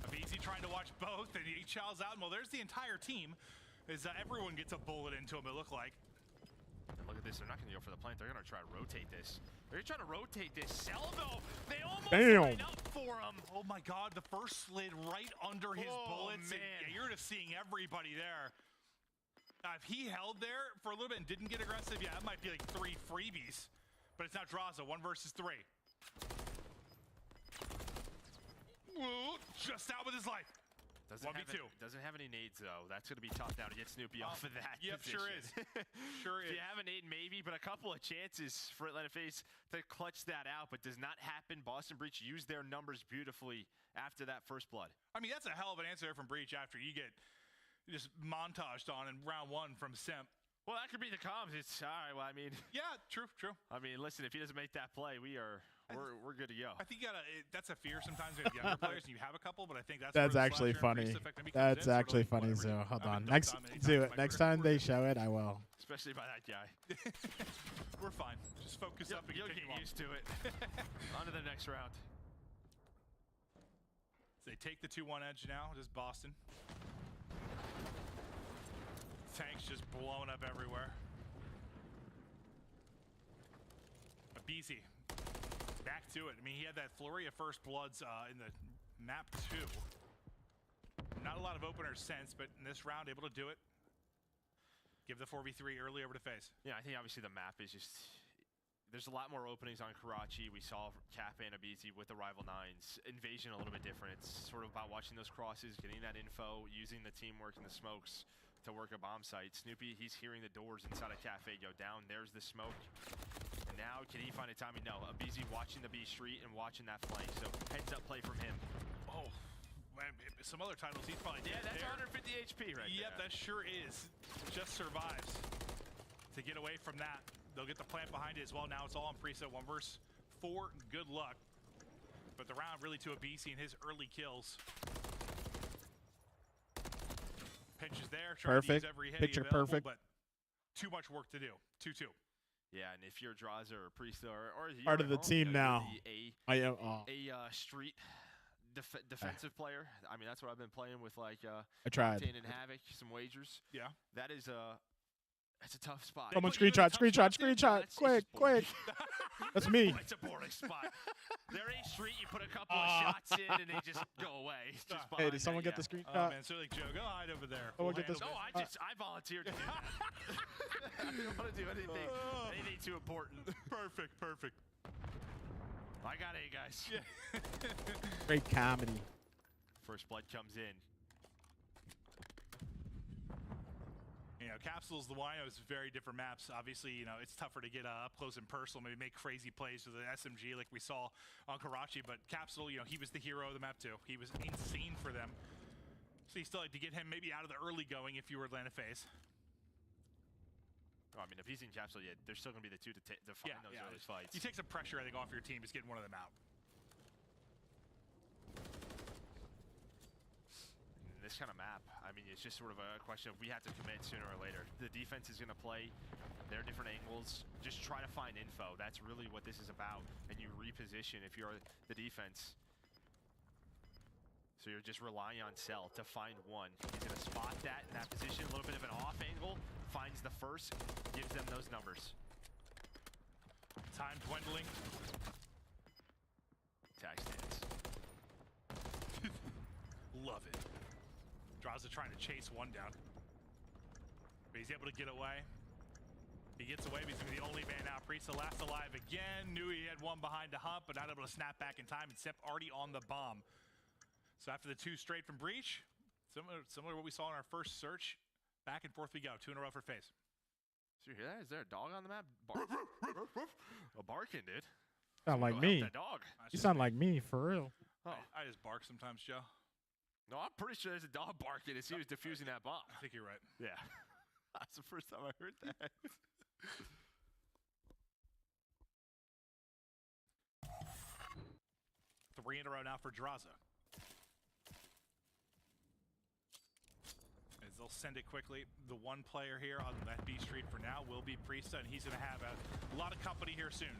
Abizi trying to watch both, and he chows out. Well, there's the entire team. Everyone gets a bullet into him, it looked like. And look at this. They're not going to go for the plant. They're going to try to rotate this. They're trying to rotate this. Cell, though, they almost line up for him. Oh, my God. The first slid right under his bullets. Man. And you're just seeing everybody there. If he held there for a little bit and didn't get aggressive, yeah, it might be like 3 freebies. But it's not Draza. 1 versus 3. Ooh, just out with his life. 1v2. Doesn't have any nades, though. That's going to be tough now to get Snoopy off of that. Yep, position. sure is. Sure is. If you have a nade, maybe, but a couple of chances for Atlanta FaZe to clutch that out, but does not happen. Boston Breach used their numbers beautifully after that first blood. I mean, that's a hell of an answer from Breach after you get just montaged on in round 1 from Simp. Well, that could be the comms. It's all right. Well, I mean, yeah, true. I mean, listen, if he doesn't make that play, we're good to go. I think that's a fear sometimes with younger players, and you have a couple, but I think that's actually funny. That's actually funny. So hold on. Next time they show it, I will. Especially by that guy. We're fine. Just focus up and you'll get used to it. On to the next round. So they take the 2-1 edge now. Just Boston. Tanks just blowing up everywhere. Abizi back to it. I mean, he had that flurry of first bloods in the map 2. Not a lot of openers since, but in this round, able to do it. Give the 4v3 early over to FaZe. Yeah, I think obviously the map is just... There's a lot more openings on Karachi. We saw Kappa and Abizi with the Rival 9s. Invasion a little bit different. It's sort of about watching those crosses, getting that info, using the teamwork and the smokes to work a bomb site. Snoopy, he's hearing the doors inside a cafe go down. There's the smoke. And now, can he find a timing? No. Abizi watching the B street and watching that flank. So, heads up play from him. Oh, man, some other titles he's probably dead. Yeah, that's 150 HP right there. Yep, that sure is. Just survives to get away from that. They'll get the plant behind it as well. Now it's all on preset 1 versus 4. Good luck. But the round really to Abizi and his early kills. Pinches there, trying to use every hit Picture available, perfect. But too much work to do. 2-2. Yeah, and if you're Draza or Priest or part of the team now, a street defensive player. I mean, that's what I've been playing with, like I tried. Octane and Havoc, some wagers. Yeah, that is that's a tough spot. Someone screenshot. Quick. That's me. It's a boring spot. They're a street, you put a couple of shots in, and they just go away. Just hey, did someone get the screenshot? Oh, man, so like, Joe, go hide over there. Someone get this. No, I volunteered to do that. I didn't want to do anything too important. Perfect. I got A, guys. Yeah. Great comedy. First blood comes in. You know, Capsule's the one. It's very different maps. Obviously, you know, it's tougher to get up close and personal, maybe make crazy plays with an SMG like we saw on Karachi. But Capsule, you know, he was the hero of the map too. He was insane for them. So you still like to get him maybe out of the early going if you were Atlanta FaZe. Well, I mean, if he's in Capsule, yeah, there's still going to be the two to find those early fights. You take some pressure, I think, off your team just getting one of them out. This kind of map, I mean, it's just sort of a question of we have to commit sooner or later. The defense is going to play their different angles. Just try to find info. That's really what this is about. And you reposition if you're the defense. So you're just relying on Cell to find one. He's going to spot that in that position, a little bit of an off angle, finds the first, gives them those numbers. Time dwindling. Tag stands. Love it. Draza trying to chase one down. But he's able to get away. He gets away, but he's going to be the only man out. Priest last alive again. Knew he had one behind to hump, but not able to snap back in time. And Sep already on the bomb. So after the 2 straight from Breach, it's Similar to what we saw in our first search. Back and forth we go. 2 in a row for FaZe. So you hear that? Is there a dog on the map? A barking, dude. Sound like me. That dog. You sound like me, for real. Oh. I just bark sometimes, Joe. No, I'm pretty sure there's a dog barking as he was defusing that bomb. I think you're right. Yeah. That's the first time I heard that. 3 in a row now for Draza. As they'll send it quickly. The one player here on that B Street for now will be Priesta, and he's going to have a lot of company here soon.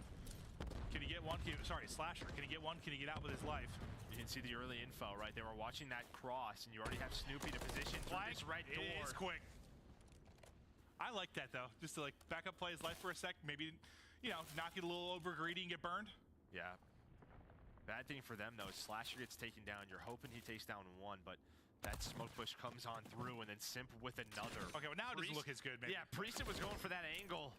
Can he get one? Slasher. Can he get one? Can he get out with his life? You can see the early info, right? They were watching that cross, and you already have Snoopy to position through this red door. It is quick. I like that, though. Just to, like, back up play his life for a sec. Maybe, you know, not get a little over greedy and get burned. Yeah. Bad thing for them, though, is Slasher gets taken down. You're hoping he takes down one, but that smoke push comes on through, and then Simp with another. Okay, well, now it doesn't look as good, maybe. Yeah, Priesta was going for that angle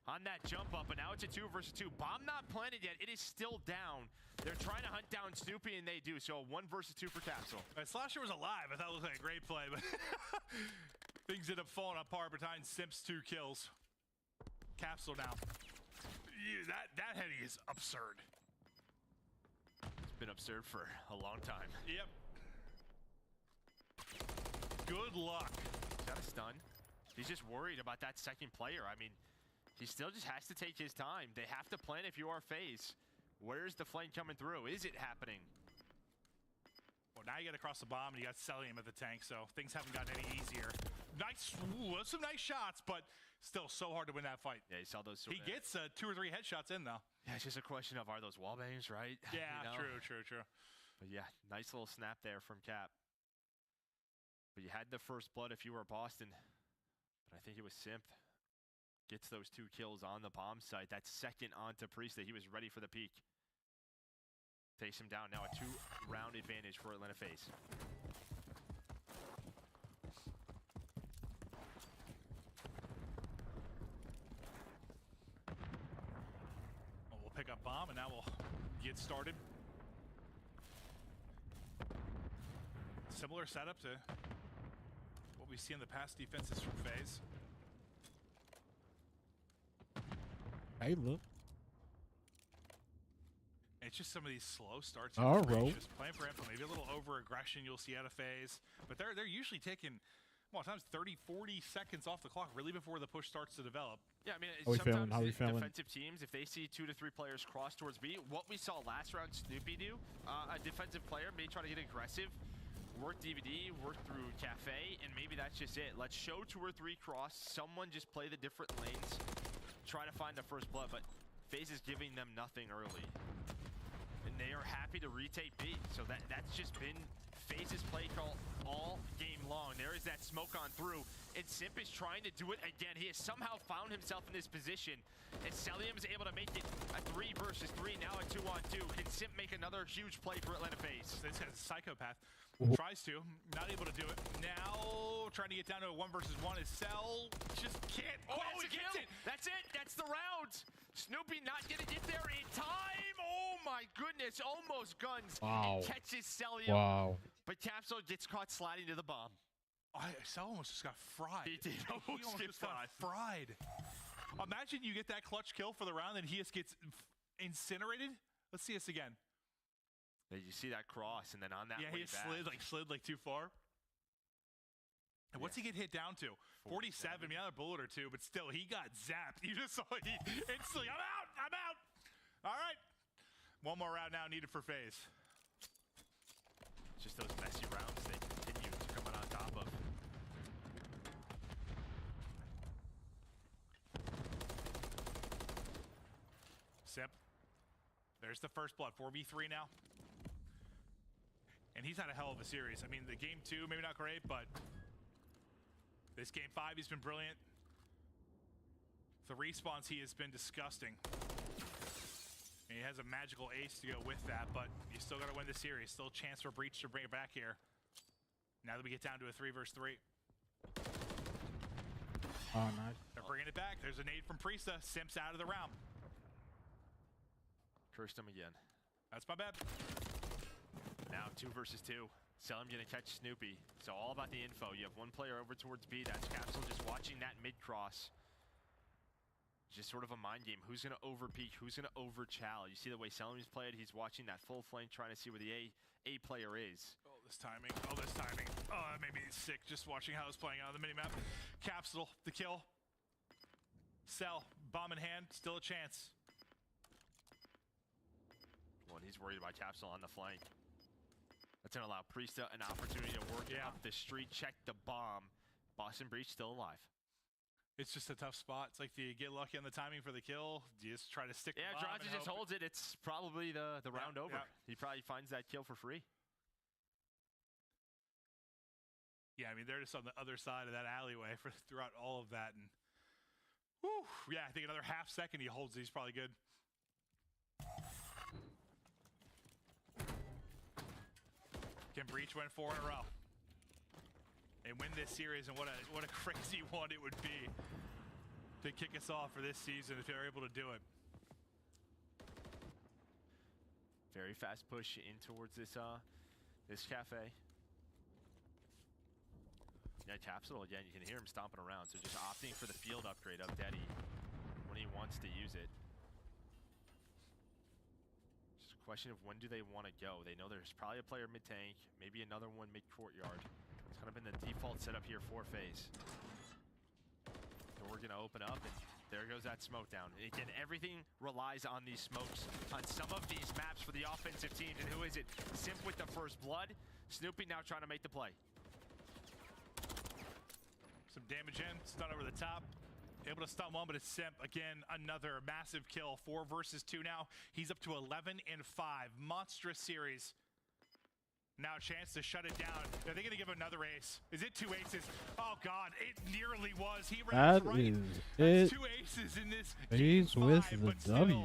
on that jump up, but now it's a 2 versus 2. Bomb not planted yet. It is still down. They're trying to hunt down Snoopy, and they do. So 1 versus 2 for Capsule. Slasher was alive. I thought it looked like a great play, but things end up falling apart behind Simp's 2 kills. Capsule now. Yeah, that heady is absurd. It's been absurd for a long time. Yep. Good luck. He's got a stun. He's just worried about that second player. I mean, he still just has to take his time. They have to plan if you are FaZe. Where's the flank coming through? Is it happening? Well, now you get across the bomb, and you got Celium at the tank, so things haven't gotten any easier. Nice, those some nice shots, but still so hard to win that fight. Yeah, you saw those. He gets 2 or 3 headshots in, though. Yeah, it's just a question of, are those wall bangs, right? Yeah, you know? True. But yeah, nice little snap there from Cap. But you had the first blood if you were Boston. But I think it was Simp. Gets those 2 kills on the bomb site. That's second onto Priesta. He was ready for the peak. Takes him down. Now a 2-round advantage for Atlanta FaZe. Well, we'll pick up bomb, and now we'll get started. Similar setup to what we see in the past defenses from FaZe. Hey, look. It's just some of these slow starts. Just playing for info. Maybe a little over-aggression you'll see out of FaZe. But they're usually taking, well, times 30, 40 seconds off the clock, really before the push starts to develop. Yeah, I mean, How we feeling? Defensive teams, if they see 2 to 3 players cross towards B, what we saw last round Snoopy do, a defensive player may try to get aggressive, work DVD, work through Cafe, and maybe that's just it. Let's show 2 or 3 cross, someone just play the different lanes, try to find the first blood, but FaZe is giving them nothing early. And they are happy to retake B. So that's just been FaZe's play call all game long. There is that smoke on through. And Simp is trying to do it again. He has somehow found himself in this position. And Celium is able to make it a 3 versus 3, now a 2-on-2. Can Simp make another huge play for Atlanta FaZe? This guy's a psychopath. Tries to, not able to do it. Now trying to get down to a 1 versus 1 is Cell. Just can't. Oh, he gets it. That's it. That's the round. Snoopy not gonna get there in time. Oh my goodness, almost guns. Wow. And catches Celium. Wow. But Capsule gets caught sliding to the bomb. Cell almost just got fried. He did almost get fried. Imagine you get that clutch kill for the round and he just gets incinerated. Let's see this again. You see that cross, and then on that way back. Yeah, he slid like too far. And what's he get hit down to? 47. Yeah, a bullet or 2, but still, he got zapped. You just saw he instantly, I'm out. All right. 1 more round now needed for FaZe. Just those messy rounds they continue to come out on top of. Simp. There's the first blood. 4v3 now. And he's had a hell of a series. I mean, the game 2, maybe not great, but this game 5, he's been brilliant. The respawns, he has been disgusting. And he has a magical ace to go with that, but you still got to win the series. Still a chance for Breach to bring it back here. Now that we get down to a 3 versus 3. Oh, nice. They're bringing it back. There's a nade from Priesta. Simp's out of the round. Cursed him again. That's my bad. Now 2 versus 2. Selim gonna catch Snoopy. So all about the info. You have one player over towards B. That's Capsule just watching that mid-cross. Just sort of a mind game. Who's gonna over-peek? Who's gonna over-chow? You see the way Selim's played. He's watching that full flank, trying to see where the A player is. Oh, this timing. Oh, this timing. Oh, that made me sick just watching how it was playing out on the minimap. Capsule, the kill. Cell, bomb in hand, still a chance. Well, and he's worried about Capsule on the flank. That's gonna allow Priesta an opportunity to work up the street, check the bomb. Boston Breach still alive. It's just a tough spot. It's like, do you get lucky on the timing for the kill? Do you just try to stick the bomb? Draza just holds it. It's probably the round over. Yeah. He probably finds that kill for free. Yeah, I mean, they're just on the other side of that alleyway for throughout all of that. And whew, yeah, I think another half second he holds, he's probably good. Can Breach win 4 in a row and win this series? And what a crazy one it would be to kick us off for this season if they're able to do it. Very fast push in towards this this cafe. Yeah, Capsule again. You can hear him stomping around. So just opting for the field upgrade of Deddy when he wants to use it. Question of when do they want to go. They know there's probably a player mid-tank, maybe another one mid-courtyard. It's kind of been the default setup here for FaZe. Door gonna open up, and there goes that smoke down. And again, everything relies on these smokes on some of these maps for the offensive teams. And who is it? Simp with the first blood. Snoopy now trying to make the play. Some damage in, stun over the top. Able to stun one, but it's Simp. Again, another massive kill. 4 versus 2 now. He's up to 11 and 5. Monstrous series. Now a chance to shut it down. Are they going to give another ace? Is it 2 aces? Oh, God. It nearly was. He ran right. That's 2 aces in this FaZe with the W.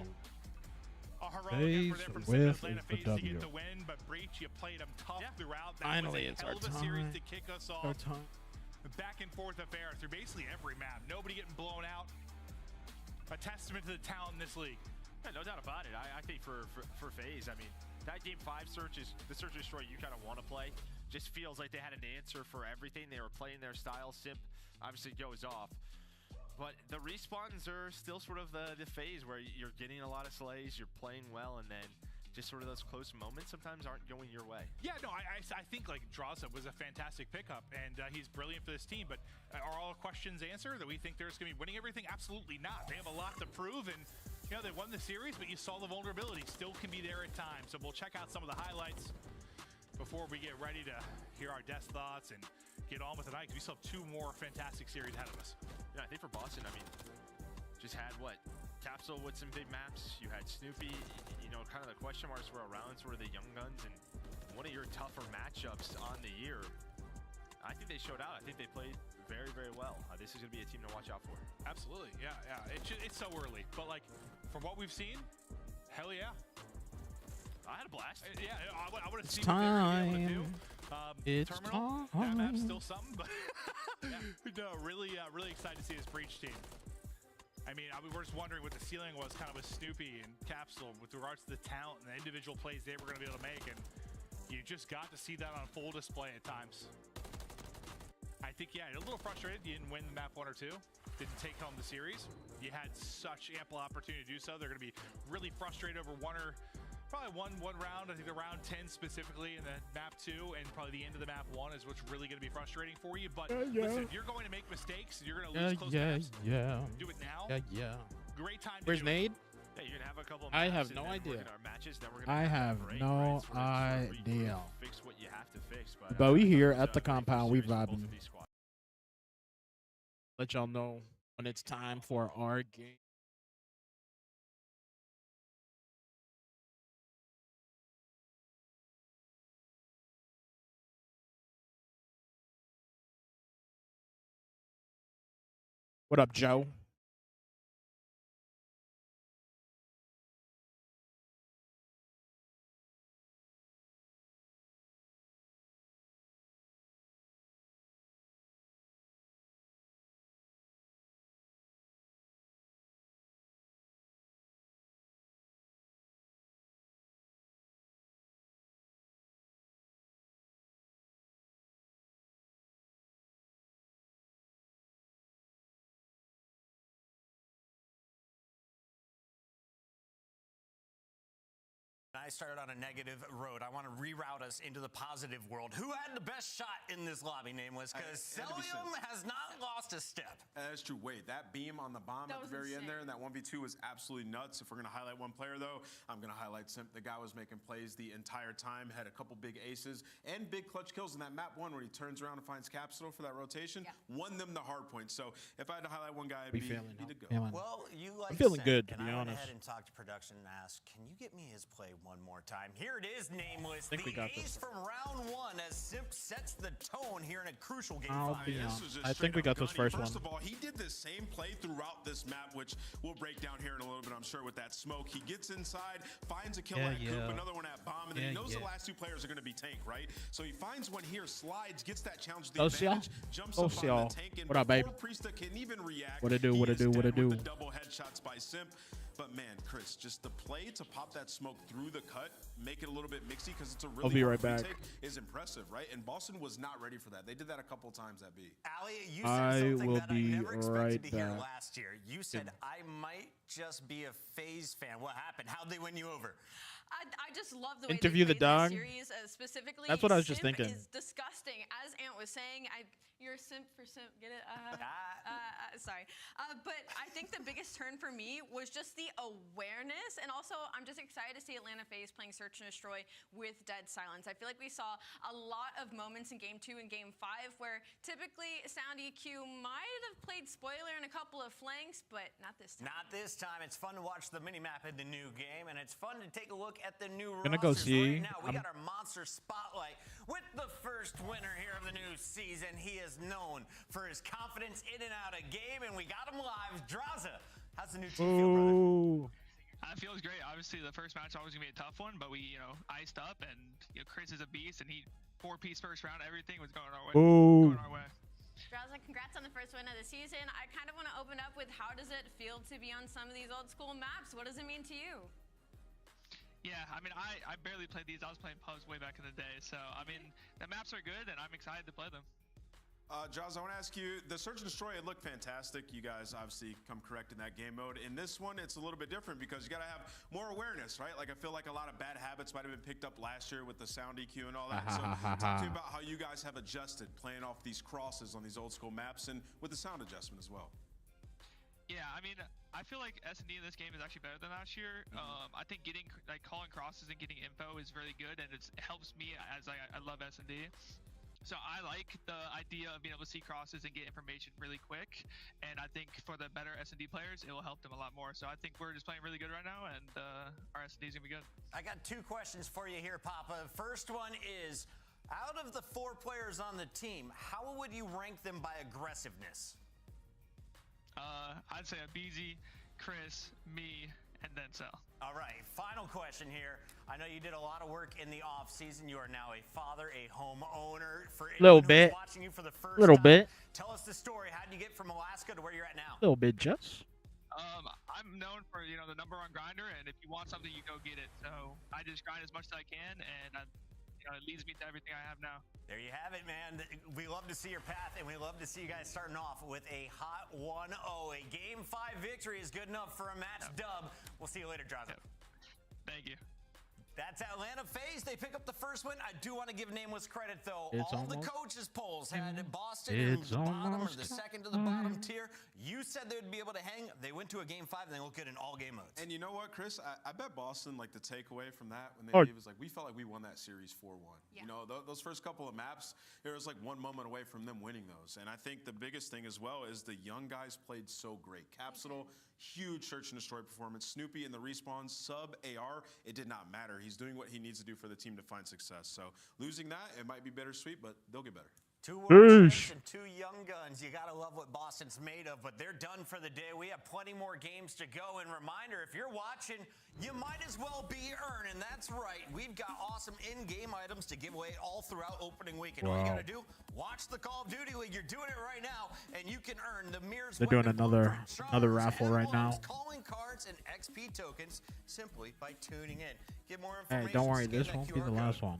FaZe with the W. To get the win, but Breach, you played him tough throughout. That Finally, was a hell of a series to kick us off. Back and forth affair through basically every map. Nobody getting blown out. A testament to the talent in this league. Yeah, no doubt about it. I think for FaZe, I mean, that game 5 search is the search and destroy you kind of want to play. Just feels like they had an answer for everything. They were playing their style. Simp obviously goes off. But the respawns are still sort of the phase where you're getting a lot of slays, you're playing well, and then just sort of those close moments sometimes aren't going your way. Yeah, no, I think like Draza was a fantastic pickup, and he's brilliant for this team. But are all questions answered? That we think they're just going to be winning everything? Absolutely not. They have a lot to prove, and you know they won the series, but you saw the vulnerability still can be there at times. So we'll check out some of the highlights before we get ready to hear our death thoughts and get on with the night. We still have 2 more fantastic series ahead of us. Yeah, I think for Boston, I mean, just had what? Capsule with some big maps. You had Snoopy. You know, kind of the question marks were around sort of the young guns, and one of your tougher matchups on the year. I think they showed out. I think they played very, very well. This is going to be a team to watch out for. Absolutely, yeah. It's so early, but like from what we've seen, hell yeah. I had a blast. Yeah, I would have seen time. What they were able to do. It's Terminal, time. that map's still something, but no, really excited to see this Breach team. I mean, we're just wondering what the ceiling was kind of with Snoopy and Capsule with regards to the talent and the individual plays they were going to be able to make, and you just got to see that on full display at times. I think, yeah, a little frustrated you didn't win the map 1 or 2, didn't take home the series. You had such ample opportunity to do so. They're going to be really frustrated over probably one round. I think the round 10 specifically, and then map 2, and probably the end of the map 1 is what's really going to be frustrating for you. But listen, if you're going to make mistakes, you're going to lose close maps. Do it now. Great time. Where's Nade? Yeah, you're gonna have a couple. I have no idea. I have no idea. Fix what you have to fix, but we here at the compound, we vibing. Let y'all know when it's time for our game. What up, Joe? I started on a negative road. I want to reroute us into the positive world. Who had the best shot in this lobby, Nameless? Because Celium has not lost a step. That's true. Wait, that beam on the bomb at the very end there, and that 1v2 was absolutely nuts. If we're going to highlight one player, though, I'm going to highlight Simp. The guy was making plays the entire time, had a couple big aces and big clutch kills in that map 1 where he turns around and finds Capsule for that rotation. Won them the hard point. So if I had to highlight one guy, it'd be the go. Well, you like I'm feeling Simp, good, to and be I went honest. ahead and talked to production and asked, can you get me his play one more time? Here it is, Nameless. I think we got ace this. from round 1 as Simp sets the tone here in a crucial game I'll 5. be honest. I think we got this first one. First of all, he did the same play throughout this map, which we'll break down here in a little bit, I'm sure, with that smoke. He gets inside, finds a kill at Coop, another one at Bomb, and then he knows the last 2 players are going to be tank, right? So he finds one here, slides, gets that challenge, the advantage, jumps up on the tank, and what up, baby? Priesta can even react. What it do, what it do, what it do? The double headshots by Simp. But man, Chris, just the play to pop that smoke through the cut, make it a little bit mixy because it's a really I'll be right hard back. retake, is impressive, right? And Boston was not ready for that. They did that a couple times at B. Ali, you said something that I never expected to hear back. last year. You said, I might just be a FaZe fan. What happened? How'd they win you over? I just love the way Interview they the played dog. this series, specifically. That's what I was just Simp thinking. is disgusting. As Ant was saying, you're a simp for simp. Get it? Sorry. But I think the biggest turn for me was just the awareness. And also, I'm just excited to see Atlanta FaZe playing Search and Destroy with Dead Silence. I feel like we saw a lot of moments in Game 2 and Game 5 where typically Sound EQ might have played spoiler in a couple of flanks, but not this time. Not this time. It's fun to watch the mini-map in the new game, and it's fun to take a look at the new Gonna rosters. go see. Right now, we got our monster spotlight with the first winner here of the new season. He is known for his confidence in and out of game, and we got him live. Draza, how's the new team feel, brother? It feels great. Obviously, the first match always gonna be a tough one, but we, iced up, and Chris is a beast, and he 4-piece first round. Everything was going our way. Going our way. Draza, congrats on the first win of the season. I kind of want to open up with how does it feel to be on some of these old school maps? What does it mean to you? Yeah, I mean, I barely played these. I was playing pubs way back in the day. So, I mean, the maps are good, and I'm excited to play them. Jaws, I want to ask you, the Search and Destroy, it looked fantastic. You guys obviously come correct in that game mode. In this one, it's a little bit different because you got to have more awareness, right? Like, I feel like a lot of bad habits might have been picked up last year with the sound EQ and all that. So talk to me about how you guys have adjusted playing off these crosses on these old school maps and with the sound adjustment as well. Yeah, I mean, I feel like S&D in this game is actually better than last year. I think calling crosses and getting info is really good, and it helps me as I love S&D. So I like the idea of being able to see crosses and get information really quick, and I think for the better S&D players, it will help them a lot more. So I think we're just playing really good right now, and our S&D is gonna be good. I got 2 questions for you here, Papa. First one is, out of the 4 players on the team, how would you rank them by aggressiveness? I'd say Abizi, Chris, me, and then Cell. All right, final question here. I know you did a lot of work in the off season. You are now a father, a homeowner. For little bit. Watching you for the first little time, bit. Tell us the story. How did you get from Alaska to where you're at now? A little bit, Jess. I'm known for the number on grinder, and if you want something, you go get it. So I just grind as much as I can, and it leads me to everything I have now. There you have it, man. We love to see your path, and we love to see you guys starting off with a hot 1-0. A Game 5 victory is good enough for a match dub. We'll see you later, Draza. Thank you. That's Atlanta FaZe. They pick up the first win. I do want to give Nameless credit, though. It's all the coaches' polls had Boston in the bottom or the second to the bottom tier. You said they would be able to hang. They went to a Game 5, and they look good in all game modes. And you know what, Chris? I bet Boston, like, the takeaway from that when they leave is, like, we felt like we won that series 4-1. Yeah. You know, those first couple of maps, there was, like, 1 moment away from them winning those. And I think the biggest thing as well is the young guys played so great. Capsule, huge Search and Destroy performance. Snoopy in the respawn, sub AR, it did not matter. He's doing what he needs to do for the team to find success. So losing that, it might be bittersweet, but they'll get better. 2 world champs and 2 young guns. You got to love what Boston's made of, but they're done for the day. We have plenty more games to go. And reminder, if you're watching, you might as well be earning. That's right. We've got awesome in-game items to give away all throughout opening weekend. All you got to do, watch the Call of Duty League. You're doing it right now, and you can earn the Mirrors. They're doing another raffle right now. Calling cards and XP tokens simply by tuning in. Get more information. Hey, don't worry. This won't be the last one.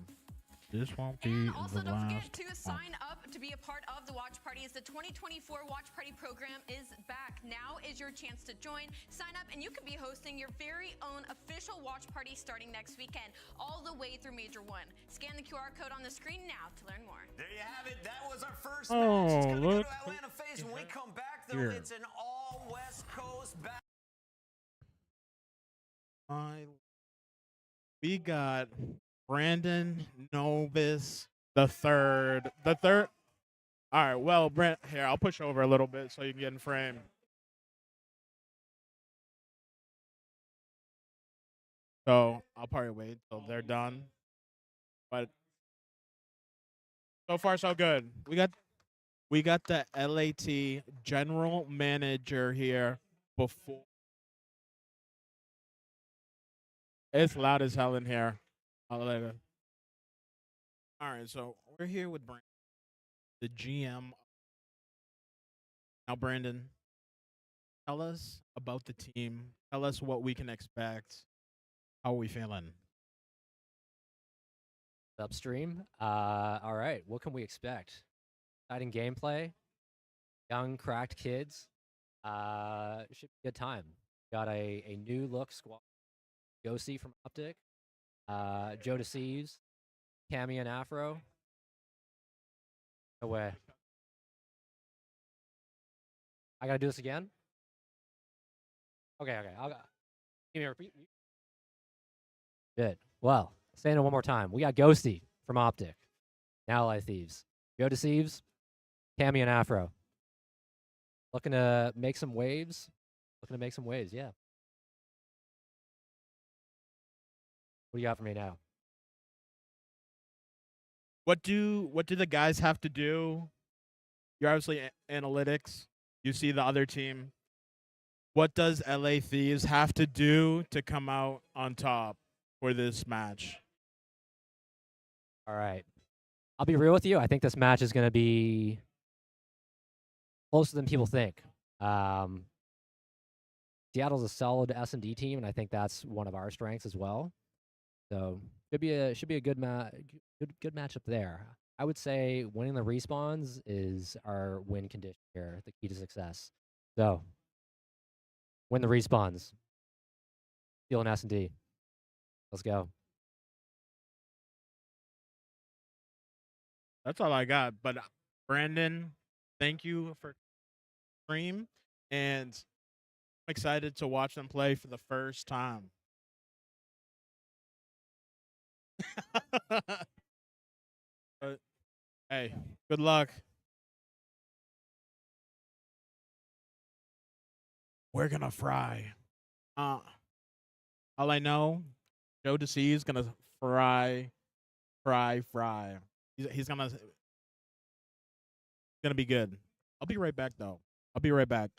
This won't be and also the don't last forget to sign up to be a part of the watch party is the 2024 Watch Party program is back. Now is your chance to join. Sign up and you could be hosting your very own official watch party starting next weekend, all the way through Major 1. Scan the QR code on the screen now to learn more. There you have it. That was our first match. It's going to go to Atlanta FaZe. When we come back, though, it's an all West Coast battle. We got Brandon Novus the third. All right, well, Brent, here, I'll push over a little bit so you can get in frame. So I'll probably wait till they're done. But so far, so good. We got the LAT general manager here before. It's loud as hell in here. All right, so we're here with Brandon, the GM. Now, Brandon, tell us about the team. Tell us what we can expect. How are we feeling? Upstream. All right, what can we expect? Exciting gameplay. Young, cracked kids. Should be a good time. Got a new look squad. Ghosty from Optic. Joe Thieves. Cammy and Afro. No way. I gotta do this again? Okay. Give me a repeat. Good. Well, saying it one more time. We got Ghosty from Optic. Now Thieves. Joe Thieves. Cammy and Afro. Looking to make some waves. Yeah. What do you got for me now? What do the guys have to do? You're obviously analytics. You see the other team. What does LA Thieves have to do to come out on top for this match? All right. I'll be real with you. I think this match is going to be closer than people think. Seattle's a solid S&D team, and I think that's one of our strengths as well. So should be a good matchup there. I would say winning the respawns is our win condition here, the key to success. So win the respawns. Steal an S&D. Let's go. That's all I got. But Brandon, thank you for stream, and I'm excited to watch them play for the first time. Hey, good luck. We're gonna fry. All I know, Joe DeC is gonna fry. He's gonna be good. I'll be right back though. I'll be right back.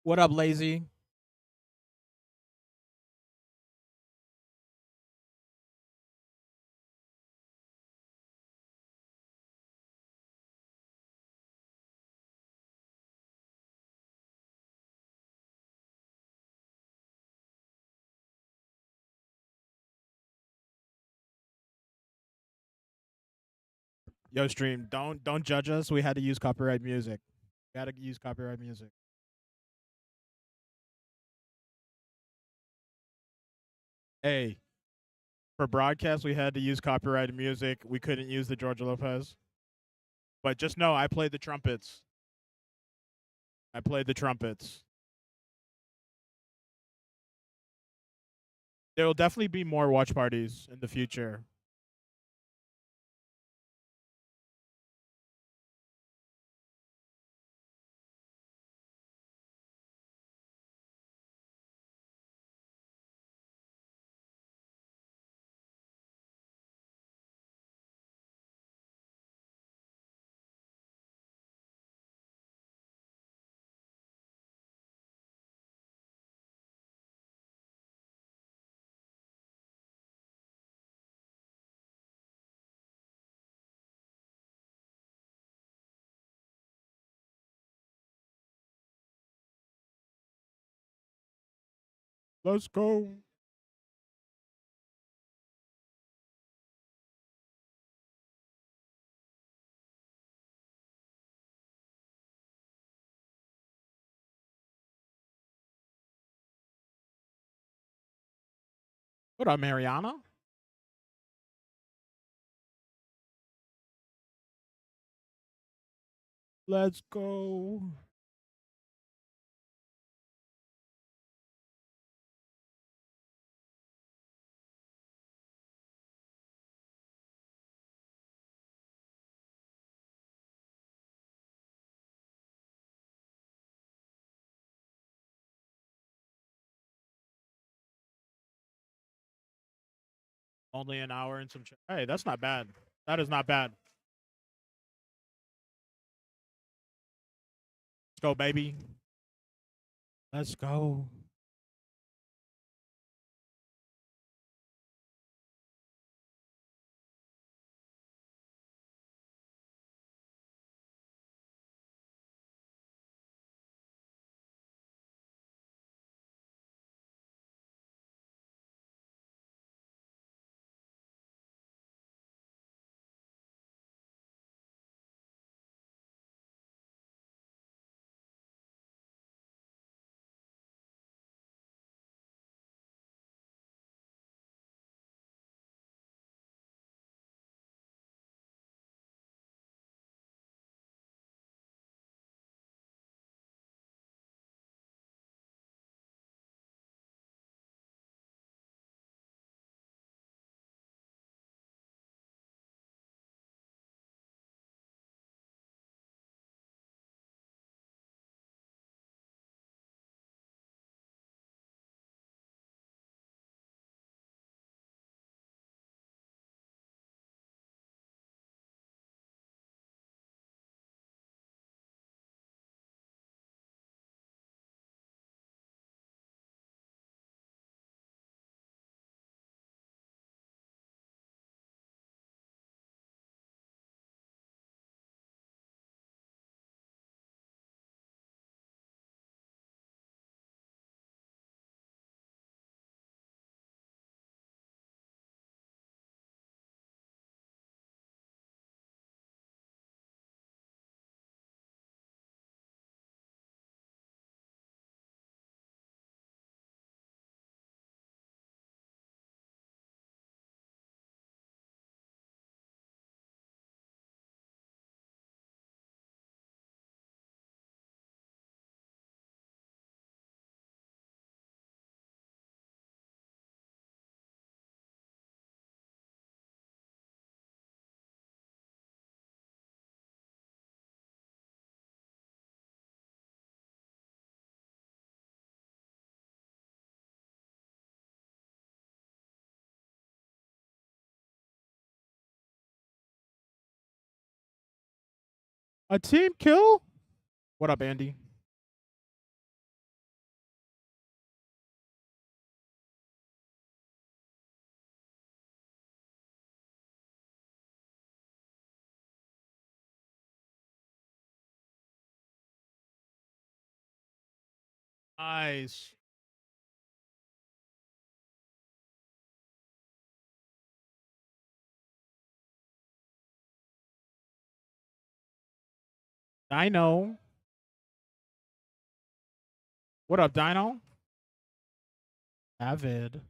What up, Lazy? Yo, stream, don't judge us. We had to use copyright music. Gotta use copyright music. Hey, for broadcast, we had to use copyrighted music. We couldn't use the George Lopez. But just know, I played the trumpets. I played the trumpets. There will definitely be more watch parties in the future. Let's go. What up, Mariana? Let's go. Only an hour and some. Hey, that's not bad. That is not bad. Let's go, baby. Let's go. A team kill? What up, Andy? Nice. Dino. What up, Dino? Avid.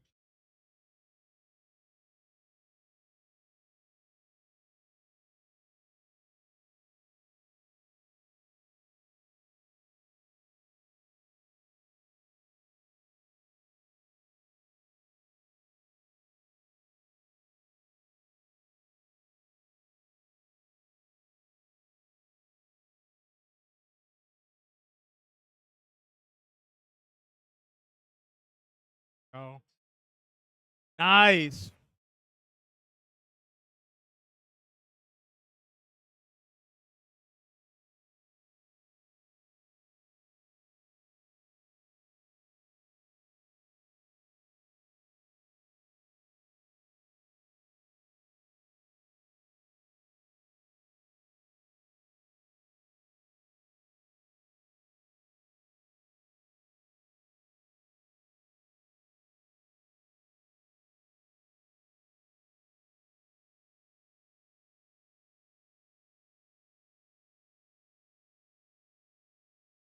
Oh. Nice.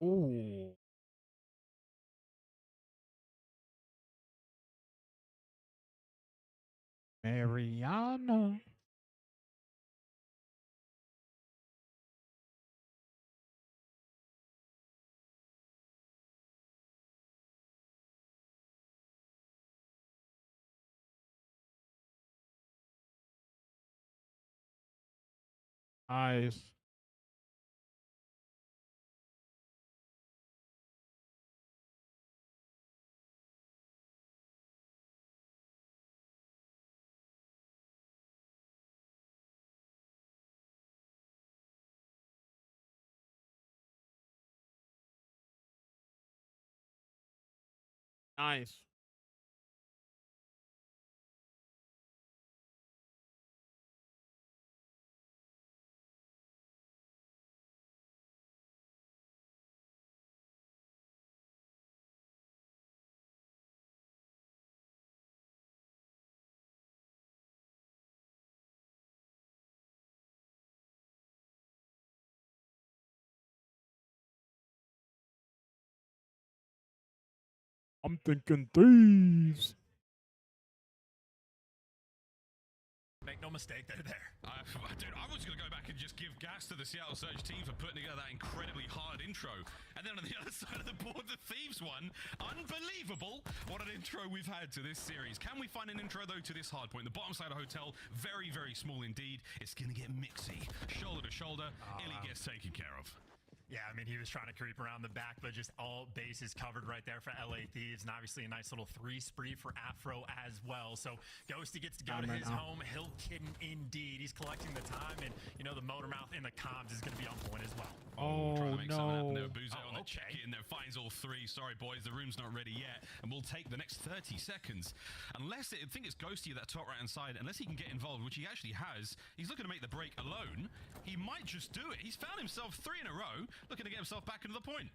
Ooh. Mariana. Nice. Nice. I'm thinking Thieves. Make no mistake, they're there. Dude, I was going to go back and just give gas to the Seattle Surge team for putting together that incredibly hard intro. And then on the other side of the board, the Thieves one. Unbelievable. What an intro we've had to this series. Can we find an intro, though, to this hard point? The bottom side of the hotel, very, very small indeed. It's going to get mixy. Shoulder to shoulder, Illy gets taken care of. Yeah, I mean, he was trying to creep around the back, but just all bases covered right there for LA Thieves. And obviously a nice little 3 spree for Afro as well. So Ghosty gets to go to his home. Hill Kitten indeed. He's collecting the time. And, you know, the motor mouth in the comms is going to be on point as well. Trying to make something happen there. Oh, Buzo on the check in there, finds all 3. Sorry, boys, the room's not ready yet. And we'll take the next 30 seconds. Unless, I think it's Ghosty at that top right-hand side. Unless he can get involved, which he actually has. He's looking to make the break alone. He might just do it. He's found himself 3 in a row. Looking to get himself back into the point.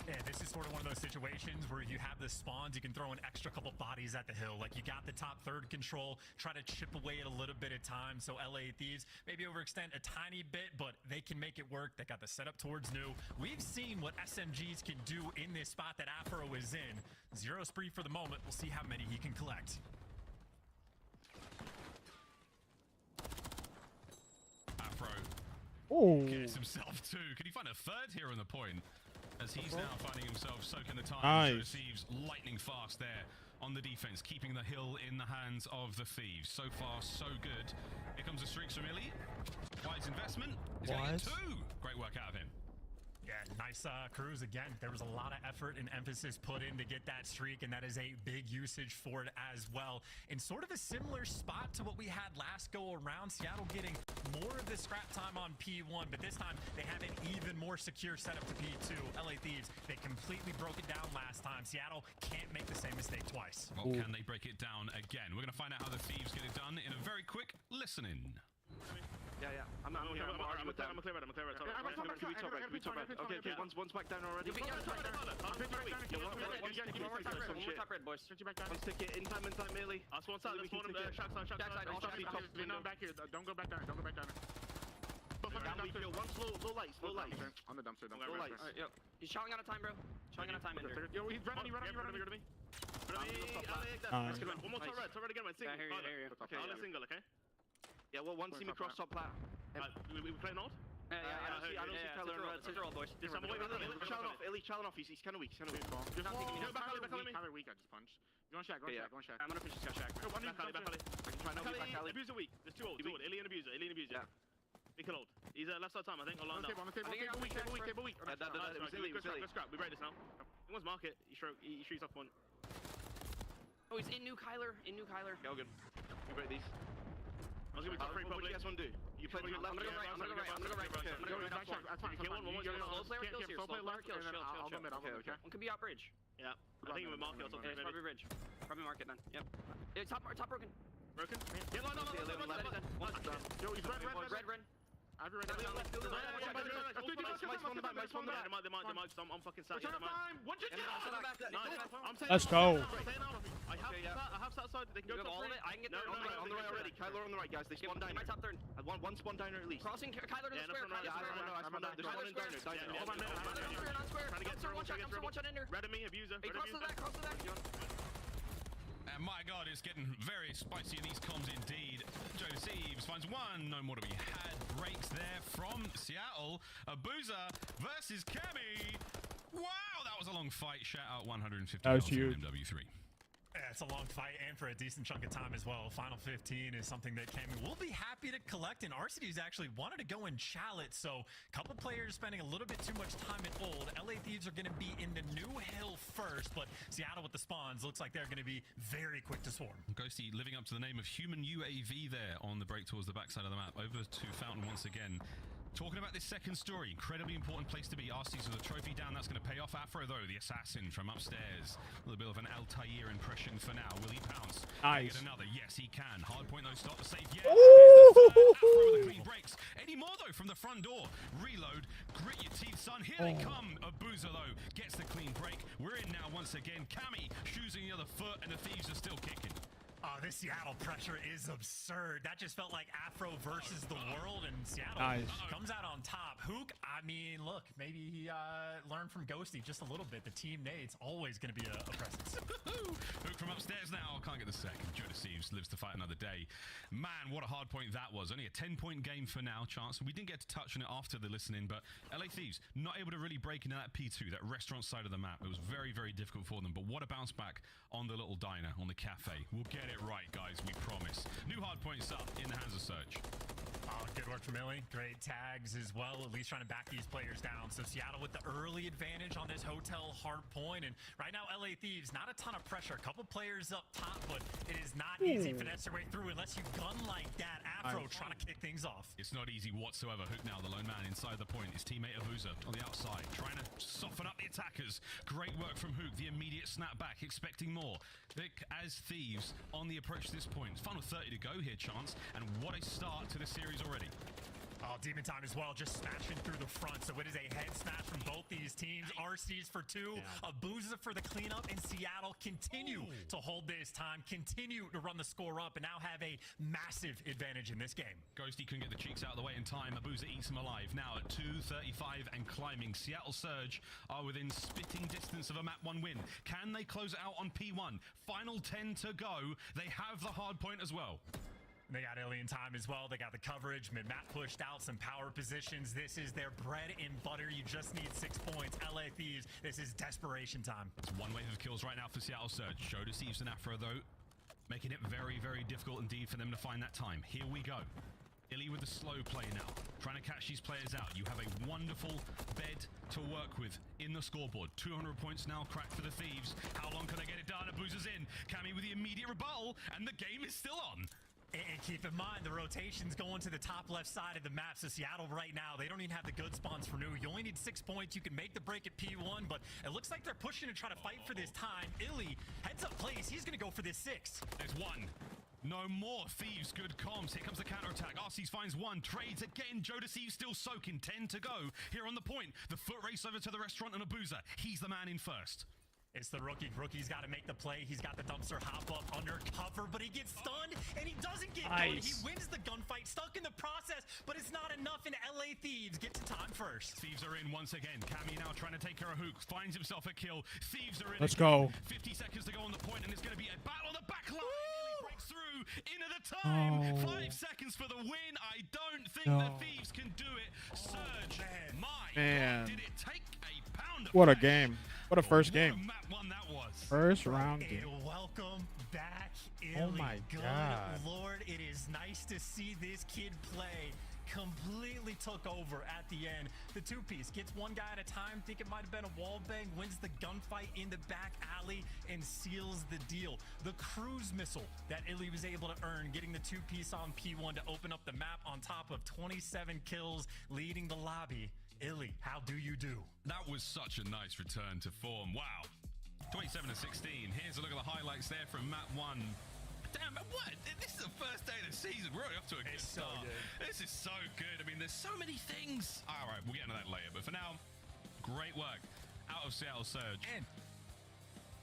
Yeah, this is sort of one of those situations where you have the spawns, you can throw an extra couple bodies at the hill. Like, you got the top third control, try to chip away at a little bit of time. So LA Thieves maybe overextend a tiny bit, but they can make it work. They got the setup towards new. We've seen what SMGs can do in this spot that Afro is in. 0 spree for the moment. We'll see how many he can collect. Afro gets himself 2. Can he find a third here on the point? As he's now finding himself soaking the time. Nice. So Thieves lightning fast there on the defense, keeping the hill in the hands of the Thieves. So far, so good. Here comes the streaks from Illy. Wise investment. He's going to get 2. Great work out of him. Yeah, nice cruise again. There was a lot of effort and emphasis put in to get that streak, and that is a big usage for it as well. In sort of a similar spot to what we had last go around, Seattle getting more of the scrap time on P1, but this time they have an even more secure setup to P2. LA Thieves, they completely broke it down last time. Seattle can't make the same mistake twice. Well, can they break it down again? We're going to find out how the Thieves get it done in a very quick listen-in. Yeah. I'm here. I'm clear red. I'm clear red. We top red. Okay. One's back down already. One stick it. In time, melee. Let's one side. Shack side. Back here. Don't go back down. One slow light. On the dumpster. Slow lights. Alright, yo. He's showing out of time, bro. Showing out of time. Yo, he's running me. One more top red again, man. Single. Okay, I'll single, okay? Yeah, well, one see me cross top plat. We play Nord? I don't see color in red. Take roll, boys. Ellie's challenging off. He's kind of weak. Go back alley. Weak. I just punched. Go on Shack. I'm gonna push this guy Shack. Back alley. Abuser weak. There's two old. Ellie and Abuser. Yeah. He can hold. He's left side time, I think. On the table. Weak. Let's scrap. We break this now. He wants market. He shoots off one. Oh, he's in new Kyler. Yeah, all good. We break these. I was gonna be top 3 What do probably. you guys want to do? You play left. I'm gonna go right. I'm gonna go right. That's fine. Kill one more. Slow player kills here. Slow player kills. Chill. I'll go mid. Okay. One could be out bridge. Yeah. I think with market or something. It's probably bridge. Probably market then. Yep. Top broken. Broken? Yeah, no. Yo, he's red. I'm fucking sat here. Let's go. I have sat side. They can go all of it. I can get there. On the right already. Kyler on the right, guys. They spawn diner. My top third. One spawn diner at least. Crossing Kyler to the square. I spawn diner. There's one in diner. One shot in there. Red me, Abuser. Cross to that. And my God, it's getting very spicy in these comms indeed. Joe Thieves finds one. No more to be had. Breaks there from Seattle. Abuser versus Kemi. Wow, that was a long fight. Shout out 150. That was huge. MW3. Yeah, it's a long fight and for a decent chunk of time as well. Final 15 is something that Kemi will be happy to collect, and RCD's actually wanted to go and challenge, so a couple players spending a little bit too much time at old. LA Thieves are going to be in the new hill first, but Seattle with the spawns looks like they're going to be very quick to swarm. Ghosty living up to the name of Human UAV there on the break towards the backside of the map. Over to Fountain once again. Talking about this second story, incredibly important place to be. RC's with a trophy down, that's going to pay off. Afro, though, the assassin from upstairs. A little bit of an Altair impression for now. Will he pounce? Nice. Get another. Yes, he can. Hard point, though, stop the save. Yeah. Afro with the clean breaks. Any more, though, from the front door. Reload. Grit your teeth, son. Here they come. Abuser, though, gets the clean break. We're in now once again. Kami shoes in the other foot, and the Thieves are still kicking. Oh, this Seattle pressure is absurd. That just felt like Afro versus the world, and Seattle comes out on top. Hook, I mean, look, maybe he learned from Ghosty just a little bit. The team Nate's always going to be a presence. Hook from upstairs now. Can't get the second. Joe Thieves lives to fight another day. Man, what a hard point that was. Only a 10-point game for now, Chance. We didn't get to touch on it after the listening, but LA Thieves not able to really break into that P2, that restaurant side of the map. It was very, very difficult for them, but what a bounce back on the little diner, on the cafe. We'll get it right, guys, we promise. New hard points up in the hands of Surge. Oh, good work from Illy. Great tags as well, at least trying to back these players down. So Seattle with the early advantage on this hotel hard point. And right now, LA Thieves, not a ton of pressure. A couple players up top, but it is not easy to finesse your way through unless you gun like that. Afro trying to kick things off. It's not easy whatsoever. Hook now, the lone man inside the point. His teammate Abuser on the outside, trying to soften up the attackers. Great work from Hook, the immediate snap back, expecting more. Vic as Thieves on the approach to this point. Final 30 to go here, Chance. And what a start to the series already. Oh, Demon Time as well, just smashing through the front. So it is a head smash from both these teams. RC's for 2, Abuser for the cleanup, and Seattle continue to hold this time, continue to run the score up, and now have a massive advantage in this game. Ghosty couldn't get the cheeks out of the way in time. Abuser eats him alive. Now at 2:35 and climbing. Seattle Surge are within spitting distance of a map 1 win. Can they close it out on P1? Final 10 to go. They have the hard point as well. They got alien time as well. They got the coverage. Mid-map pushed out some power positions. This is their bread and butter. You just need 6 points. LA Thieves, this is desperation time. It's one wave of kills right now for Seattle Surge. Show to Thieves and Afro, though, making it very, very difficult indeed for them to find that time. Here we go. Illy with the slow play now, trying to catch these players out. You have a wonderful bed to work with in the scoreboard. 200 points now cracked for the Thieves. How long can they get it done? Abuser's in. Kami with the immediate rebuttal, and the game is still on. And keep in mind, the rotation's going to the top left side of the map. So Seattle right now, they don't even have the good spawns for new. You only need 6 points. You can make the break at P1, but it looks like they're pushing to try to fight for this time. Illy, heads up plays. He's going to go for this 6. There's one. No more Thieves, good comms. Here comes the counterattack. Arcees finds one, trades again. Jodeci still soaking, 10 to go. Here on the point, the foot race over to the restaurant and Abuza. He's the man in first. It's the rookie. Rookie's got to make the play. He's got the dumpster hop up under cover, but he gets stunned, and he doesn't get going. He wins the gunfight, stuck in the process, but it's not enough, and LA Thieves get to time first. Thieves are in once again. Cammy now trying to take care of Hook, finds himself a kill. Thieves are in. Let's go. 50 seconds to go on the point, and it's going to be a battle on the back line. Nearly breaks through into the time. 5 seconds for the win. I don't think the Thieves can do it. Surge, Man. did it take a pound of What a flesh? game. What a first game. Map one that was. First round game. Welcome back, Illy. Oh my Good God. Lord, it is nice to see this kid play. Completely took over at the end. The two-piece gets one guy at a time. Think it might have been a wall bang. Wins the gunfight in the back alley and seals the deal. The cruise missile that Illy was able to earn, getting the two-piece on P1 to open up the map on top of 27 kills, leading the lobby. Illy, how do you do? That was such a nice return to form. Wow. 27 to 16. Here's a look at the highlights there from map 1. Damn, what? This is the first day of the season. We're already off to a good start. This is so good. I mean, there's so many things. All right, we'll get into that later. But for now, great work out of Seattle Surge. And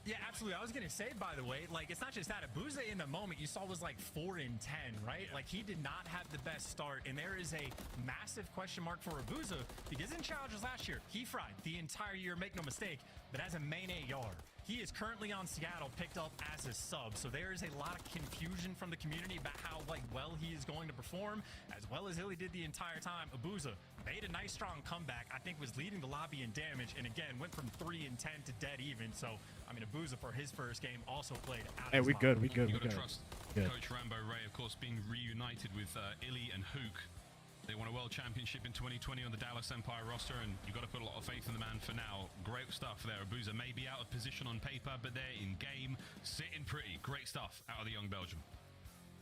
yeah, absolutely. I was going to say, by the way, like, it's not just that. Abuza in the moment you saw was like 4 in 10, right? Like, he did not have the best start. And there is a massive question mark for Abuza because in challenges last year, he fried the entire year, make no mistake. But as a main AR, he is currently on Seattle, picked up as a sub. So there is a lot of confusion from the community about how well he is going to perform, as well as Illy did the entire time. Abuza made a nice strong comeback. I think was leading the lobby in damage, and again went from 3 in 10 to dead even. So I mean, Abuza for his first game also played out. Hey, we good. You got to trust Coach Rambo Ray, of course, being reunited with Illy and Hook. They won a world championship in 2020 on the Dallas Empire roster, and you've got to put a lot of faith in the man for now. Great stuff there. Abuza may be out of position on paper, but they're in game, sitting pretty. Great stuff out of the young Belgian.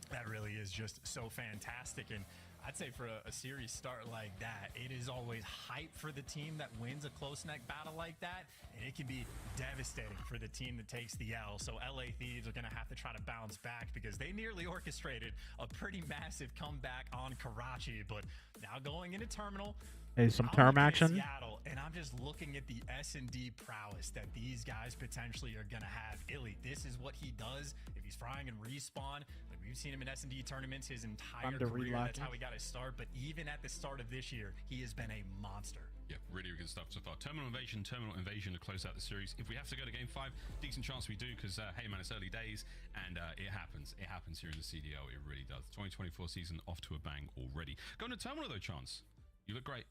That really is just so fantastic. And I'd say for a series start like that, it is always hype for the team that wins a close neck battle like that, and it can be devastating for the team that takes the L. So LA Thieves are going to have to try to bounce back because they nearly orchestrated a pretty massive comeback on Karachi, but now going into Terminal. Hey, some term action. Seattle, and I'm just looking at the S&D prowess that these guys potentially are going to have. Illy, this is what he does. If he's frying and respawn, like we've seen him in S&D tournaments his entire career. That's how he got his start. But even at the start of this year, he has been a monster. Yeah, really good stuff so far. Terminal Invasion to close out the series. If we have to go to Game 5, decent chance we do because, hey, man, it's early days, and it happens. It happens here in the CDL. It really does. 2024 season off to a bang already. Going to Terminal, though, Chance. You look great.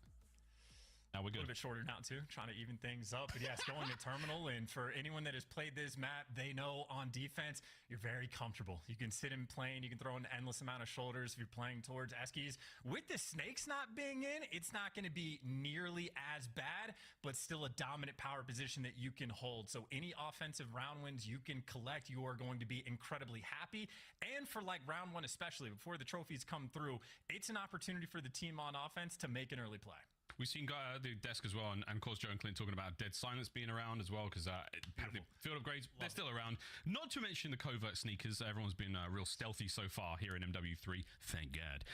Now we're good. A little bit shorter now too, trying to even things up. But yes, going to Terminal, and for anyone that has played this map, they know on defense, you're very comfortable. You can sit in plane, you can throw an endless amount of shoulders if you're playing towards Eskies. With the snakes not being in, it's not going to be nearly as bad, but still a dominant power position that you can hold. So any offensive round wins you can collect, you are going to be incredibly happy. And for like round 1 especially, before the trophies come through, it's an opportunity for the team on offense to make an early play. We've seen the desk as well, and of course Joe and Clint talking about Dead Silence being around as well, because the field upgrades, they're still around. Not to mention the covert sneakers. Everyone's been real stealthy so far here in MW3, thank God.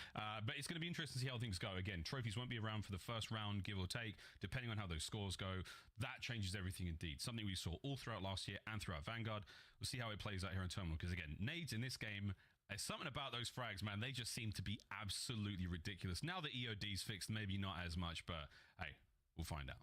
But it's going to be interesting to see how things go. Again, trophies won't be around for the first round, give or take, depending on how those scores go. That changes everything indeed. Something we saw all throughout last year and throughout Vanguard. We'll see how it plays out here in Terminal, because again, nades in this game, there's something about those frags, man. They just seem to be absolutely ridiculous. Now the EOD's fixed, maybe not as much, but hey, we'll find out.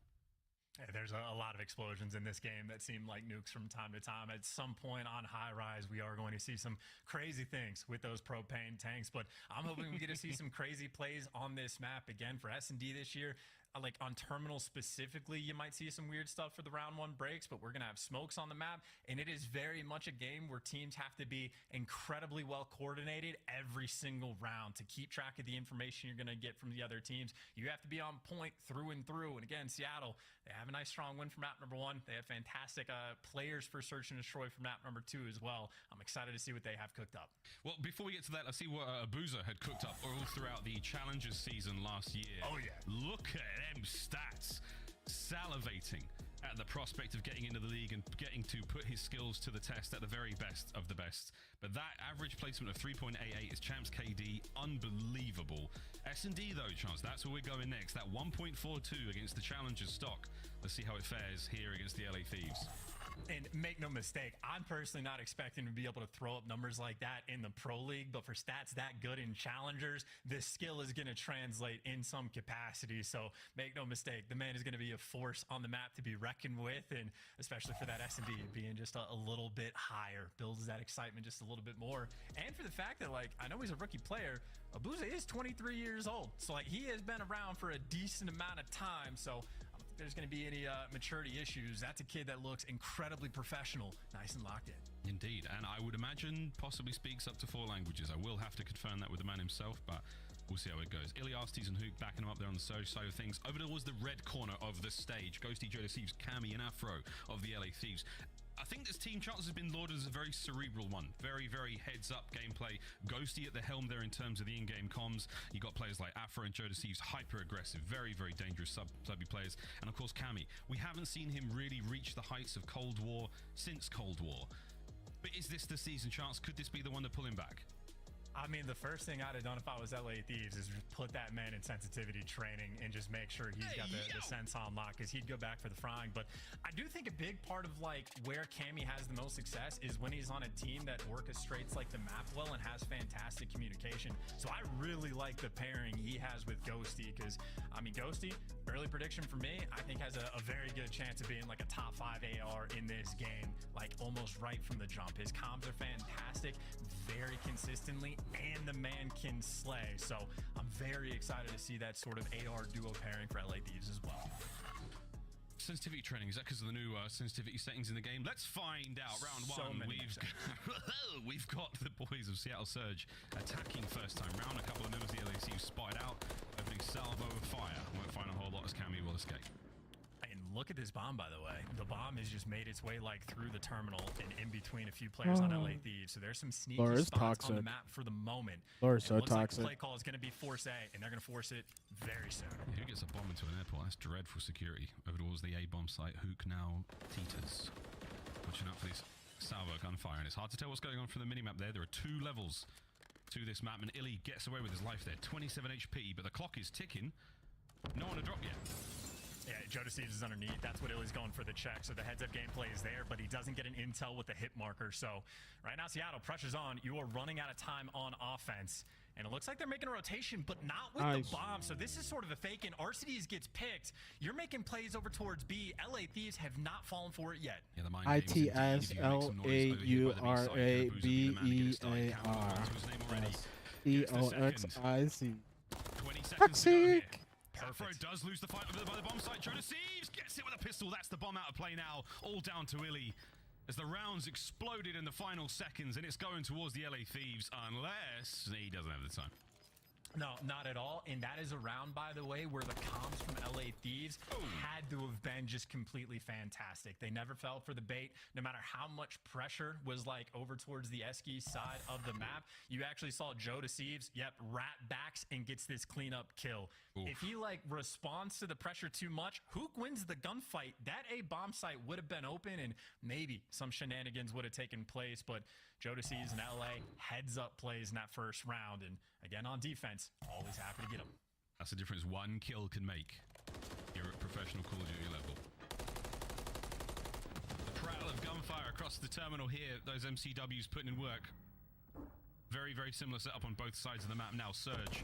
Yeah, there's a lot of explosions in this game that seem like nukes from time to time. At some point on High Rise, we are going to see some crazy things with those propane tanks, but I'm hoping we get to see some crazy plays on this map again for S&D this year. Like on Terminal specifically, you might see some weird stuff for the round 1 breaks, but we're going to have smokes on the map, and it is very much a game where teams have to be incredibly well coordinated every single round to keep track of the information you're going to get from the other teams. You have to be on point through and through, and again, Seattle, they have a nice strong win for map number 1. They have fantastic players for Search and Destroy for map number 2 as well. I'm excited to see what they have cooked up. Well, before we get to that, let's see what Abuza had cooked up all throughout the Challengers season last year. Oh, yeah. Look at them stats. Salivating. at the prospect of getting into the league and getting to put his skills to the test at the very best of the best. But that average placement of 3.88 is Champs KD, unbelievable. S&D though, Chance, that's where we're going next. That 1.42 against the Challengers stock. Let's see how it fares here against the LA Thieves. And make no mistake, I'm personally not expecting to be able to throw up numbers like that in the Pro League, but for stats that good in Challengers, this skill is going to translate in some capacity. So make no mistake, the man is going to be a force on the map to be reckoned with, and especially for that S&D being just a little bit higher, builds that excitement just a little bit more. And for the fact that, like, I know he's a rookie player, Abuza is 23 years old, so like he has been around for a decent amount of time, so there's going to be any maturity issues. That's a kid that looks incredibly professional, nice and locked in. Indeed, and I would imagine possibly speaks up to 4 languages. I will have to confirm that with the man himself, but we'll see how it goes. Iliastes and Hook backing him up there on the Surge side of things. Over towards the red corner of the stage, Ghosty, Joe Thieves, Cammy, and Afro of the LA Thieves. I think this team, Charles, has been lauded as a very cerebral one. Very, very heads-up gameplay. Ghosty at the helm there in terms of the in-game comms. You got players like Afro and Joe Thieves, hyper-aggressive, very, very dangerous subby players. And of course, Cammy. We haven't seen him really reach the heights of Cold War since Cold War. But is this the season, Chance? Could this be the one to pull him back? I mean, the first thing I'd have done if I was LA Thieves is just put that man in sensitivity training and just make sure he's got the sense on lock, because he'd go back for the frying. But I do think a big part of like where Cammy has the most success is when he's on a team that orchestrates like the map well and has fantastic communication. So I really like the pairing he has with Ghosty, because I mean, Ghosty, early prediction for me, I think has a very good chance of being like a top 5 AR in this game, like almost right from the jump. His comms are fantastic, very consistently, and the man can slay. So I'm very excited to see that sort of AR duo pairing for LA Thieves as well. Sensitivity training, is that because of the new sensitivity settings in the game? Let's find out. Round one, we've got the boys of Seattle Surge attacking first time round. A couple of members of the LA Thieves spotted out, opening salvo of fire. Won't find a whole lot as Cammy will escape. And look at this bomb, by the way. The bomb has just made its way like through the terminal and in between a few players on LA Thieves. So there's some sneaky spots on the map for the moment. Laura's so toxic. Like the play call is going to be Force A, and they're going to force it very soon. Yeah, who gets a bomb into an airport? That's dreadful security. Over towards the A bomb site, Hook now teeters. Watching out for this salvo gunfire, and it's hard to tell what's going on from the minimap there. There are 2 levels to this map, and Illy gets away with his life there. 27 HP, but the clock is ticking. No one to drop yet. Yeah, Joe Thieves is underneath. That's what Illy's going for the check. So the heads-up gameplay is there, but he doesn't get an intel with the hit marker. So right now, Seattle, pressure's on. You are running out of time on offense. And it looks like they're making a rotation, but not with the bomb. So this is sort of a fake, and RCDs gets picked. You're making plays over towards B. LA Thieves have not fallen for it yet. Yeah, ITSLAURABEAR. 20 seconds to go here. Afro does lose the fight over by the bomb site. Joe Thieves gets it with a pistol. That's the bomb out of play now. All down to Illy as the rounds exploded in the final seconds, and it's going towards the LA Thieves unless he doesn't have the time. No, not at all. And that is a round, by the way, where the comms from LA Thieves had to have been just completely fantastic. They never fell for the bait. No matter how much pressure was like over towards the Eski side of the map, you actually saw Joe Thieves, rat backs and gets this cleanup kill. Oof. If he like responds to the pressure too much, Hook wins the gunfight. That A bomb site would have been open and maybe some shenanigans would have taken place, but Joe Thieves in LA heads up plays in that first round, and again on defense, always happy to get them. That's the difference one kill can make here at professional Call of Duty level. The prattle of gunfire across the terminal here, those MCWs putting in work. Very, very similar setup on both sides of the map now. Surge.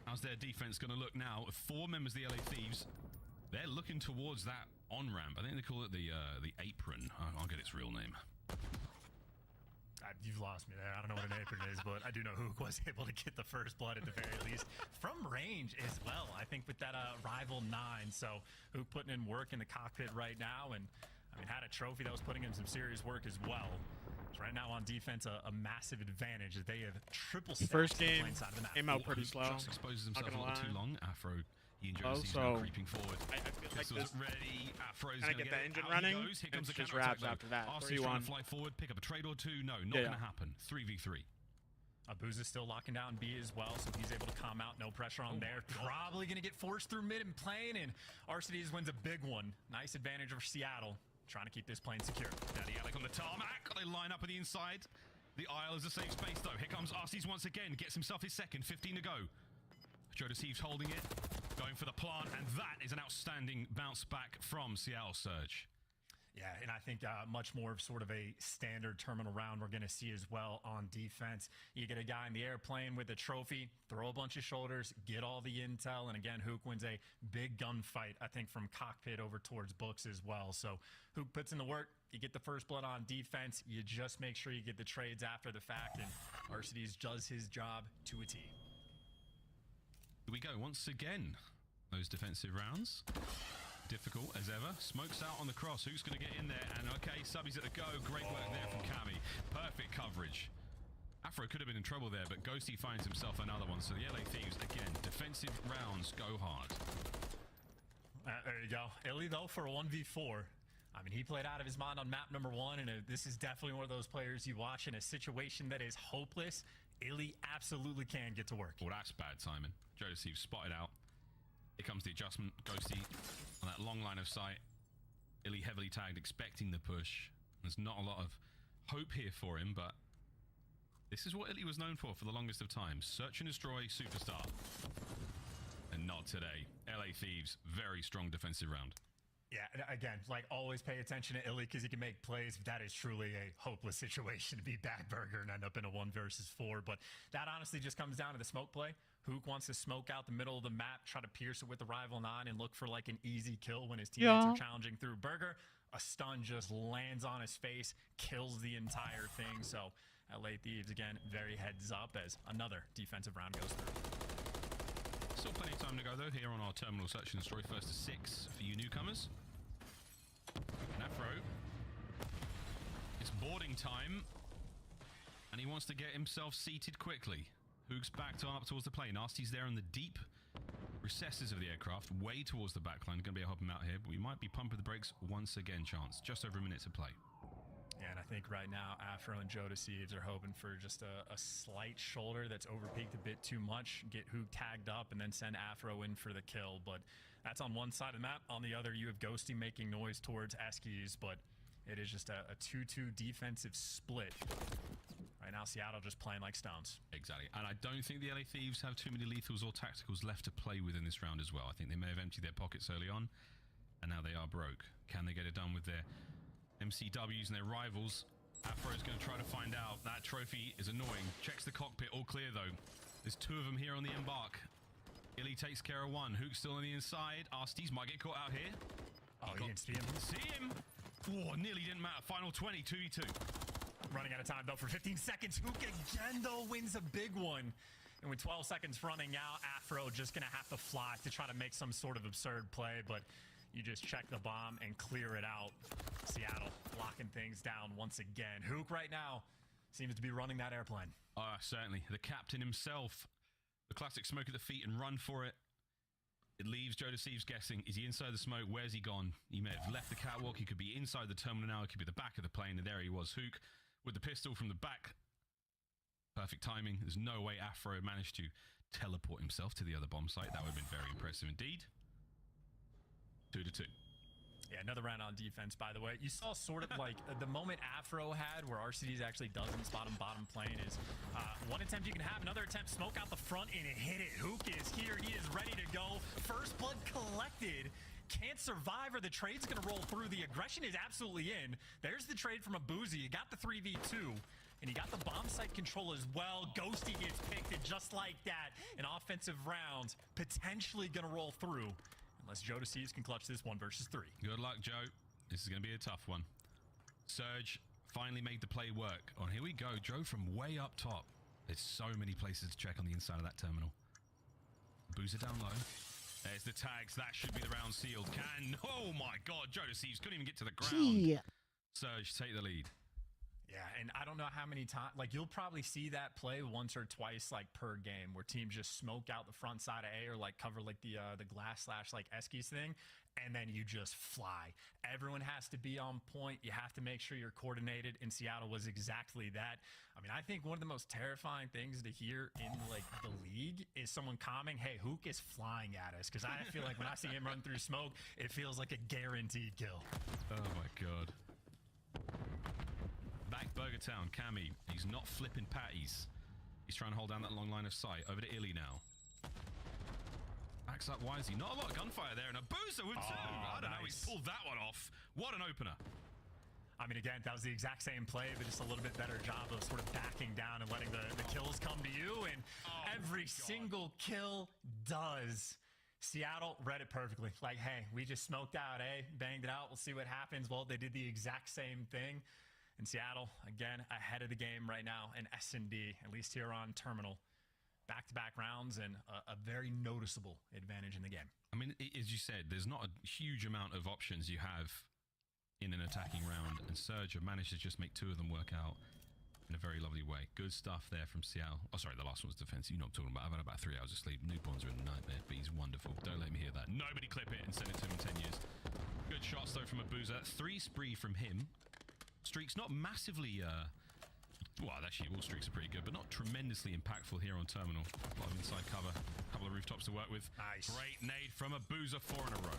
How's their defense going to look now? 4 members of the LA Thieves. They're looking towards that on-ramp. I think they call it the apron. I'll get its real name. You've lost me there. I don't know what an apron is, but I do know Hook was able to get the first blood at the very least from range as well. I think with that rival 9. So Hook putting in work in the cockpit right now, and I mean had a trophy that was putting in some serious work as well. So right now on defense, a massive advantage that they have triple stacks. First game side of the map. came out pretty slow. Just exposes himself a little too long. Afro. He and Joe now creeping forward. I feel like this ready. Afro's gonna get the engine running. Here comes the just wraps after that. Arcee's trying to fly forward, pick up a trade or two. No, not gonna happen. 3v3. Abuz is still locking down B as well, so he's able to calm out. No pressure on there. Probably going to get forced through mid and plane, and RCDs wins a big one. Nice advantage over Seattle, trying to keep this plane secure. Daddy Alec on the tarmac. They line up on the inside. The aisle is a safe space, though. Here comes RCs once again. Gets himself his second. 15 to go. Joe Deceives holding it. Going for the plant, and that is an outstanding bounce back from Seattle Surge. Yeah, and I think much more of sort of a standard terminal round we're going to see as well on defense. You get a guy in the airplane with a trophy, throw a bunch of shoulders, get all the intel, and again, Hook wins a big gunfight, I think, from cockpit over towards books as well. So Hook puts in the work, you get the first blood on defense, you just make sure you get the trades after the fact, and RCDs does his job to a T. Here we go once again. Those defensive rounds. Difficult as ever. Smokes out on the cross. Who's going to get in there? And okay, Subby's at the go. Great work there from Kami. Perfect coverage. Afro could have been in trouble there, but Ghosty finds himself another one. So the LA Thieves, again, defensive rounds go hard. There you go. Illy, though, for a 1v4. I mean, he played out of his mind on map number 1, and this is definitely one of those players you watch in a situation that is hopeless. Illy absolutely can get to work. Well, that's bad, Simon. Joe Deceives spotted out. Here comes the adjustment. Ghosty on that long line of sight. Illy heavily tagged, expecting the push. There's not a lot of hope here for him, but this is what Illy was known for the longest of times. Search and destroy superstar. And not today. LA Thieves, very strong defensive round. Yeah, again, like always pay attention to Illy because he can make plays. That is truly a hopeless situation to be Bad Burger and end up in a 1 versus 4. But that honestly just comes down to the smoke play. Hook wants to smoke out the middle of the map, try to pierce it with the rival 9 and look for like an easy kill when his teammates are challenging through. Burger, a stun just lands on his face, kills the entire thing. So LA Thieves, again, very heads up as another defensive round goes through. Still plenty of time to go, though, here on our terminal search and destroy. First to 6 for you newcomers. Afro, it's boarding time, and he wants to get himself seated quickly. Hook's backed on up towards the plane. Nasty's there in the deep recesses of the aircraft, way towards the backline. Going to be able to help him out here, but we might be pumping the brakes once again, Chance. Just over a minute to play. Yeah, and I think right now, Afro and Joe Deceives are hoping for just a slight shoulder that's overpeaked a bit too much, get Hook tagged up, and then send Afro in for the kill. But that's on one side of the map. On the other, you have Ghosty making noise towards Eskies, but it is just a 2-2 defensive split. Right now, Seattle just playing like stones. Exactly. And I don't think the LA Thieves have too many lethals or tacticals left to play with in this round as well. I think they may have emptied their pockets early on, and now they are broke. Can they get it done with their MCWs and their rivals? Afro's going to try to find out. That trophy is annoying. Checks the cockpit. All clear, though. There's 2 of them here on the embark. Illy takes care of 1. Hook's still on the inside. Arsties might get caught out here. Oh, he didn't see him. See him. Oh, nearly didn't matter. Final 20, 2v2. Running out of time, though, for 15 seconds. Hook again, though, wins a big one. And with 12 seconds running out, Afro just going to have to fly to try to make some sort of absurd play. But you just check the bomb and clear it out. Seattle locking things down once again. Hook right now seems to be running that airplane. Certainly. The captain himself. The classic smoke at the feet and run for it. It leaves Joe Deceives guessing. Is he inside the smoke? Where's he gone? He may have left the catwalk. He could be inside the terminal now. It could be the back of the plane. And there he was. Hook with the pistol from the back. Perfect timing. There's no way Afro managed to teleport himself to the other bomb site. That would have been very impressive indeed. 2-2. Yeah, another round on defense, by the way. You saw sort of like the moment Afro had where RCDs actually doesn't spot him bottom plane is one attempt you can have, another attempt, smoke out the front and hit it. Hook is here. He is ready to go. First blood collected. Can't survive or the trade's going to roll through. The aggression is absolutely in. There's the trade from Abuzi. You got the 3v2. And he got the bomb site control as well. Ghosty gets picked, and just like that, an offensive round potentially going to roll through. Unless Joe Deceives can clutch this 1 versus 3. Good luck, Joe. This is going to be a tough one. Surge finally made the play work. Oh, here we go. Joe from way up top. There's so many places to check on the inside of that terminal. Boozer down low. There's the tags. That should be the round sealed. Oh my God. Joe Deceives couldn't even get to the ground. Surge take the lead. Yeah, and I don't know how many times, like you'll probably see that play once or twice like per game where teams just smoke out the front side of A or like cover like the glass / like Eskies thing, and then you just fly. Everyone has to be on point. You have to make sure you're coordinated, and Seattle was exactly that. I mean, I think one of the most terrifying things to hear in like the league is someone commenting, "Hey, Hook is flying at us," because I feel like when I see him run through smoke, it feels like a guaranteed kill. Oh my god. Back Burger Town, Cammy. He's not flipping patties. He's trying to hold down that long line of sight. Over to Illy now. Backs up Wisey. Not a lot of gunfire there, and a booster with two. I don't know. He's pulled that one off. What an opener. I mean, again, that was the exact same play, but just a little bit better job of sort of backing down and letting the kills come to you. And every single kill does. Seattle read it perfectly. Like, hey, we just smoked out, banged it out. We'll see what happens. Well, they did the exact same thing. And Seattle, again, ahead of the game right now in S&D, at least here on Terminal. Back-to-back rounds and a very noticeable advantage in the game. I mean, as you said, there's not a huge amount of options you have in an attacking round, and Surge have managed to just make 2 of them work out in a very lovely way. Good stuff there from Seattle. Oh, sorry, the last one was defense. You know what I'm talking about. I've had about 3 hours of sleep. Newborns are a nightmare, but he's wonderful. Don't let me hear that. Nobody clip it and send it to him in 10 years. Good shots, though, from Abuza. 3 spree from him. Streaks not massively... well, actually, all streaks are pretty good, but not tremendously impactful here on Terminal. A lot of inside cover, a couple of rooftops to work with. Nice. Great nade from Abuza, 4 in a row.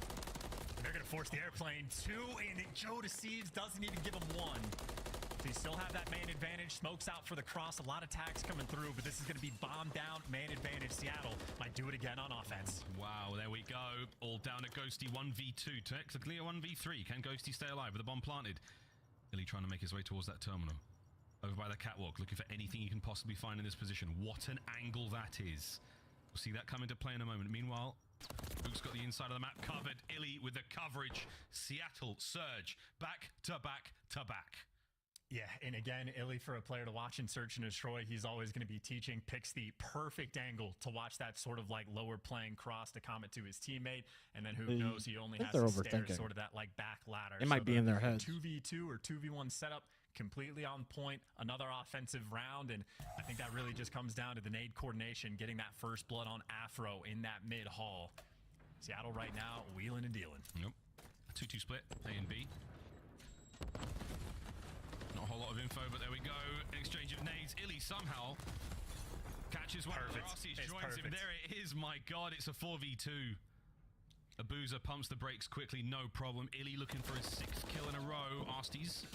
They're going to force the airplane 2, and Joe Deceives doesn't even give him 1. So you still have that main advantage. Smokes out for the cross. A lot of tags coming through, but this is going to be bombed down. Main advantage. Seattle might do it again on offense. Wow, there we go. All down to Ghosty, 1v2. Technically a 1v3. Can Ghosty stay alive with the bomb planted? Illy trying to make his way towards that terminal. Over by the catwalk, looking for anything you can possibly find in this position. What an angle that is. We'll see that come into play in a moment. Meanwhile, Luke's got the inside of the map covered. Illy with the coverage. Seattle Surge back to back to back. Yeah, and again, Illy, for a player to watch and search and destroy, he's always going to be teaching. Picks the perfect angle to watch that sort of like lower playing cross to comment to his teammate, and then who knows, he only has to stare sort of that like back ladder. It might be in their heads. 2v2 or 2v1 setup, completely on point. Another offensive round, and I think that really just comes down to the nade coordination, getting that first blood on Afro in that mid hall. Seattle right now wheeling and dealing. Yep. 2-2 split, A and B. Not a whole lot of info, but there we go. An exchange of nades. Illy somehow catches one. Arcees joins him. There it is. My God, it's a 4v2. Abuza pumps the brakes quickly, no problem. Illy looking for his 6th kill in a row. Arsties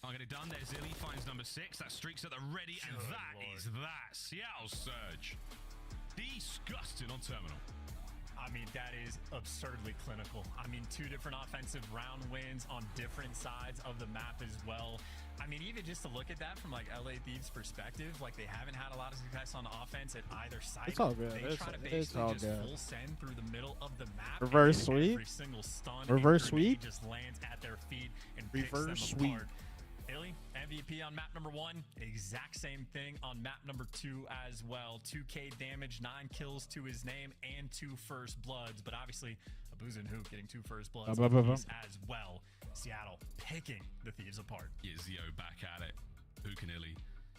can't get it done. There's Illy, finds number 6. That streak's at the ready, and that is that. Seattle Surge. Disgusting on Terminal. I mean, that is absurdly clinical. I mean, 2 different offensive round wins on different sides of the map as well. I mean, even just to look at that from like LA Thieves' perspective, like they haven't had a lot of success on offense at either side. It's all good. They try to basically just full send through the middle of the map. Reverse sweep. Every single stun. Reverse sweep. Just lands at their feet and reverse picks them sweep. apart. Illy, MVP on map number 1. Exact same thing on map number 2 as well. 2K damage, 9 kills to his name, and 2 first bloods. But obviously, Abuza and Hook getting 2 first bloods as well. Seattle picking the Thieves apart. Yeah, Zio back at it. Hook and Illy.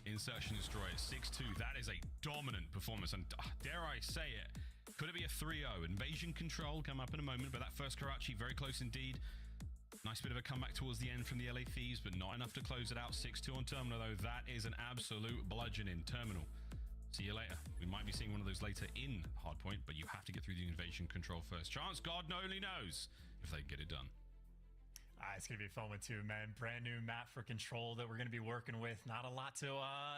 Insertion destroy 6-2. That is a dominant performance. And dare I say it, could it be a 3-0? Invasion control come up in a moment, but that first Karachi, very close indeed. Nice bit of a comeback towards the end from the LA Thieves, but not enough to close it out. 6-2 on Terminal, though. That is an absolute bludgeoning. Terminal. See you later. We might be seeing one of those later in Hardpoint, but you have to get through the invasion control first. Chance, God only knows if they can get it done. It's going to be fun with 2, man. Brand new map for Control that we're going to be working with. Not a lot to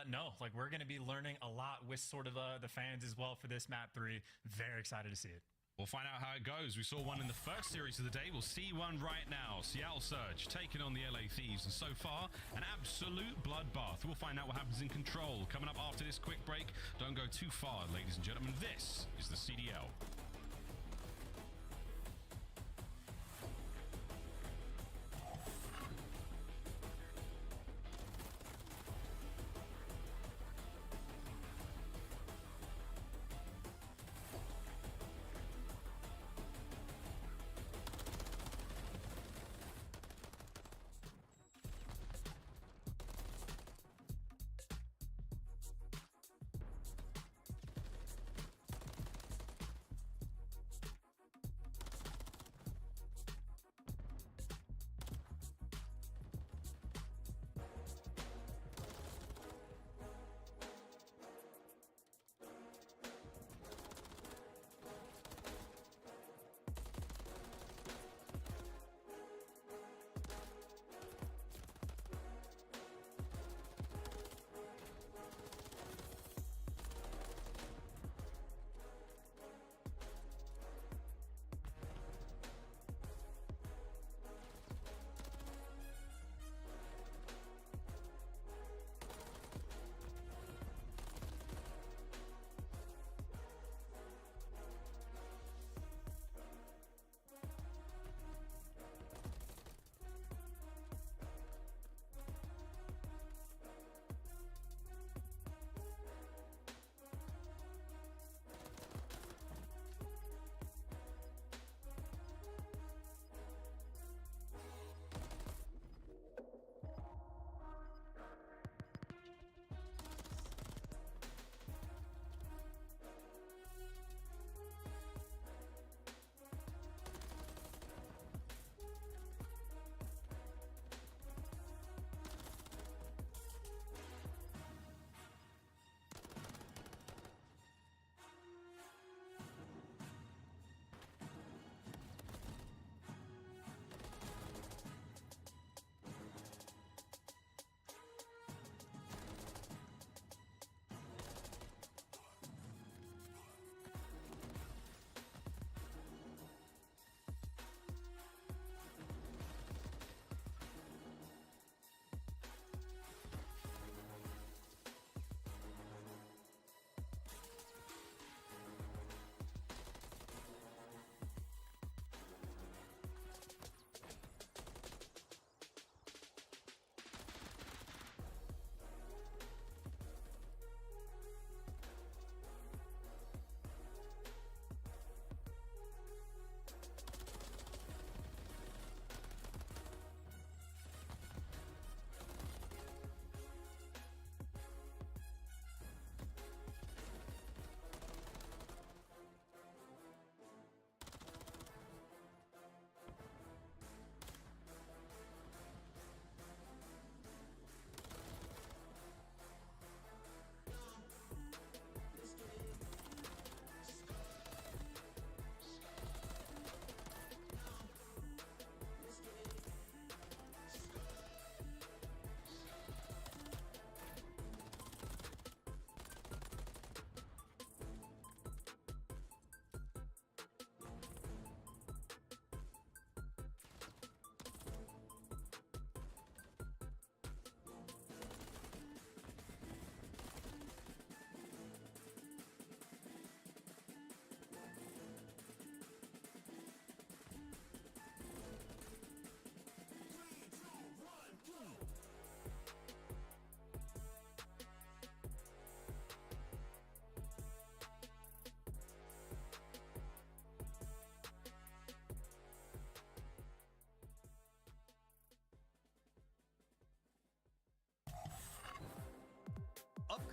know. Like, we're going to be learning a lot with sort of the fans as well for this map 3. Very excited to see it. We'll find out how it goes. We saw one in the first series of the day. We'll see one right now. Seattle Surge taking on the LA Thieves. And so far, an absolute bloodbath. We'll find out what happens in Control. Coming up after this quick break. Don't go too far, ladies and gentlemen. This is the CDL.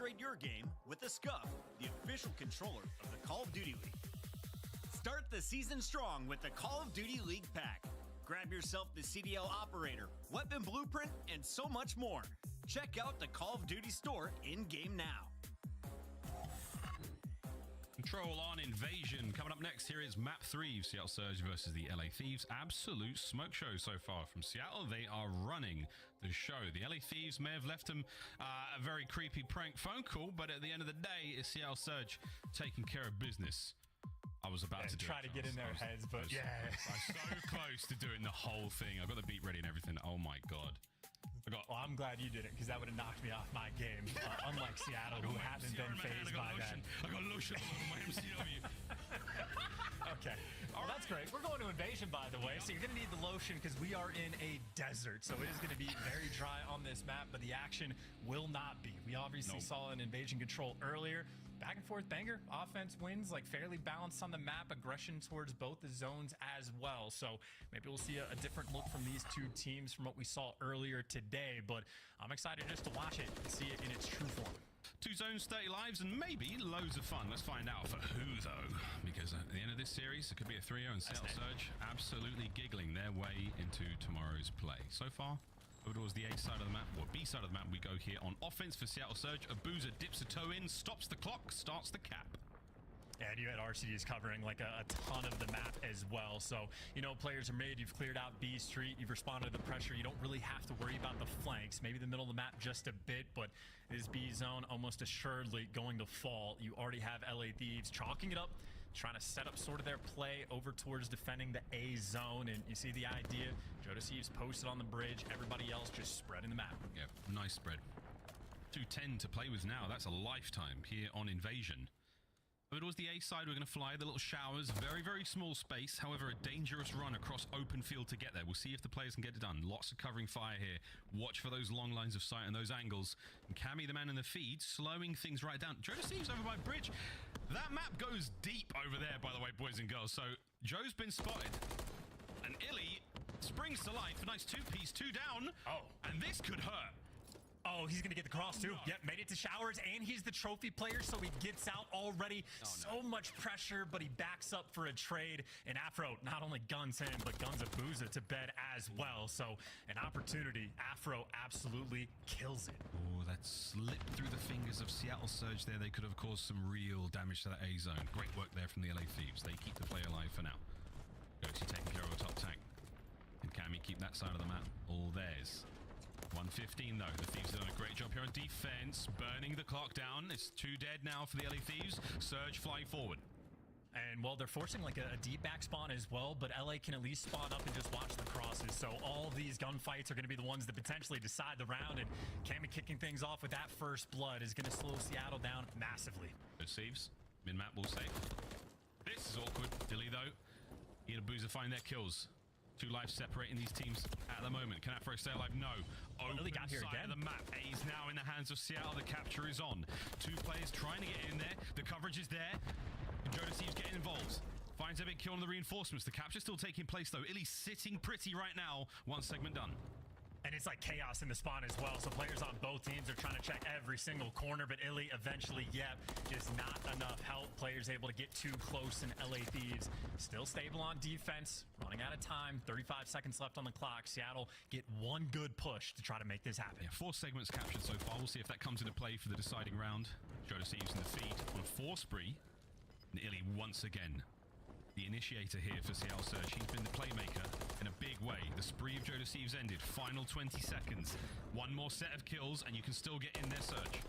Upgrade your game with the Scuff, the official controller of the Call of Duty League. Start the season strong with the Call of Duty League pack. Grab yourself the CDL operator, weapon blueprint, and so much more. Check out the Call of Duty store in-game now. Control on Invasion. Coming up next, here is Map 3, Seattle Surge versus the LA Thieves. Absolute smoke show so far from Seattle. They are running the show. The LA Thieves may have left them a very creepy prank phone call, but at the end of the day, it's Seattle Surge taking care of business. I was about to try to get in their heads, but I was so close to doing the whole thing. I got the beat ready and everything. Oh my God. Well, I'm glad you did it, because that would have knocked me off my game. Unlike Seattle, who haven't been phased by that. I got lotion all over my MCW. Okay. Well, that's great. We're going to Invasion, by the way, so you're going to need the lotion because we are in a desert, so it is going to be very dry on this map, but the action will not be. We obviously saw an Invasion control earlier. Back and forth banger. Offense wins, like fairly balanced on the map. Aggression towards both the zones as well. So maybe we'll see a different look from these two teams from what we saw earlier today. But I'm excited just to watch it and see it in its true form. 2 zones, 30 lives, and maybe loads of fun. Let's find out for who, though. Because at the end of this series, it could be a 3-0 and Seattle Surge absolutely giggling their way into tomorrow's play. So far, over towards the A side of the map, or B side of the map, we go here on offense for Seattle Surge. Abuza dips a toe in, stops the clock, starts the cap. And you had RCDs covering like a ton of the map as well. So, you know, players are made. You've cleared out B Street. You've responded to the pressure. You don't really have to worry about the flanks. Maybe the middle of the map just a bit, but this B zone almost assuredly going to fall. You already have LA Thieves chalking it up, trying to set up sort of their play over towards defending the A zone. And you see the idea. Joe Thieves posted on the bridge. Everybody else just spreading the map. Yeah, nice spread. 210 to play with now. That's a lifetime here on Invasion. Over towards the A side, we're going to fly the little showers. Very, very small space. However, a dangerous run across open field to get there. We'll see if the players can get it done. Lots of covering fire here. Watch for those long lines of sight and those angles. And Cammy, the man in the feed, slowing things right down. Joe Thieves over by bridge. That map goes deep over there, by the way, boys and girls. So Joe's been spotted. And Illy springs to life. A nice 2-piece, 2 down. Oh. And this could hurt. Oh, he's going to get the cross, too. Yep, made it to showers, and he's the trophy player, so he gets out already. So much pressure, but he backs up for a trade. And Afro not only guns him, but guns Abuza to bed as well. So an opportunity. Afro absolutely kills it. Oh, that slipped through the fingers of Seattle Surge there. They could have caused some real damage to that A zone. Great work there from the LA Thieves. They keep the play alive for now. Goatsy taking care of a top tank. And Cammy keep that side of the map all theirs. 115 though. The Thieves have done a great job here on defense, burning the clock down. It's 2 dead now for the LA Thieves. Surge flying forward. And well, they're forcing like a deep back spawn as well, but LA can at least spawn up and just watch the crosses. So all of these gunfights are going to be the ones that potentially decide the round. And Cammy kicking things off with that first blood is going to slow Seattle down massively. Good Thieves. Min-map will safe. This is awkward. Dilly though. He and Abuza find their kills. 2 lives separating these teams at the moment. Can Afro stay alive? No. Open got here side again. of the map. A's now in the hands of Seattle. The capture is on. 2 players trying to get in there. The coverage is there. And Joe Thieves getting involved. Finds a big kill on the reinforcements. The capture still taking place though. Illy's sitting pretty right now. 1 segment done. And it's like chaos in the spawn as well. So players on both teams are trying to check every single corner, but Illy eventually, just not enough help. Players able to get too close, and LA Thieves still stable on defense, running out of time. 35 seconds left on the clock. Seattle get 1 good push to try to make this happen. Yeah, 4 segments captured so far. We'll see if that comes into play for the deciding round. Joe Thieves in the feed on a 4 spree. And Illy once again, the initiator here for Seattle Surge. He's been the playmaker in a big way. The spree of Joe Thieves ended. Final 20 seconds. 1 more set of kills, and you can still get in there, Surge.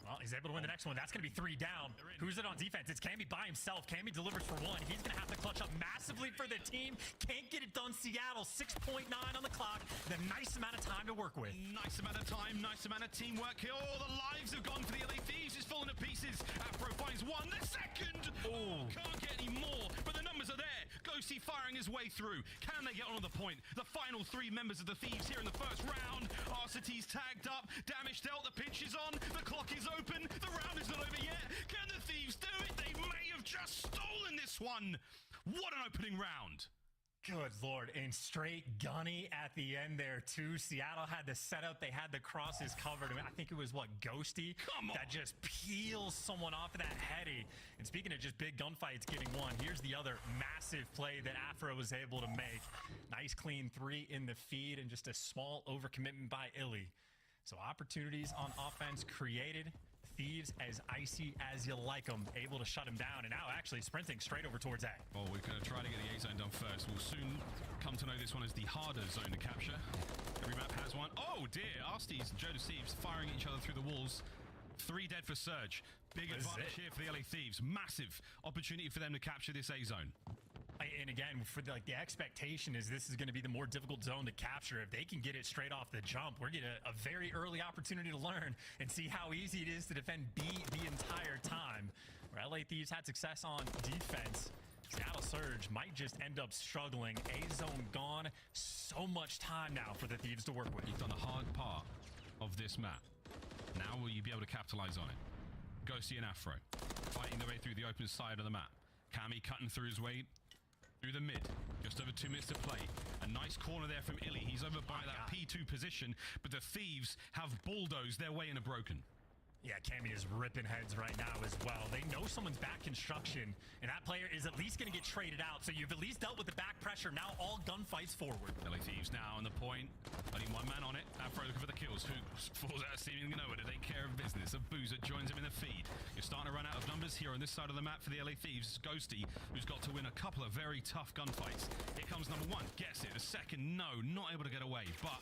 Well, he's able to win the next one. That's going to be 3 down. Who's it on defense? It's Cammy by himself. Cammy delivers for 1. He's going to have to clutch up massively for the team. Can't get it done. Seattle, 6.9 on the clock. The nice amount of time to work with. Nice amount of time, nice amount of teamwork here. Oh, the lives have gone for the LA Thieves. It's falling to pieces. Afro finds 1. The second! Oh, can't get any more, but the numbers are there. Ghosty firing his way through. Can they get on the point? The final 3 members of the Thieves here in the first round. RCT's tagged up. Damage dealt. The pinch is on. The clock is open. The round is not over yet. Can the Thieves do it? They may have just stolen this one. What an opening round. Good Lord, and straight gunny at the end there too. Seattle had the setup, they had the crosses covered. I think it was what, Ghosty that just peels someone off of that heady. And speaking of just big gunfights getting won, here's the other massive play that Afro was able to make. Nice clean 3 in the feed and just a small overcommitment by Illy. So opportunities on offense created. Thieves as icy as you like them, able to shut him down, and now actually sprinting straight over towards A. Oh, we're going to try to get the A zone done first. We'll soon come to know this one as the harder zone to capture. Every map has one. Oh dear, Arsties and Joe Thieves firing at each other through the walls. 3 dead for Surge. Big advantage here for the LA Thieves. Massive opportunity for them to capture this A zone. And again, for the expectation is this is going to be the more difficult zone to capture. If they can get it straight off the jump, we're getting a very early opportunity to learn and see how easy it is to defend B the entire time. Where LA Thieves had success on defense, Seattle Surge might just end up struggling. A zone gone. So much time now for the Thieves to work with. You've done the hard part of this map. Now will you be able to capitalize on it? Ghosty and Afro fighting their way through the open side of the map. Cammy cutting through his way through the mid. Just over 2 minutes to play. A nice corner there from Illy. He's over by that P2 position, but the Thieves have bulldozed their way in a broken. Yeah, Cammy is ripping heads right now as well. They know someone's back construction, and that player is at least going to get traded out. So you've at least dealt with the back pressure. Now all gunfights forward. LA Thieves now on the point. Only one man on it. Afro looking for the kills. Who falls out seemingly nowhere to take care of business. A Boozer joins him in the feed. You're starting to run out of numbers here on this side of the map for the LA Thieves. Ghosty, who's got to win a couple of very tough gunfights. Here comes number 1. Gets it. The second, no. Not able to get away. But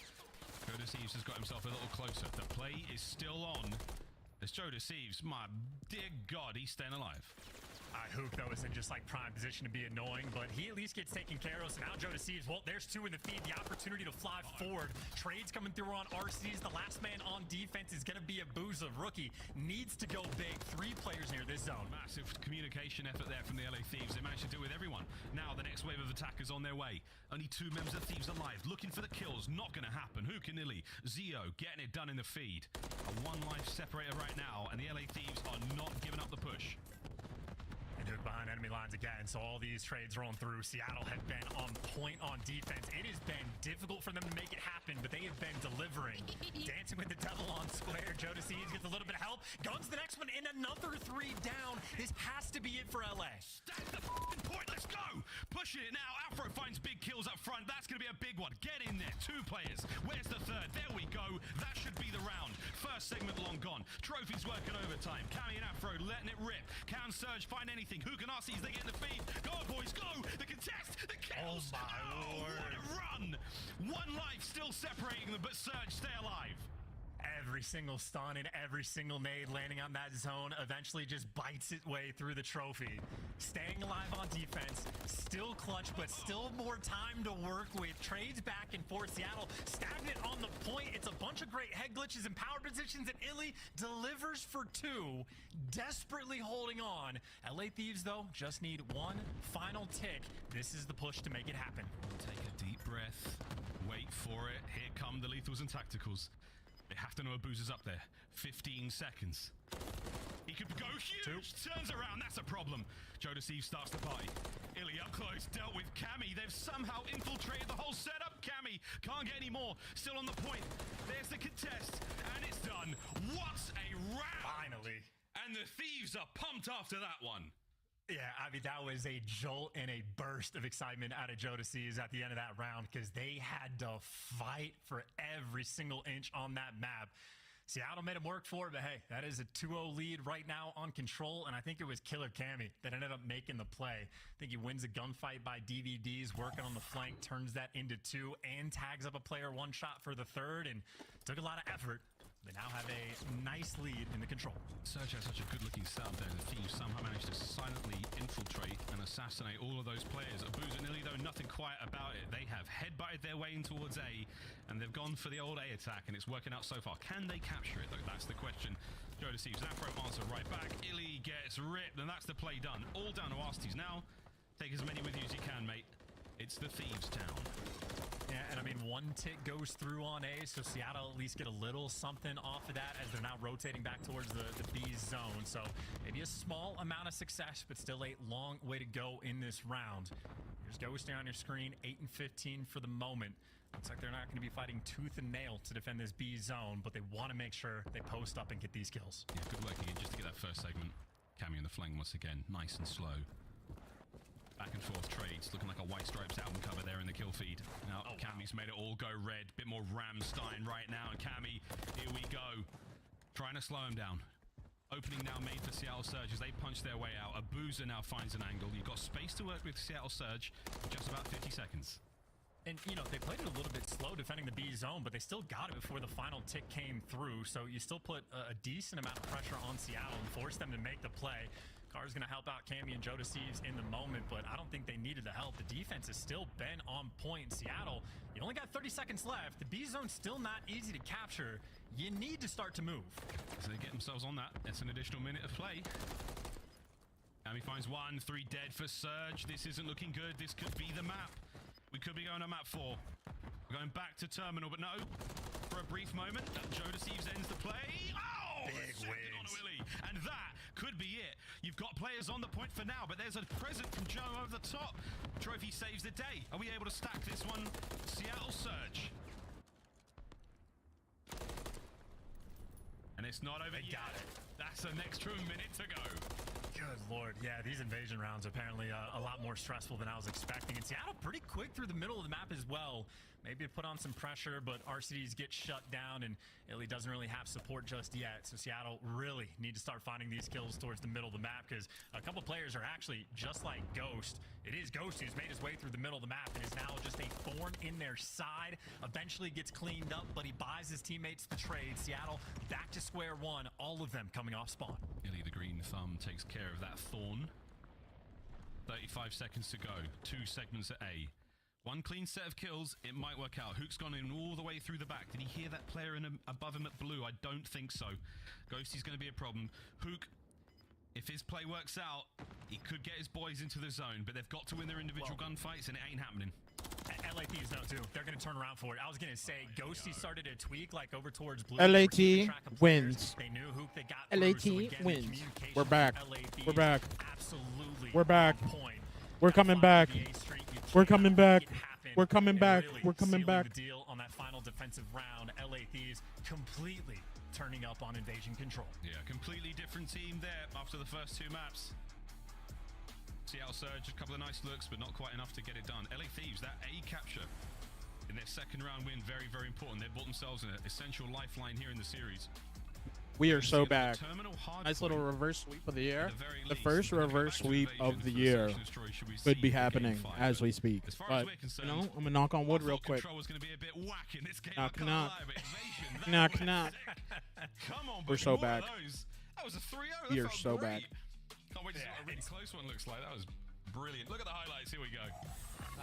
Joe Thieves has got himself a little closer. The play is still on. As Joe Thieves, my dear God, he's staying alive. Hook, though, is in just like prime position to be annoying, but he at least gets taken care of. So now Joe Thieves, well, there's 2 in the feed. The opportunity to fly forward. Trades coming through on RCs. The last man on defense is going to be a Booza. Rookie needs to go big. 3 players near this zone. Massive communication effort there from the LA Thieves. They managed to deal with everyone. Now the next wave of attackers on their way. Only 2 members of Thieves alive. Looking for the kills. Not going to happen. Hook and Illy. Zio getting it done in the feed. A 1 life separator right now, and the LA Thieves are not giving up the push. Hook behind enemy lines again, so all these trades rolling through. Seattle had been on point on defense. It has been difficult for them to make it happen, but they have been delivering. Dancing with the devil on square. Joe Thieves gets a little bit of help. Guns the next one in, another 3 down. This has to be it for LA. That's the point. Let's go. Pushing it now. Afro finds big kills up front. That's going to be a big one. Get in there. 2 players. Where's the 3rd? There we go. That should be the round. First segment long gone. Trophies working overtime. Cammy and Afro letting it rip. Can Surge find anything? Who can RCs? They get in the feed. Go on, boys. Go. The contest. The kills. Oh, my Lord. What a run. 1 life still separating them, but Surge stay alive. Every single stun and every single nade landing on that zone eventually just bites its way through the trophy. Staying alive on defense, still clutch, but still more time to work with. Trades back and forth. Seattle stagnant on the point. It's a bunch of great head glitches and power positions, and Illy delivers for 2, desperately holding on. LA Thieves, though, just need 1 final tick. This is the push to make it happen. Take a deep breath. Wait for it. Here come the lethals and tacticals. They have to know a Boozer's up there. 15 seconds. He could go huge. 2. Turns around. That's a problem. Joe Thieves starts the party. Illy up close. Dealt with Cammy. They've somehow infiltrated the whole setup. Cammy can't get any more. Still on the point. There's the contest. And it's done. What a round. Finally. And the Thieves are pumped after that one. Yeah, I mean, that was a jolt and a burst of excitement out of Joe Thieves at the end of that round because they had to fight for every single inch on that map. Seattle made him work for it, but hey, that is a 2-0 lead right now on control, and I think it was Killer Cammy that ended up making the play. I think he wins a gunfight by DVDs, working on the flank, turns that into 2, and tags up a player 1 shot for the 3rd, and took a lot of effort. They now have a nice lead in the control. Surge has such a good-looking setup there. The Thieves somehow managed to silently infiltrate and assassinate all of those players. Abuza and Illy, though, nothing quiet about it. They have head-butted their way in towards A, and they've gone for the old A attack, and it's working out so far. Can they capture it, though? That's the question. Joe Thieves, Afro answer right back. Illy gets ripped, and that's the play done. All down to Arsties now. Take as many with you as you can, mate. It's the Thieves' town. Yeah, and I mean, 1 tick goes through on A, so Seattle at least get a little something off of that as they're now rotating back towards the B zone. So maybe a small amount of success, but still a long way to go in this round. There's Ghosty on your screen, 8 and 15 for the moment. Looks like they're not going to be fighting tooth and nail to defend this B zone, but they want to make sure they post up and get these kills. Yeah, good work again just to get that first segment. Cammy in the flank once again, nice and slow. Back and forth trades, looking like a White Stripes album cover there in the kill feed. Now, Cammy's made it all go red. Bit more Ramstein right now. And Cammy, here we go. Trying to slow him down. Opening now made for Seattle Surge as they punch their way out. Abuza now finds an angle. You've got space to work with Seattle Surge. Just about 50 seconds. And, you know, they played it a little bit slow defending the B zone, but they still got it before the final tick came through. So you still put a decent amount of pressure on Seattle and force them to make the play. Carr's going to help out Cammy and Joe Thieves in the moment, but I don't think they needed the help. The defense has still been on point. Seattle, you only got 30 seconds left. The B zone's still not easy to capture. You need to start to move. So they get themselves on that. It's an additional minute of play. Cammy finds 1, 3 dead for Surge. This isn't looking good. This could be the map. We could be going to map 4. We're going back to Terminal, but no. For a brief moment, Joe Thieves ends the play. Oh! Big wins. On a Willy. And that could be it. You've got players on the point for now, but there's a present from Joe over the top. Trophy saves the day. Are we able to stack this one? Seattle Surge. And it's not over yet. Got it. That's an extra minute to go. Good Lord. Yeah, these invasion rounds are apparently a lot more stressful than I was expecting. And Seattle pretty quick through the middle of the map as well. Maybe to put on some pressure, but RCDs get shut down, and Illy doesn't really have support just yet. So Seattle really need to start finding these kills towards the middle of the map, because a couple players are actually just like Ghost. It is Ghost who's made his way through the middle of the map and is now just a thorn in their side. Eventually gets cleaned up, but he buys his teammates the trade. Seattle back to square one, all of them coming off spawn. Illy the Green Thumb takes care of that thorn. 35 seconds to go. 2 segments at A. 1 clean set of kills, it might work out. Hook's gone in all the way through the back. Did he hear that player above him at blue? I don't think so. Ghosty's going to be a problem. Hook, if his play works out, he could get his boys into the zone, but they've got to win their individual gunfights, and it ain't happening. LA Thieves know too. They're going to turn around for it. I was going to say, Ghosty started to tweak like over towards blue. LAT wins. They knew Hook they got LAT through, so wins. We're back. We're back. Absolutely. We're back. We're coming back. We're coming back. We're coming back. We're coming back. The deal on that final defensive round. LA Thieves completely turning up on invasion control. Yeah, completely different team there after the first 2 maps. Seattle Surge, a couple of nice looks, but not quite enough to get it done. LA Thieves, that A capture in their second round win, very, very important. They've bought themselves an essential lifeline here in the series. We are so back. Nice little reverse sweep of the year. The first reverse sweep of the year could be happening as we speak. But, you know, I'm going to knock on wood real quick. Knock, knock. Knock, knock. We're so back. That was a 3-0. We are so back. Can't wait to see what a really close one looks like. That was brilliant. Look at the highlights. Here we go.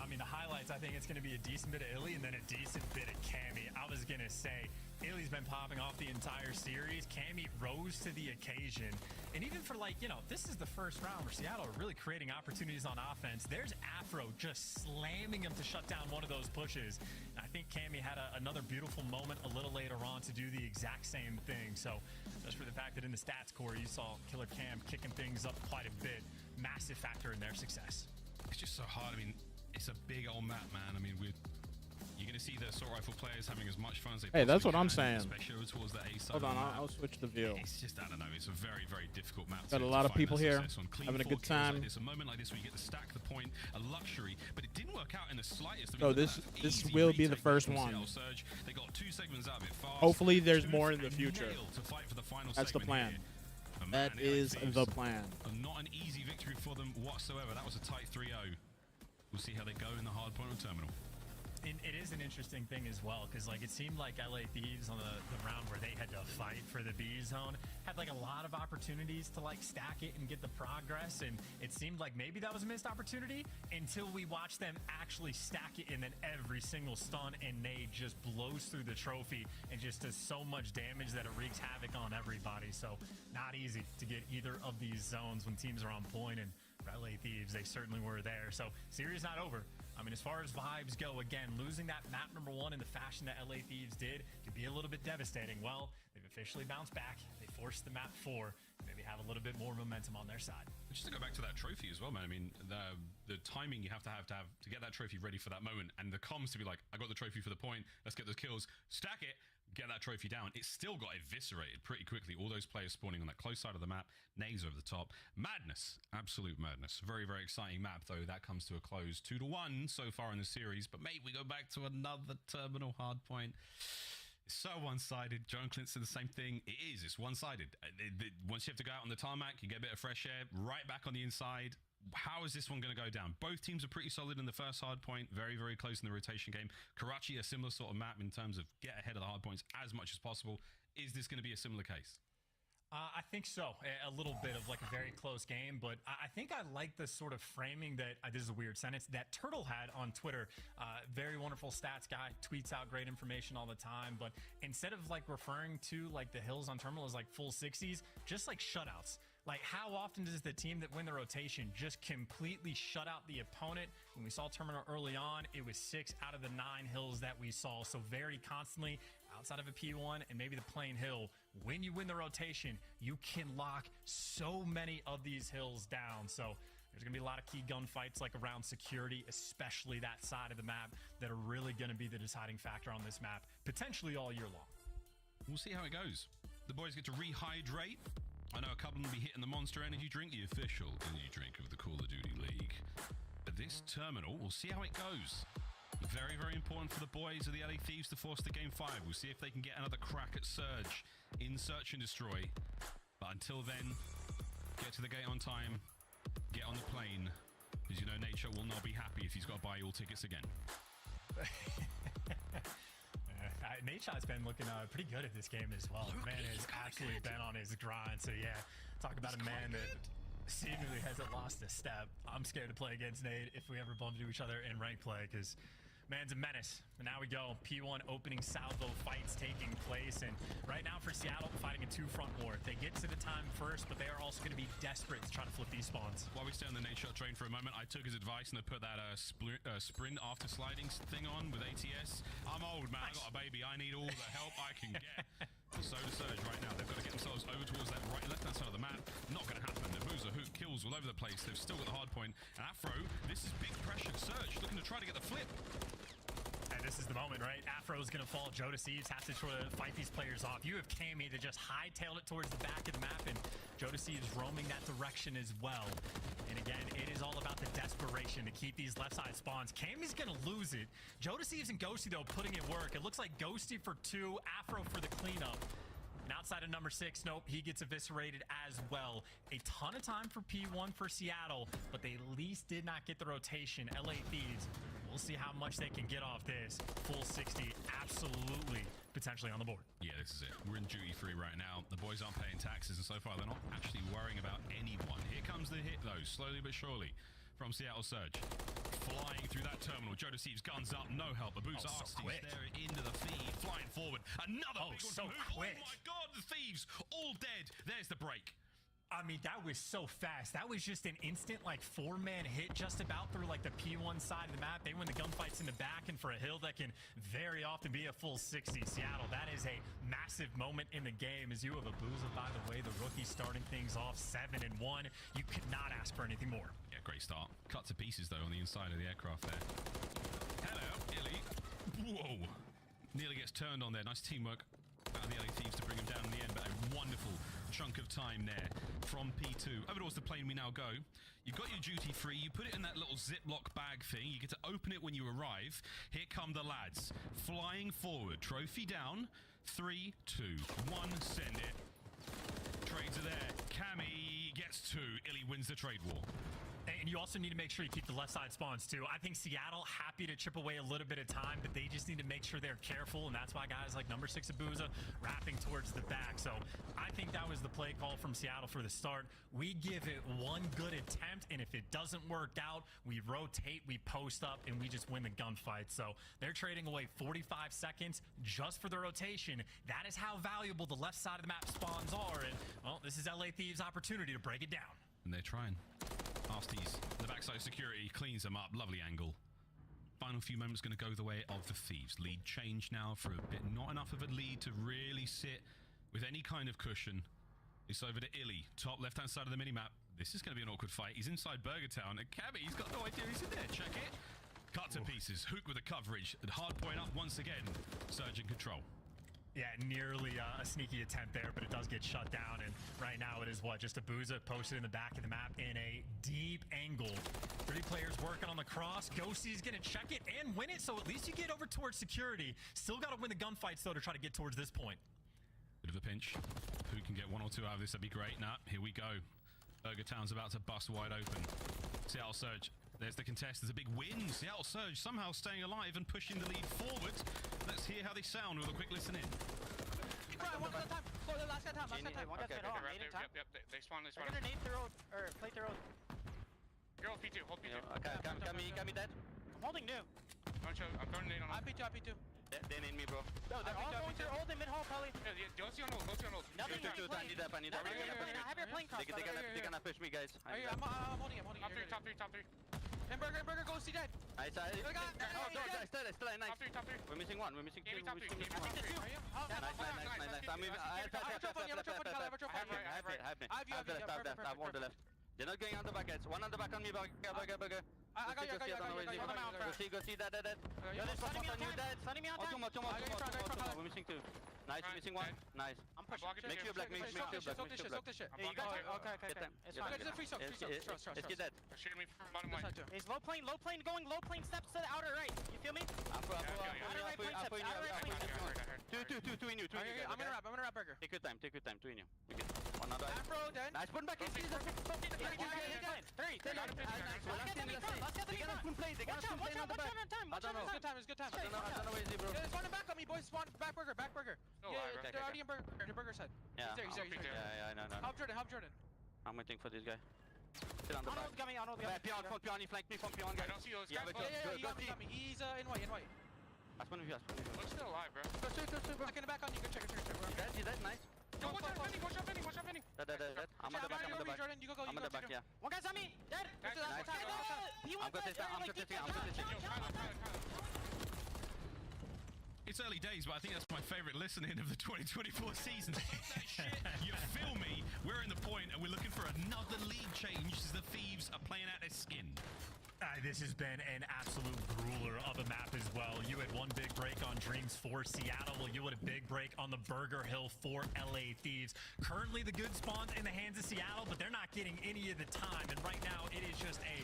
I mean, the highlights, I think it's going to be a decent bit of Illy and then a decent bit of Cammy. I was going to say, Illy's been popping off the entire series. Cammy rose to the occasion. And even for, like, you know, this is the first round where Seattle are really creating opportunities on offense. There's Afro just slamming him to shut down one of those pushes. And I think Cammy had another beautiful moment a little later on to do the exact same thing. So just for the fact that in the stats core, you saw Killer Cam kicking things up quite a bit. Massive factor in their success. It's just so hard. I mean, it's a big old map, man. I mean, you're going to see the assault rifle players having as much fun as they Hey, that's what I'm can, saying. especially towards the A side. Hold on, I'll switch the view. It's just, I don't know, it's a very, very difficult map. Got a lot of people here having a good time. Like this, a moment like this where you get to stack the point, a luxury, but it didn't work out in the slightest. So this will be the first one. They got 2 segments out of it fast. Hopefully there's more in the future. That's the plan. That is the plan. Not an easy victory for them whatsoever. That was a tight 3-0. We'll see how they go in the hard point on Terminal. And it is an interesting thing as well, because like it seemed like LA Thieves on the round where they had to fight for the B zone had like a lot of opportunities to like stack it and get the progress, and it seemed like maybe that was a missed opportunity until we watched them actually stack it, and then every single stun and nade just blows through the trophy and just does so much damage that it wreaks havoc on everybody. So not easy to get either of these zones when teams are on point, and for LA Thieves, they certainly were there. So series not over. I mean, as far as vibes go, again, losing that map number 1 in the fashion that LA Thieves did could be a little bit devastating. Well, they've officially bounced back. They forced the map 4. Maybe have a little bit more momentum on their side. Just to go back to that trophy as well, man. I mean, the timing you have to get that trophy ready for that moment, and the comms to be like, I got the trophy for the point. Let's get those kills, stack it, get that trophy down. It still got eviscerated pretty quickly. All those players spawning on that close side of the map, nades over the top. Madness, absolute madness. Very, very exciting map, though. That comes to a close 2-1 so far in the series. But mate, we go back to another terminal hard point. It's so one-sided. John Clint said the same thing. It is. It's one-sided. Once you have to go out on the tarmac, you get a bit of fresh air. Right back on the inside. How is this one going to go down? Both teams are pretty solid in the first hard point. Very, very close in the rotation game. Karachi, a similar sort of map in terms of get ahead of the hard points as much as possible. Is this going to be a similar case? I think so. A little bit of like a very close game, but I think I like the sort of framing that, this is a weird sentence, that Turtle had on Twitter. Very wonderful stats guy, tweets out great information all the time, but instead of like referring to like the hills on Terminal as like full 60s, just like shutouts. Like, how often does the team that win the rotation just completely shut out the opponent? When we saw Terminal early on, it was 6 out of the 9 hills that we saw. So very constantly, outside of a P1 and maybe the plain hill, when you win the rotation, you can lock so many of these hills down. So there's going to be a lot of key gunfights like around security, especially that side of the map, that are really going to be the deciding factor on this map, potentially all year long. We'll see how it goes. The boys get to rehydrate. I know a couple will be hitting the Monster Energy drink, the official energy drink of the Call of Duty League. But this terminal, we'll see how it goes. Very, very important for the boys of the LA Thieves to force the game 5. We'll see if they can get another crack at Surge in Search and Destroy. But until then, get to the gate on time, get on the plane, because you know Nature will not be happy if he's got to buy all tickets again. Nate Shot's been looking pretty good at this game as well. The man has absolutely been on his grind. So yeah, talk about a man that seemingly hasn't lost a step. I'm scared to play against Nate if we ever bump into each other in ranked play, because man's a menace. And now we go. P1 opening salvo fights taking place. And right now for Seattle, fighting a 2-front war. They get to the time first, but they are also going to be desperate to try to flip these spawns. While we stay on the Nate Shot train for a moment, I took his advice and I put that sprint after sliding thing on with ATS. I'm old, man. Nice. I got a baby. I need all the help I can get. So to Surge right now. They've got to get themselves over towards that left-hand side of the map. Not going to happen. The Boozer hook kills all over the place. They've still got the hard point. And Afro, this is big pressure. Surge looking to try to get the flip. And this is the moment, right? Afro's going to fall. Joe Deceives has to try to fight these players off. You have Cammy that just hightailed it towards the back of the map, and Joe Deceives roaming that direction as well. And again, it is all about the desperation to keep these left side spawns. Cammy's going to lose it. Joe Deceives and Ghosty, though, putting in work. It looks like Ghosty for 2, Afro for the cleanup. And outside of number 6, nope, he gets eviscerated as well. A ton of time for P1 for Seattle, but they at least did not get the rotation. LA Thieves, we'll see how much they can get off this. Full 60, absolutely, potentially on the board. Yeah, this is it. We're in duty free right now. The boys aren't paying taxes, and so far they're not actually worrying about anyone. Here comes the hit, though, slowly but surely, from Seattle Surge. Flying through that terminal. Joe Deceives, guns up, no help. Abusa Arsties there into the feed, flying forward. Another big one. Oh my God, the Thieves all dead. There's the break. I mean, that was so fast. That was just an instant, like, 4-man hit just about through, like, the P1 side of the map. They win the gunfights in the back, and for a hill that can very often be a full 60. Seattle, that is a massive moment in the game as you have Abusa, by the way, the rookie starting things off 7-1. You could not ask for anything more. Yeah, great start. Cut to pieces, though, on the inside of the aircraft there. Hello, Illy. Whoa. Nearly gets turned on there. Nice teamwork out of the LA Thieves to bring him down in the end, but a wonderful chunk of time there from P2. Over towards the plane we now go. You've got your duty free. You put it in that little Ziploc bag thing. You get to open it when you arrive. Here come the lads. Flying forward. Trophy down. 3, 2, 1. Send it. Trades are there. Cammy gets 2. Illy wins the trade war. And you also need to make sure you keep the left side spawns too. I think Seattle happy to chip away a little bit of time, but they just need to make sure they're careful, and that's why guys like number 6 Abusa wrapping towards the back. So I think that was the play call from Seattle for the start. We give it one good attempt, and if it doesn't work out, we rotate, we post up, and we just win the gunfight. So they're trading away 45 seconds just for the rotation. That is how valuable the left side of the map spawns are, and well, this is LA Thieves' opportunity to break it down. And they're trying. Arsties, the backside security cleans them up. Lovely angle. Final few moments going to go the way of the Thieves. Lead change now for a bit. Not enough of a lead to really sit with any kind of cushion. It's over to Illy, top left-hand side of the minimap. This is going to be an awkward fight. He's inside Burger Town, and Cabby, he's got no idea he's in there. Check it. Cut to pieces. Hook with the coverage. And hard point up once again. Surge in control. Yeah, nearly a sneaky attempt there, but it does get shut down. And right now it is what? Just a Booza posted in the back of the map in a deep angle. 3 players working on the cross. Ghosty's going to check it and win it, so at least you get over towards security. Still got to win the gunfights, though, to try to get towards this point. Bit of a pinch. Who can get 1 or 2 out of this? That'd be great. Nah, here we go. Burger Town's about to bust wide open. Seattle Surge. There's the contest. There's a big win. Seattle Surge somehow staying alive and pushing the lead forward. Let's hear how they sound with a quick listen in. Right, one at a time. Go the last guy time. Last guy time. Yep. They spawn. I'm gonna nade the road or plate the road. You're hold P2. Hold P2. Okay, got me dead. I'm holding new. I'm throwing nade on. I'm P2. They need me, bro. No, they're all going through old and mid hall, probably. Go see on hold. Nothing. I need that. I have your plane cross. They're gonna push me, guys. I'm holding. Top three. And Burger, go see dead. Nice. Still nice. Top 3. We're missing 1. We're missing 2. Top 3. Nice. I'm moving. I have one left. They're not going on the back, guys. 1 on the back on me, Burger. I got you. Go see that. Yo, they're stunning me on time. Two more. We're missing 2. Nice, missing 1. Nice. I'm pushing. Make sure black. Soak this shit. Yeah, you got it. Okay. It's fine. Just a free soak. Let's get that. They're shooting me from bottom right. He's low plane, going low plane steps to the outer right. You feel me? Outer right plane steps. Two in you. I'm gonna wrap Burger. Take your time. 2 in you. One other. Afro dead. Nice. Put back in. 3. They got a plane on the back. It's good time. I don't know where is he, bro. There's one back on me, boys. One back Burger. Yeah, they're already in Burger's head. Yeah. He's there. Yeah, I know. Help Jordan. I'm waiting for this guy. Still on the back. Got me. Pion, he flanked me from Pion, guys. I don't see those Yeah, guys. He got me. He's in white. Last one of you. Looks still alive, bro. Go in the back on you. Go check. He's dead, nice. Yo, watch out, Penny. Dead. I'm on the back. Jordan, you go. I'm on the back, yeah. One guy's on me. Dead. Nice. I'm gonna take It's early days, but I think that's my favorite listening of the 2024 season. Fuck that shit. You feel me? We're in the point, and we're looking for another lead change as the Thieves are playing out their skin. This has been an absolute grueler of a map as well. You had one big break on Dreams for Seattle. You had a big break on the Burger Hill for LA Thieves. Currently the good spawns in the hands of Seattle, but they're not getting any of the time. And right now it is just a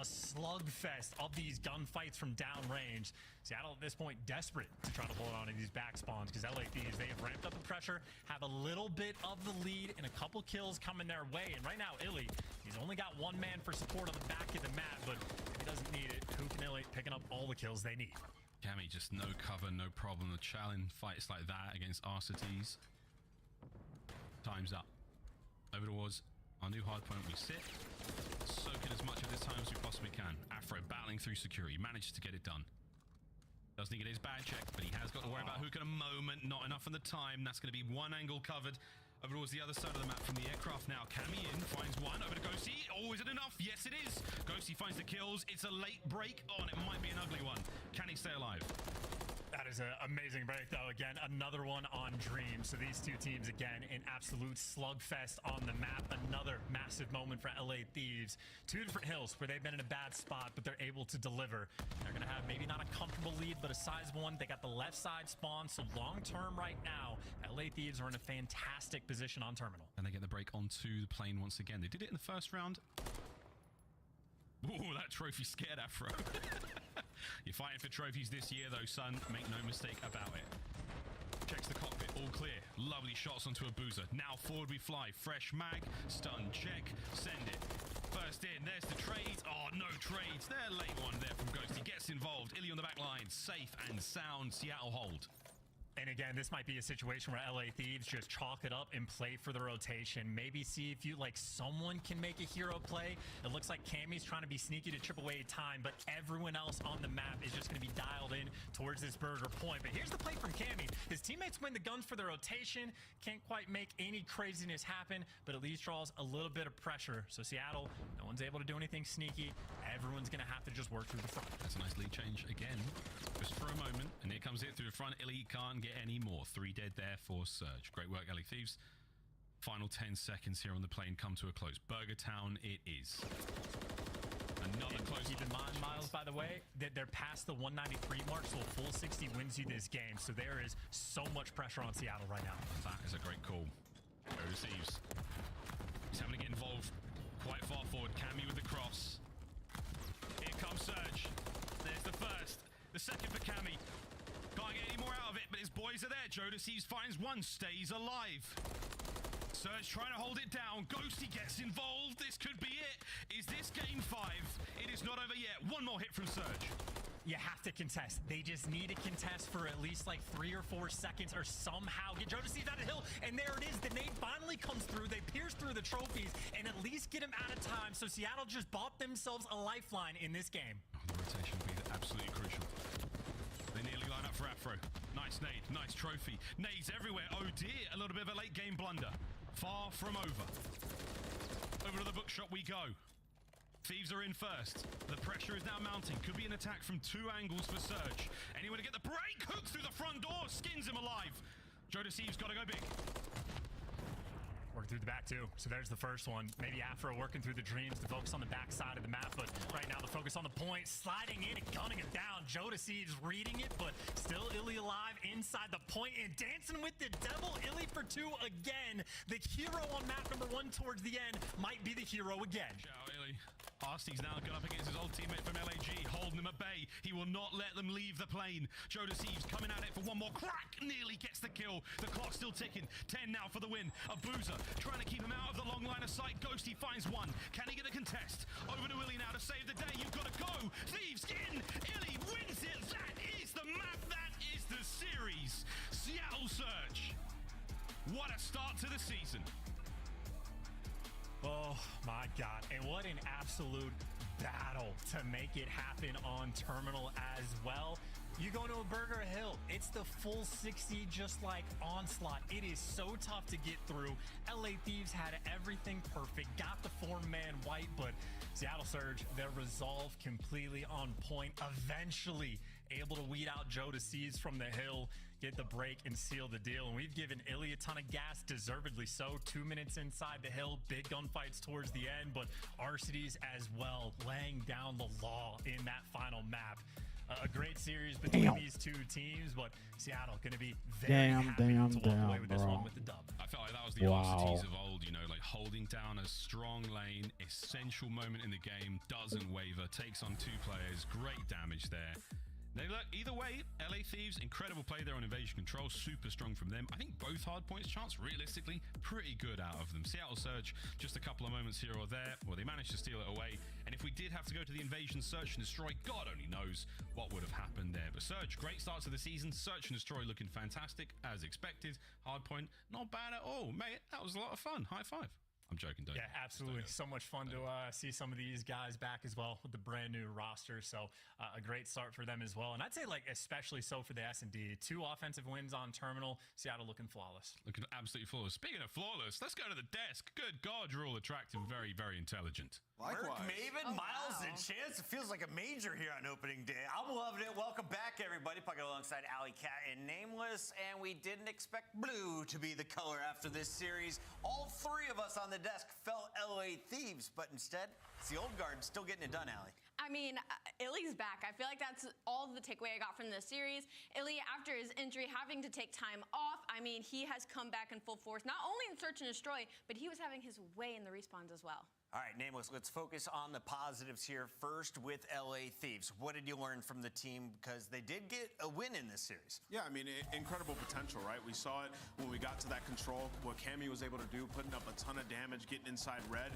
slugfest of these gunfights from downrange. Seattle at this point desperate to try to hold on to these back spawns because LA Thieves, they have ramped up the pressure, have a little bit of the lead and a couple kills coming their way. And right now Illy, he's only got 1 man for support on the back of the map, but he doesn't need it. Hook and Illy picking up all the kills they need. Cammy, just no cover, no problem. The challenge fights like that against Arcites. Time's up. Over towards our new hard point we sit. Soaking as much of this time as we possibly can. Afro battling through security. Manages to get it done. Doesn't get his bad check, but he has got to worry about Hook in a moment. Not enough in the time. That's going to be 1 angle covered. Over towards the other side of the map from the aircraft now. Cammy in, finds 1. Over to Ghosty. Oh, is it enough? Yes, it is. Ghosty finds the kills. It's a late break. Oh, and it might be an ugly one. Can he stay alive? That is an amazing break, though. Again, another one on Dream. So these two teams, again, an absolute slugfest on the map. Another massive moment for LA Thieves. 2 different hills where they've been in a bad spot, but they're able to deliver. They're going to have maybe not a comfortable lead, but a sizable one. They got the left side spawn, so long-term right now, LA Thieves are in a fantastic position on Terminal. And they get the break onto the plane once again. They did it in the first round. Ooh, that trophy scared Afro. You're fighting for trophies this year, though, son. Make no mistake about it. Checks the cockpit, all clear. Lovely shots onto a boozer. Now forward we fly. Fresh mag, stun, check, send it. First in, there's the trades. Oh, no trades. There, late one there from Ghost. He gets involved. Illy on the back line. Safe and sound. Seattle hold. And again, this might be a situation where LA Thieves just chalk it up and play for the rotation. Maybe see if someone can make a hero play. It looks like Cammy's trying to be sneaky to chip away time, but everyone else on the map is just going to be dialed in towards this burger point. But here's the play from Cammy. His teammates win the guns for the rotation. Can't quite make any craziness happen, but at least draws a little bit of pressure. So Seattle, no one's able to do anything sneaky. Everyone's going to have to just work through the front. That's a nice lead change again, just for a moment. And here comes it through the front. Illy can't get any more. 3 dead there for Surge. Great work, LA Thieves. Final 10 seconds here on the plane come to a close. Burger Town it is. Another close. Keep in mind, Miles, by the way, that they're past the 193 mark, so a full 60 wins you this game. So there is so much pressure on Seattle right now. That is a great call. Go to Thieves. He's having to get involved quite far forward. Cammy with the cross. Here comes Surge. There's the first. The second for Cammy. Can't get any more out of it, but his boys are there. Jodeci finds one, stays alive. Surge trying to hold it down. Ghosty gets involved. This could be it. Is this game 5? It is not over yet. One more hit from Surge. You have to contest. They just need to contest for at least like 3 or 4 seconds or somehow get Jodeci out of the hill. And there it is. The nade finally comes through. They pierce through the trophies and at least get him out of time. So Seattle just bought themselves a lifeline in this game. The rotation will be absolutely crucial. They nearly line up for Afro. Nice nade. Nice trophy. Nades everywhere. Oh dear. A little bit of a late game blunder. Far from over. Over to the bookshop we go. Thieves are in first. The pressure is now mounting. Could be an attack from 2 angles for Surge. Anyone to get the break? Hook through the front door. Skins him alive. Jodeci's got to go big. Working through the back too. So there's the first one. Maybe Afro working through the dreams to focus on the back side of the map, but right now the focus on the point, sliding in and gunning it down. Jodeci is reading it, but still Illy alive inside the point and dancing with the devil. Illy for 2 again. The hero on map number 1 towards the end might be the hero again. Ciao, Illy. Arsty's now gone up against his old teammate from LAG, holding him at bay. He will not let them leave the plane. Jodeci's coming at it for one more crack. Nearly gets the kill. The clock's still ticking. 10 now for the win. A boozer trying to keep him out of the long line of sight. Ghosty finds one. Can he get a contest? Over to Illy now to save the day. You've got to go. Thieves in. Illy wins it. That is the map. That is the series. Seattle Surge. What a start to the season. Oh my God, and what an absolute battle to make it happen on Terminal as well. You go to a Burger Hill, it's the full 60 just like Onslaught. It is so tough to get through. LA Thieves had everything perfect, got the 4-man wipe, but Seattle Surge, their resolve completely on point. Eventually able to weed out Jodeci's from the hill, get the break and seal the deal. And we've given Illy a ton of gas, deservedly so. 2 minutes inside the hill, big gunfights towards the end, but Arcides as well, laying down the law in that final map. A great series between these 2 teams, but Seattle going to be very happy to walk away with this one with the dub. I felt like that was the Arcides of old, you know, like holding down a strong lane, essential moment in the game, doesn't waver, takes on 2 players, great damage there. They look, either way, LA Thieves, incredible play there on invasion control, super strong from them. I think both hard points chance, realistically, pretty good out of them. Seattle Surge, just a couple of moments here or there. Well, they managed to steal it away. And if we did have to go to the invasion, search and destroy, God only knows what would have happened there. But Surge, great start to the season. Search and destroy looking fantastic, as expected. Hard point, not bad at all. Mate, that was a lot of fun. High five. I'm joking, don't you? Yeah, absolutely. So much fun to see some of these guys back as well with the brand new roster. So a great start for them as well. And I'd say like especially so for the S&D. 2 offensive wins on Terminal. Seattle looking flawless. Looking absolutely flawless. Speaking of flawless, let's go to the desk. Good God, you're all attractive, very, very intelligent. Likewise. Merc, Maven, Miles, and Chance. It feels like a major here on opening day. I'm loving it. Welcome back, everybody. Pucking alongside Alley Cat and Nameless. And we didn't expect blue to be the color after this series. All 3 of us on the desk felt LA Thieves, but instead, it's the old guard still getting it done, Alley. I mean, Illy's back. I feel like that's all the takeaway I got from this series. Illy, after his injury, having to take time off, I mean, he has come back in full force, not only in Search and Destroy, but he was having his way in the respawns as well. All right, Nameless, let's focus on the positives here. First with LA Thieves. What did you learn from the team? Because they did get a win in this series. Yeah, I mean, incredible potential, right? We saw it when we got to that control, what Cammy was able to do, putting up a ton of damage, getting inside red.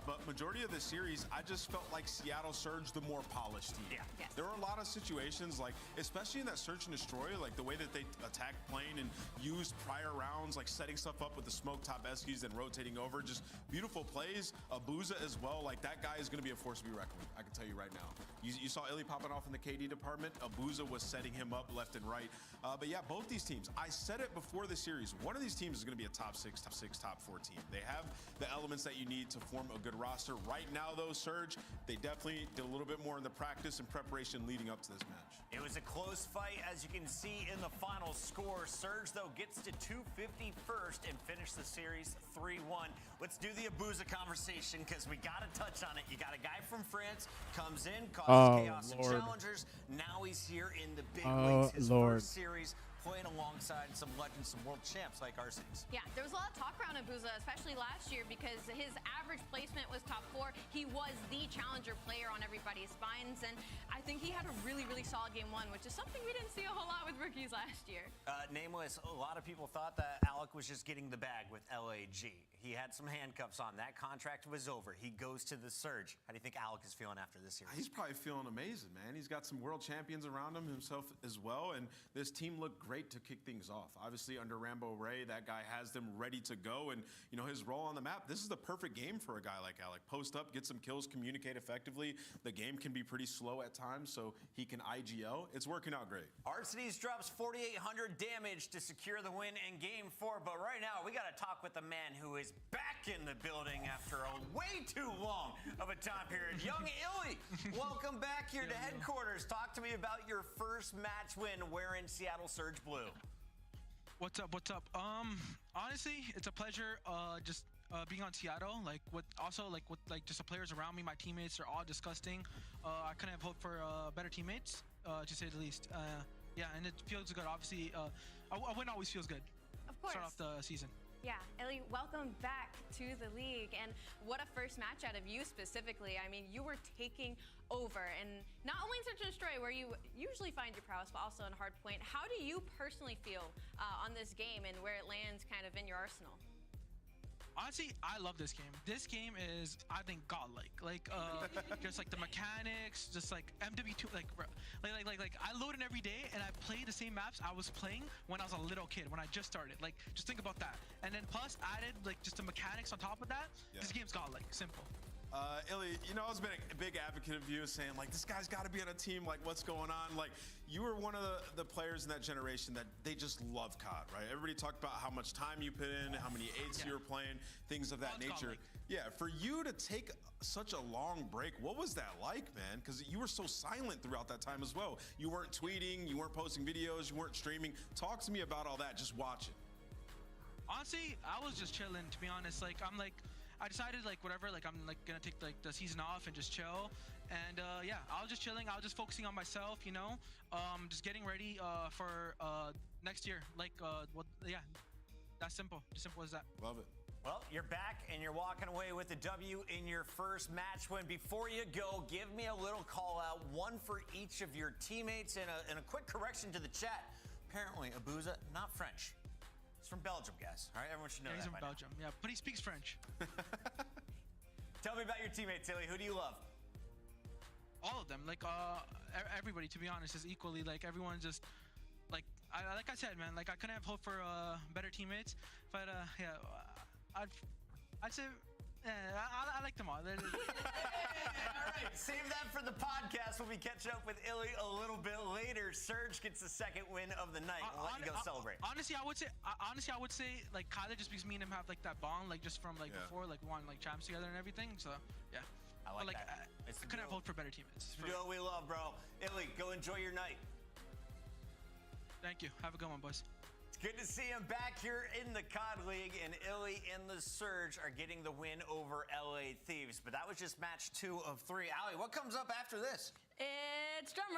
But majority of the series, I just felt like Seattle Surge the more polished team. Yeah. Yes. There were a lot of situations, like, especially in that Search and Destroy, like the way that they attacked plane and used prior rounds, like setting stuff up with the smoke top Eskies and rotating over. Just beautiful plays. A boost Abuza as well, like that guy is going to be a force to be reckoned with. I can tell you right now. You saw Illy popping off in the KD department. Abuza was setting him up left and right. But yeah, both these teams, I said it before the series, one of these teams is going to be a top 6, top 4 team. They have the elements that you need to form a good roster. Right now, though, Surge, they definitely did a little bit more in the practice and preparation leading up to this match. It was a close fight, as you can see in the final score. Surge, though, gets to 250 first and finish the series 3-1. Let's do the Abuza conversation, because we got to touch on it. You got a guy from France, comes in, causes chaos and challengers. Now he's here in the big leagues. His first series, playing alongside some legends, some world champs like Arsenes. Yeah, there was a lot of talk around Abuza, especially last year, because his average placement was top 4. He was the challenger player on everybody's minds, and I think he had a really, really solid game 1, which is something we didn't see a whole lot with rookies last year. Nameless, a lot of people thought that Alec was just getting the bag with LAG. He had some handcuffs on. That contract was over. He goes to the Surge. How do you think Alec is feeling after this series? He's probably feeling amazing, man. He's got some world champions around him himself as well, and this team looked great to kick things off. Obviously, under Rambo Ray, that guy has them ready to go, and you know his role on the map. This is the perfect game for a guy like Alec. Post up, get some kills, communicate effectively. The game can be pretty slow at times, so he can IGL. It's working out great. Arsenes drops 4,800 damage to secure the win in Game 4, but right now we got to talk with the man who is back in the building after a way too long of a time period. Young Illy, welcome back here to headquarters. Talk to me about your first match win wearing Seattle Surge Blue. What's up? Honestly, it's a pleasure just being on Seattle. With just the players around me, my teammates are all disgusting. I couldn't have hoped for better teammates, to say the least. Yeah, and it feels good. Obviously, a win always feels good. Of course. Start off the season. Yeah, Illy, welcome back to the league, and what a first match out of you specifically. I mean, you were taking over, and not only in Search and Destroy, where you usually find your prowess, but also in Hardpoint. How do you personally feel on this game and where it lands kind of in your arsenal? Honestly, I love this game. This game is, I think, godlike. Just like the mechanics, just like MW2, I load in every day and I play the same maps I was playing when I was a little kid, when I just started. Just think about that. And then plus added just the mechanics on top of that. Yeah. This game's godlike, simple. Illy, I was been a big advocate of you, saying this guy's got to be on a team. What's going on? You were one of the players in that generation that they just love COD, right? Everybody talked about how much time you put in, how many 8s you were playing, things of that nature. Yeah, for you to take such a long break, what was that like, man? Because you were so silent throughout that time as well. You weren't tweeting, you weren't posting videos, you weren't streaming. Talk to me about all that, just watching. Honestly, I was just chilling, to be honest. I decided whatever, I'm gonna take the season off and just chill. And yeah, I was just chilling. I was just focusing on myself, just getting ready for next year. Yeah, that's simple. As simple as that. Love it. Well, you're back and you're walking away with a W in your first match win. Before you go, give me a little call out, one for each of your teammates, and a quick correction to the chat. Apparently, Abuza, not French. He's from Belgium, guys. All right, everyone should know that. He's from Belgium, yeah, but he speaks French. Tell me about your teammates, Illy. Who do you love? All of them, everybody. To be honest, is equally everyone's just like I said, man. I couldn't have hoped for better teammates, but yeah, I'd say. I like them all. All right, save that for the podcast. We'll be catching up with Illy a little bit later. Surge gets the second win of the night. We'll let you go celebrate. Honestly, I would say Kyler, just because me and him have that bond, just from before, we won champs together and everything. So yeah, I like that. I couldn't have hoped for better teammates. Do what we love, bro. Illy, go enjoy your night. Thank you. Have a good one, boys. Good to see him back here in the COD League, and Illy and the Surge are getting the win over LA Thieves. But that was just match 2 of 3. Allie, what comes up after this? It's drumroll.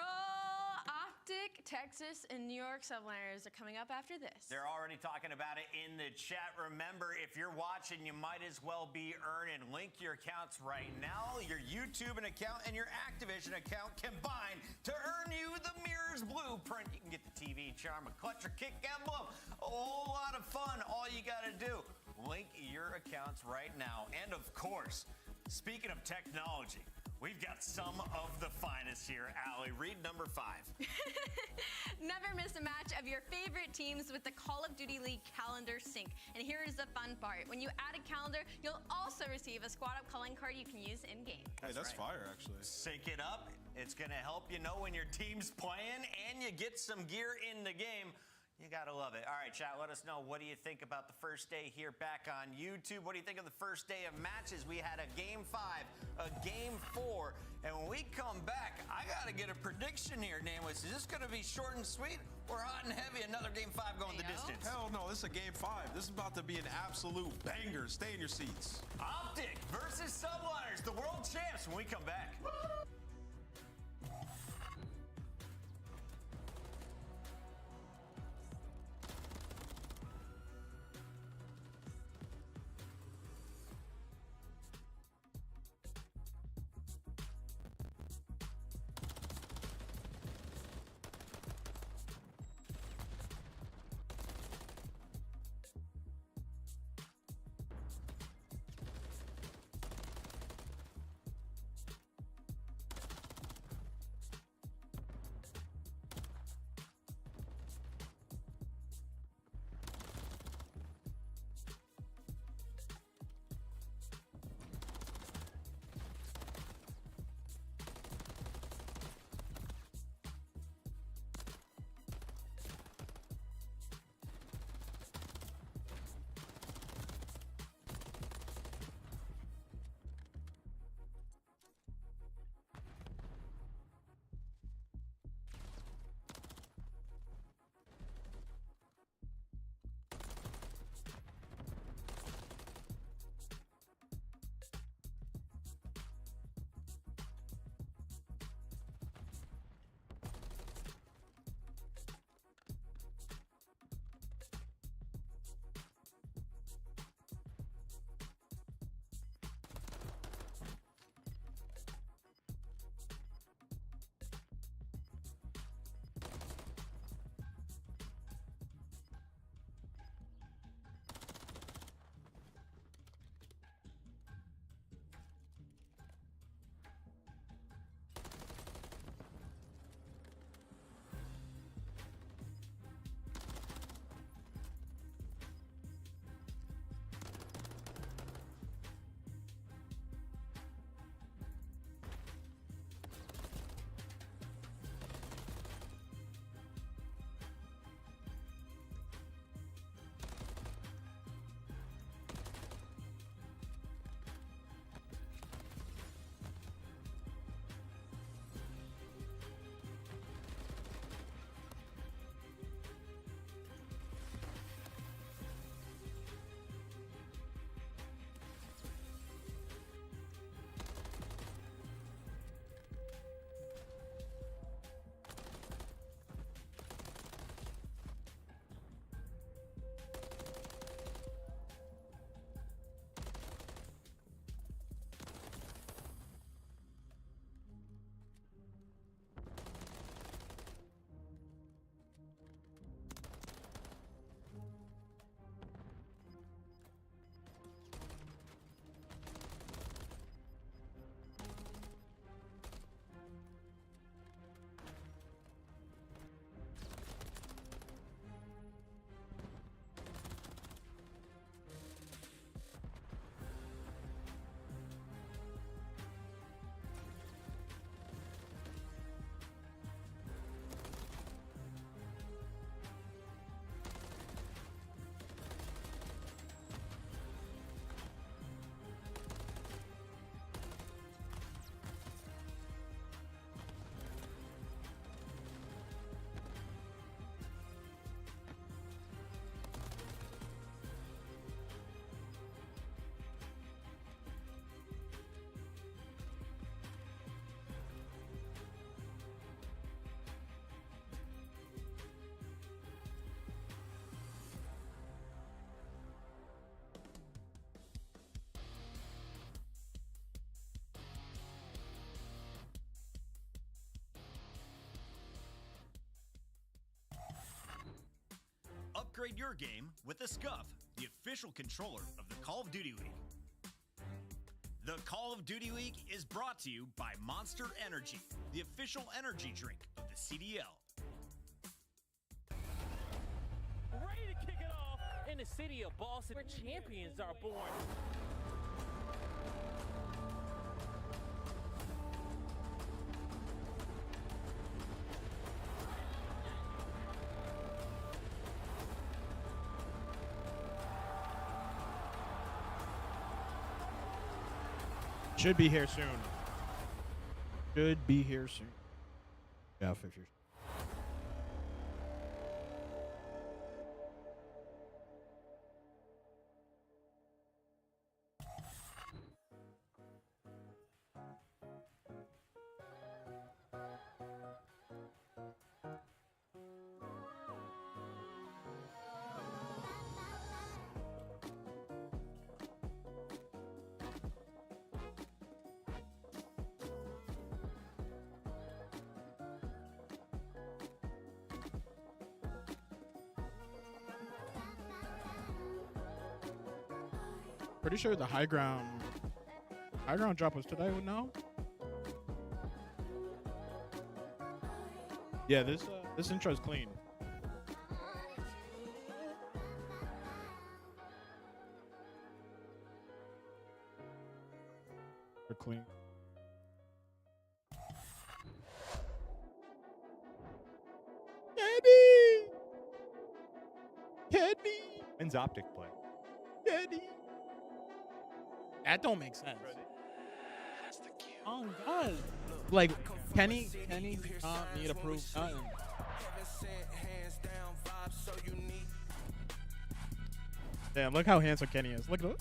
Optic, Texas, and New York Subliners are coming up after this. They're already talking about it in the chat. Remember, if you're watching, you might as well be earning. Link your accounts right now, your YouTube account and your Activision account combined to earn you the Mirrors Blueprint. You can get the TV, Charm, a Clutch, or Kick Emblem. A whole lot of fun. All you got to do, link your accounts right now. And of course, speaking of technology, we've got some of the finest here. Allie, read number 5. Never miss a match of of your favorite teams with the Call of Duty League calendar sync. And here is the fun part. When you add a calendar, you'll also receive a squad up calling card you can use in-game. Hey, that's fire, actually. Sync it up. It's going to help you know when your team's playing and you get some gear in the game. You got to love it. All right, chat, let us know. What do you think about the first day here back on YouTube? What do you think of the first day of matches? We had a Game 5, a Game 4, and when we come back, I got to get a prediction here, Nameless. Is this going to be short and sweet or hot and heavy? Another Game 5 going the distance? Hell no, this is a Game 5. This is about to be an absolute banger. Stay in your seats. Optic versus Subliners, the world champs, when we come back. Upgrade your game with the Scuff, the official controller of the Call of Duty League. The Call of Duty League is brought to you by Monster Energy, the official energy drink of the CDL. In the city of Boston, where champions are born. Should be here soon. Should be here soon. Yeah, Fisher. Pretty sure the high ground drop was today. No. Yeah, this intro is clean. They're clean. Kenny. When's Optic play? Kenny. That don't make sense. Oh God! Like Kenny need to prove nothing. Damn! Look how handsome Kenny is. Look at him.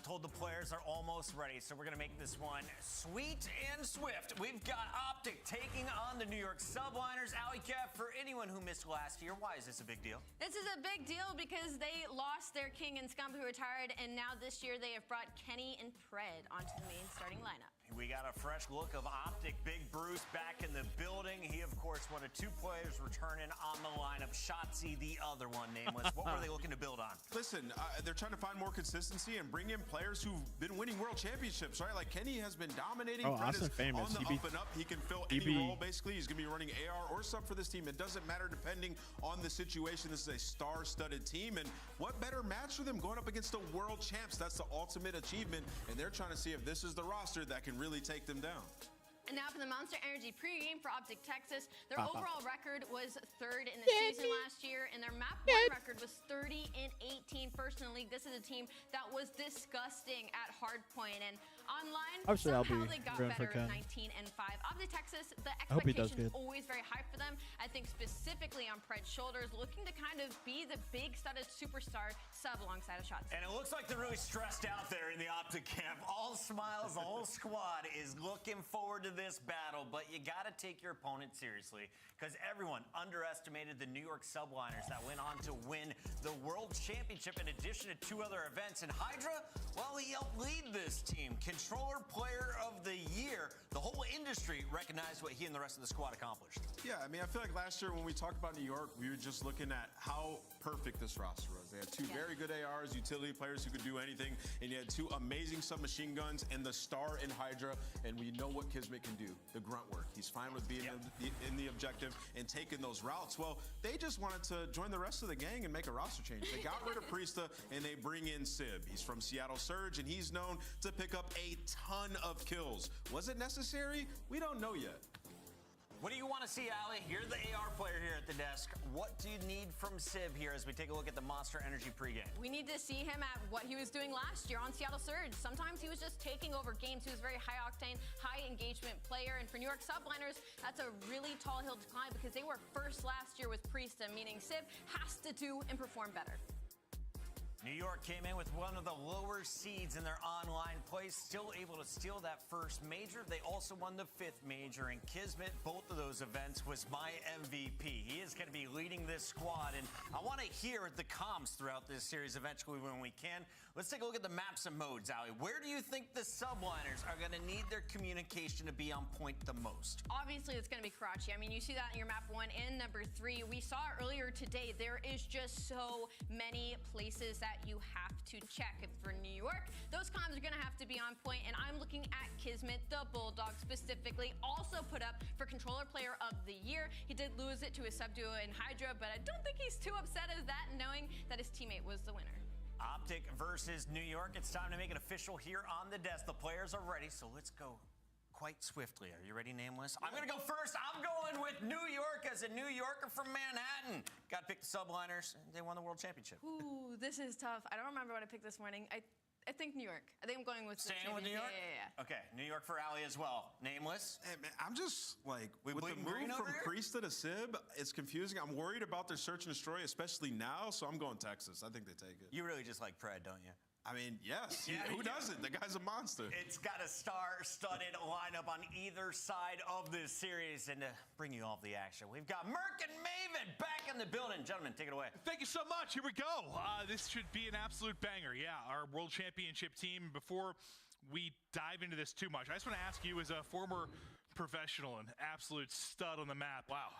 Told the players are almost ready, so we're going to make this one sweet and swift. We've got Optic taking on the New York Subliners. Alley Cap, for anyone who missed last year, why is this a big deal? This is a big deal because they lost their king and scump who retired, and now this year they have brought Kenny and Pred onto the main starting lineup. We got a fresh look of Optic. Big Bruce back in the building. He, of course, one of two players returning on the lineup. Shotzi, the other one, nameless. What were they looking to build on? Listen, they're trying to find more consistency and bring in players who've been winning world championships, right? Like Kenny has been dominating. Oh, Austin Famous. On the up and up. He can fill any role, basically. He's going to be running AR or sub for this team. It doesn't matter depending on the situation. This is a star-studded team. And what better match for them going up against the world champs? That's the ultimate achievement. And they're trying to see if this is the roster that can really take them down. And now for the Monster Energy pregame for Optic Texas. Their overall record was 3rd in the season last year, and their map 1 record was 30-18 first in the league. This is a team that was disgusting at hardpoint, and online somehow they got better at 19-5. Optic Texas, the expectations always very high for them. I think specifically on Pred's shoulders, looking to kind of be the big studded superstar sub alongside of Shots. And it looks like they're really stressed out there in the Optic camp. All smiles, the whole squad is looking forward to this battle, but you got to take your opponent seriously because everyone underestimated the New York Subliners that went on to win the World Championship in addition to 2 other events. And Hydra, well, he helped lead this team. Controller Player of the Year. The whole industry recognized what he and the rest of the squad accomplished. Yeah, I mean, I feel like last year when we talked about New York, we were just looking at how perfect this roster was. They had 2 very good ARs, utility players who could do anything, and you had 2 amazing submachine guns and the star in Hydra, and we know what Kismet can do, the grunt work. He's fine with being in the objective and taking those routes. Well, they just wanted to join the rest of the gang and make a roster change. They got rid of Priesta and they bring in Sib. He's from Seattle Surge, and he's known to pick up a ton of kills. Was it necessary? We don't know yet. What do you want to see, Ali? You're the AR player here at the desk. What do you need from Sib here as we take a look at the Monster Energy pregame? We need to see him at what he was doing last year on Seattle Surge. Sometimes he was just taking over games. He was a very high-octane, high-engagement player. And for New York Subliners, that's a really tall hill to climb because they were first last year with Priesta, meaning Sib has to do and perform better. New York came in with one of the lower seeds in their online play, still able to steal that first major. They also won the 5th major, and Kismet, both of those events, was my MVP. He is going to be leading this squad, and I want to hear the comms throughout this series eventually when we can. Let's take a look at the maps and modes, Ali. Where do you think the Subliners are going to need their communication to be on point the most? Obviously, it's going to be Karachi. I mean, you see that in your map 1 and number 3. We saw earlier today, there is just so many places that you have to check. For New York, those comms are going to have to be on point, and I'm looking at Kismet, the Bulldog specifically, also put up for Controller Player of the Year. He did lose it to his sub-duo in Hydra, but I don't think he's too upset as that, knowing that his teammate was the winner. Optic versus New York. It's time to make it official here on the desk. The players are ready, so let's go quite swiftly. Are you ready, Nameless? I'm going to go first. I'm going with New York as a New Yorker from Manhattan. Got to pick the Subliners. They won the World Championship. Ooh, this is tough. I don't remember what I picked this morning. I think New York. I think I'm going with Staying with New York? Yeah. Okay, New York for Ali as well. Nameless? Hey, man, I'm just like, with the move from Priest to Sib, it's confusing. I'm worried about their search and destroy, especially now, so I'm going Texas. I think they take it. You really just like Pred, don't you? I mean, yes. Yeah, who doesn't? The guy's a monster. It's got a star-studded lineup on either side of this series. And to bring you all the action, we've got Merc and Maven back in the building. Gentlemen, take it away. Thank you so much. Here we go. This should be an absolute banger. Yeah, our World Championship team. Before we dive into this too much, I just want to ask you, as a former professional and absolute stud on the map, wow.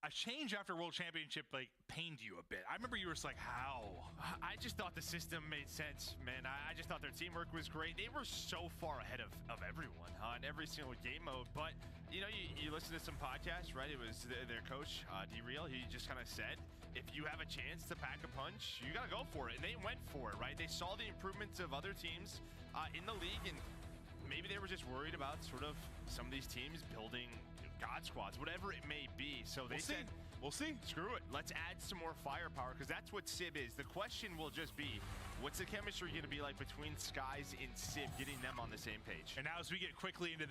A change after World Championship pained you a bit. I remember you were just like, how? I just thought the system made sense, man. I just thought their teamwork was great. They were so far ahead of everyone in every single game mode. But, you know, you listen to some podcasts, right? It was their coach, D-Real. He just kind of said, if you have a chance to pack a punch, you got to go for it. And they went for it, right? They saw the improvements of other teams in the league, and maybe they were just worried about sort of some of these teams building God squads, whatever it may be. So they said, we'll see. Screw it. Let's add some more firepower, because that's what Sib is. The question will just be, what's the chemistry going to be like between Skies and Sib, getting them on the same page? And now as we get quickly into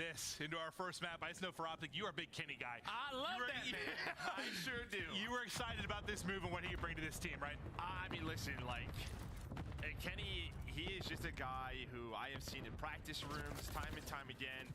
our first map, I just know for Optic, you are a big Kenny guy. I love that, man. I sure do. You were excited about this move and what he could bring to this team, right? I mean, listen, Kenny, he is just a guy who I have seen in practice rooms time and time again.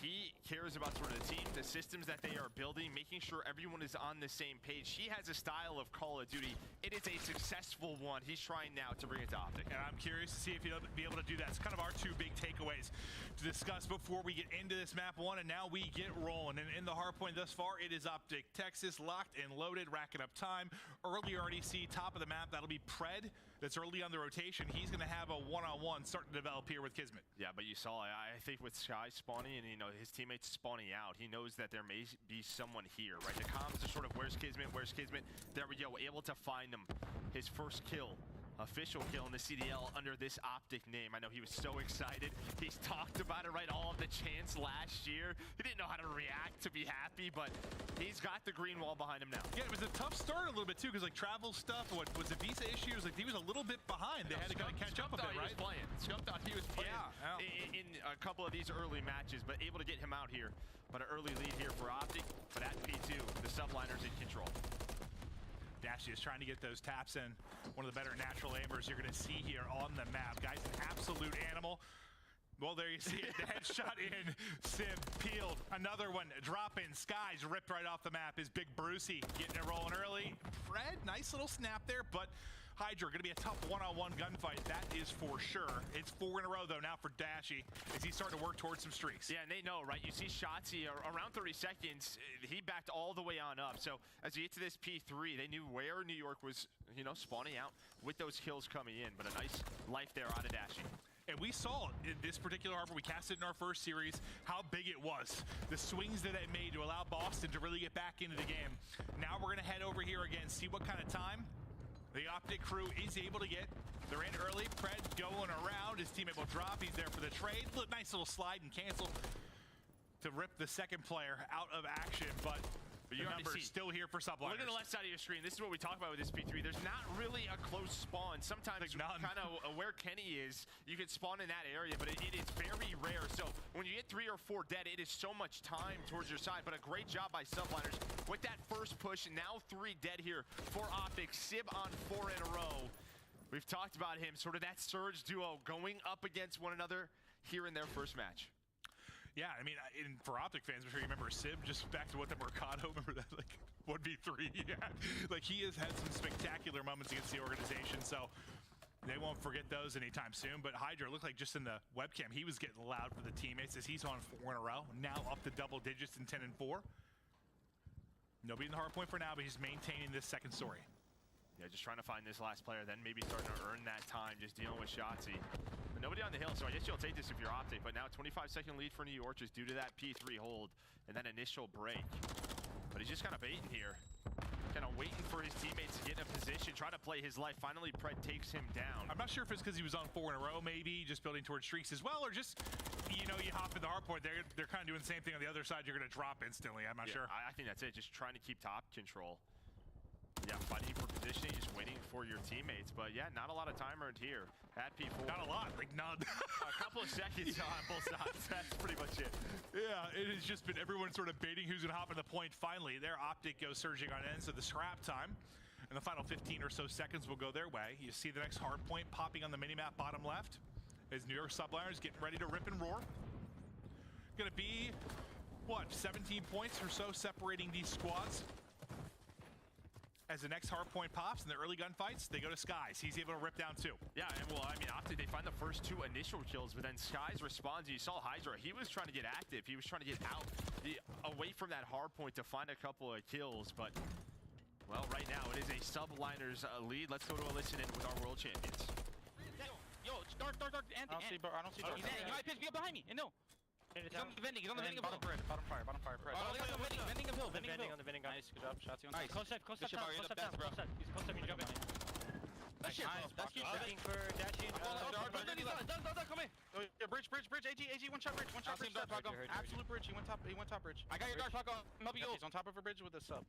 He cares about sort of the team, the systems that they are building, making sure everyone is on the same page. He has a style of Call of Duty. It is a successful one. He's trying now to bring it to Optic. And I'm curious to see if he'll be able to do that. It's kind of our two big takeaways to discuss before we get into this map one, and now we get rolling. And in the hardpoint thus far, it is Optic Texas, locked and loaded, racking up time. Early RDC, top of the map, that'll be Pred. That's early on the rotation. He's going to have a one-on-one starting to develop here with Kismet. Yeah, but you saw, I think with Sky spawning and, his teammates spawning out, he knows that there may be someone here, right? The comms are sort of, where's Kismet? Where's Kismet? There we go, able to find him. His first kill. Official kill in the CDL under this Optic name. I know he was so excited. He's talked about it, right? All of the chants last year. He didn't know how to react to be happy, but he's got the green wall behind him now. Yeah, it was a tough start a little bit too, because travel stuff, what was the visa issues? He was a little bit behind. They had to kind of catch up a bit, right? Scum thought he was playing in a couple of these early matches, but able to get him out here. But an early lead here for Optic, but at P2, the Subliners in control. Dashy is trying to get those taps in. One of the better natural aimers you're going to see here on the map. Guy's an absolute animal. Well, there you see it. The headshot in. Sib peeled. Another one. Drop in. Skies ripped right off the map. Is Big Brucey getting it rolling early. Fred, nice little snap there, but Hydra going to be a tough one-on-one gunfight. That is for sure. It's 4 in a row, though, now for Dashy as he's starting to work towards some streaks. Yeah, and they know, right? You see Shotzi around 30 seconds. He backed all the way on up. So as you get to this P3, they knew where New York was, spawning out with those kills coming in. But a nice life there out of Dashy. And we saw in this particular harbor, we cast it in our first series, how big it was. The swings that it made to allow Boston to really get back into the game. Now we're going to head over here again, see what kind of time the Optic crew is able to get. They're in early. Pred going around. His teammate will drop. He's there for the trade. Look, nice little slide and cancel to rip the second player out of action. But the number's still here for Subliners. Look at the left side of your screen. This is what we talk about with this P3. There's not really a close spawn. Sometimes kind of where Kenny is, you can spawn in that area, but it is very rare. So when you get 3 or 4 dead, it is so much time towards your side. But a great job by Subliners with that first push. Now 3 dead here for Optic. Sib on 4 in a row. We've talked about him, sort of that Surge duo going up against one another here in their first match. Yeah, I mean, for Optic fans, I'm sure you remember Sib, just back to what the Mercado, remember that, 1v3 he had? He has had some spectacular moments against the organization, so they won't forget those anytime soon. But Hydra looked like just in the webcam, he was getting loud for the teammates as he's on 4 in a row, now up to double digits in 10 and 4. Nobody in the hard point for now, but he's maintaining this second story. Yeah, just trying to find this last player, then maybe starting to earn that time, just dealing with Shotzi. The nobody on the hill, so I guess you'll take this if you're Optic. But now 25-second lead for New York just due to that P3 hold and that initial break. But he's just kind of baiting here. Kind of waiting for his teammates to get in a position, try to play his life. Finally, Pred takes him down. I'm not sure if it's because he was on 4 in a row, maybe, just building towards streaks as well, or just, you know, you hop in the hard point, they're kind of doing the same thing on the other side. You're going to drop instantly. I'm not sure. I think that's it. Just trying to keep top control. Yeah, fighting for positioning, just waiting for your teammates. But yeah, not a lot of time earned here at P4. Not a lot, like none. A couple of seconds on both sides. That's pretty much it. Yeah, it has just been everyone sort of baiting who's going to hop in the point. Finally, their Optic goes surging on ends of the scrap time. And the final 15 or so seconds will go their way. You see the next hard point popping on the minimap bottom left as New York Subliners getting ready to rip and roar. Going to be, what, 17 points or so separating these squads. As the next hard point pops in the early gunfights, they go to Skies. He's able to rip down 2. Yeah, and well, I mean, Optic, they find the first 2 initial kills, but then Skies responds. You saw Hydra. He was trying to get active. He was trying to get out, away from that hard point to find a couple of kills. But, well, right now it is a Subliners lead. Let's go to a listen-in with our world champions. Yo, dark, Anthony. I don't see dark. He's in. You might pitch behind me. And no. He's on the vending. He's on the vending. Bottom fire. Vending of hill. Vending on the vending. Nice. Good job. Shots on. Nice. Close step. He's close step. You jump in. Nice. That's good. Looking for dashing. Come here. Bridge. AG. One shot bridge. Absolute bridge. He went top bridge. I got your dark Paco. Help you. He's on top of a bridge with a sub.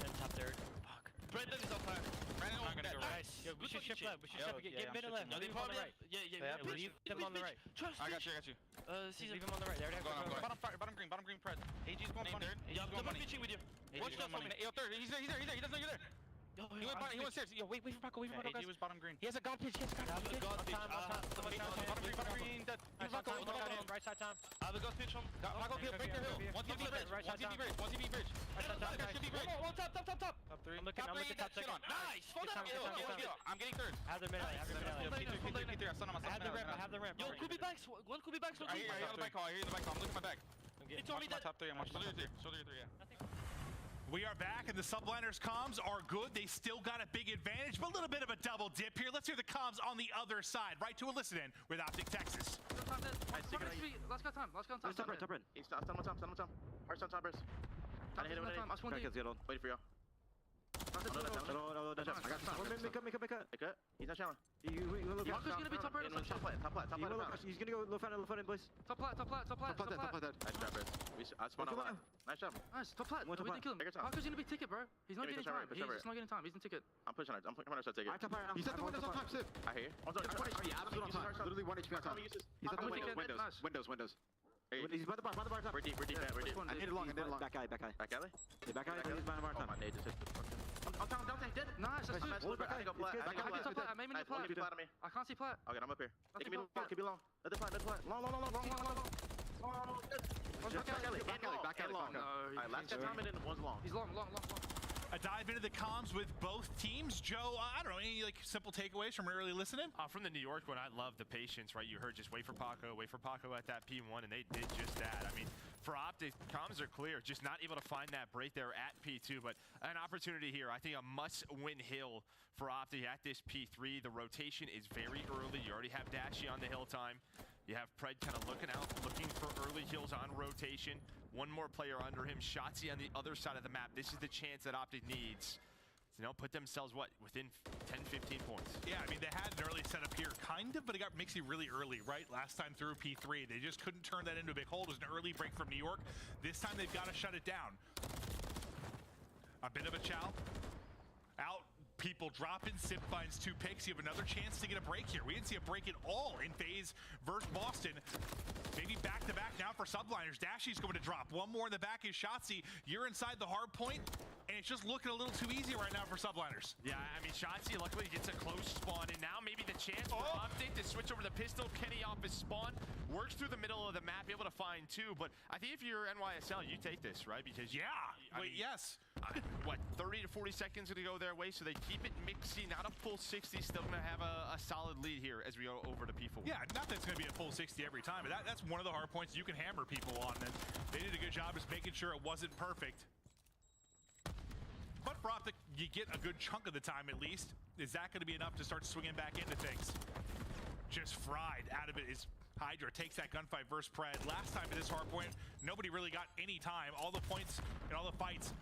And top third. Fuck. Brandon is on fire. Brandon I'm gonna go right. Yo, we should shift left. Get middle left. Leave him on the right. Yeah. Leave him on the right. I got you. Leave him on the right. There. Bottom green, Pred. AG's going funny. AG's going funny. With you. Watch that for me. Yo, third. He's there. He doesn't know you're there. He went stairs. Yo, wait for Paco. AG was bottom green. He has a god pitch. God green. Right side time. I have a god pitch on. Paco, break your hill. One TB bridge. One top. Top 3. I'm looking top second. Nice. I'm getting third. Have the middle. P3. I have the ramp. Yo, Kubi backs. One Kubi backs. I hear the back call. I'm looking at my back. He told me that. Top 3. I'm watching. Shoulder 3. Yeah. We are back, and the Subliners comms are good. They still got a big advantage, but a little bit of a double dip here. Let's hear the comms on the other side. Right to a listen-in with Optic Texas. Let's go time. Top red. He's stand on top. Hard top burst. Wait for you. No, I got time. Make up. He's not challenging. Marco's gonna be top right. Top flat. He's gonna go low flat in place. Top flat. Nice job, bro. I spawned out. Nice job. Nice. Top flat. We didn't kill him. Marco's gonna be ticket, bro. He's not getting time. He's just not getting time. He's in ticket. I'm pushing it. I'm coming to ticket. He said the window's on top, Sip. I hear. Yeah, absolutely on top. Literally 1 HP on top. He's at the windows. He's by the bar top. We're deep. I hit it long. Back alley. Back alley? Yeah, back alley. He's behind the bar top. My nade just hit. I'm down, dead. Nice, that's good. Back alley, go flat. I made me flat. I can't see flat. Okay, I'm up here. It can be long. Let the flat. Long. Back alley. Alright, last time and then one's long. He's long. A dive into the comms with both teams. Joe, I don't know, any like simple takeaways from early listening? From the New York one, I love the patience, right? You heard just wait for Paco at that P1, and they did just that. I mean, for Optic, comms are clear, just not able to find that break there at P2, but an opportunity here. I think a must-win hill for Optic at this P3. The rotation is very early. You already have Dashy on the hill time. You have Pred kind of looking for early kills on rotation. One more player under him. Shotzi on the other side of the map. This is the chance that Optic needs to put themselves, within 10, 15 points. Yeah, I mean, they had an early setup here, kind of, but it got Mixie really early, right? Last time through P3. They just couldn't turn that into a big hole. It was an early break from New York. This time they've got to shut it down. A bit of a chow. Out. People dropping. Sip finds 2 picks. You have another chance to get a break here. We didn't see a break at all in FaZe versus Boston. Maybe back-to-back now for Subliners. Dashy's going to drop. One more in the back is Shotzi. You're inside the hard point, and it's just looking a little too easy right now for Subliners. Yeah, I mean, Shotzi luckily gets a close spawn, and now maybe the chance for Optic to switch over the pistol. Kenny off his spawn, works through the middle of the map, able to find 2. But I think if you're NYSL, you take this, right? Because yes. 30 to 40 seconds to go their way, so they keep it mixy, not a full 60, still gonna have a solid lead here as we go over to P4. Yeah, not that it's gonna be a full 60 every time, but that's one of the hard points you can hammer people on, and they did a good job just making sure it wasn't perfect. But for Optic, you get a good chunk of the time at least. Is that gonna be enough to start swinging back into things? just fried out of it is Hydra. Takes that gunfight versus Pred. Last time at this hard point, nobody really got any time. All the points and all the fights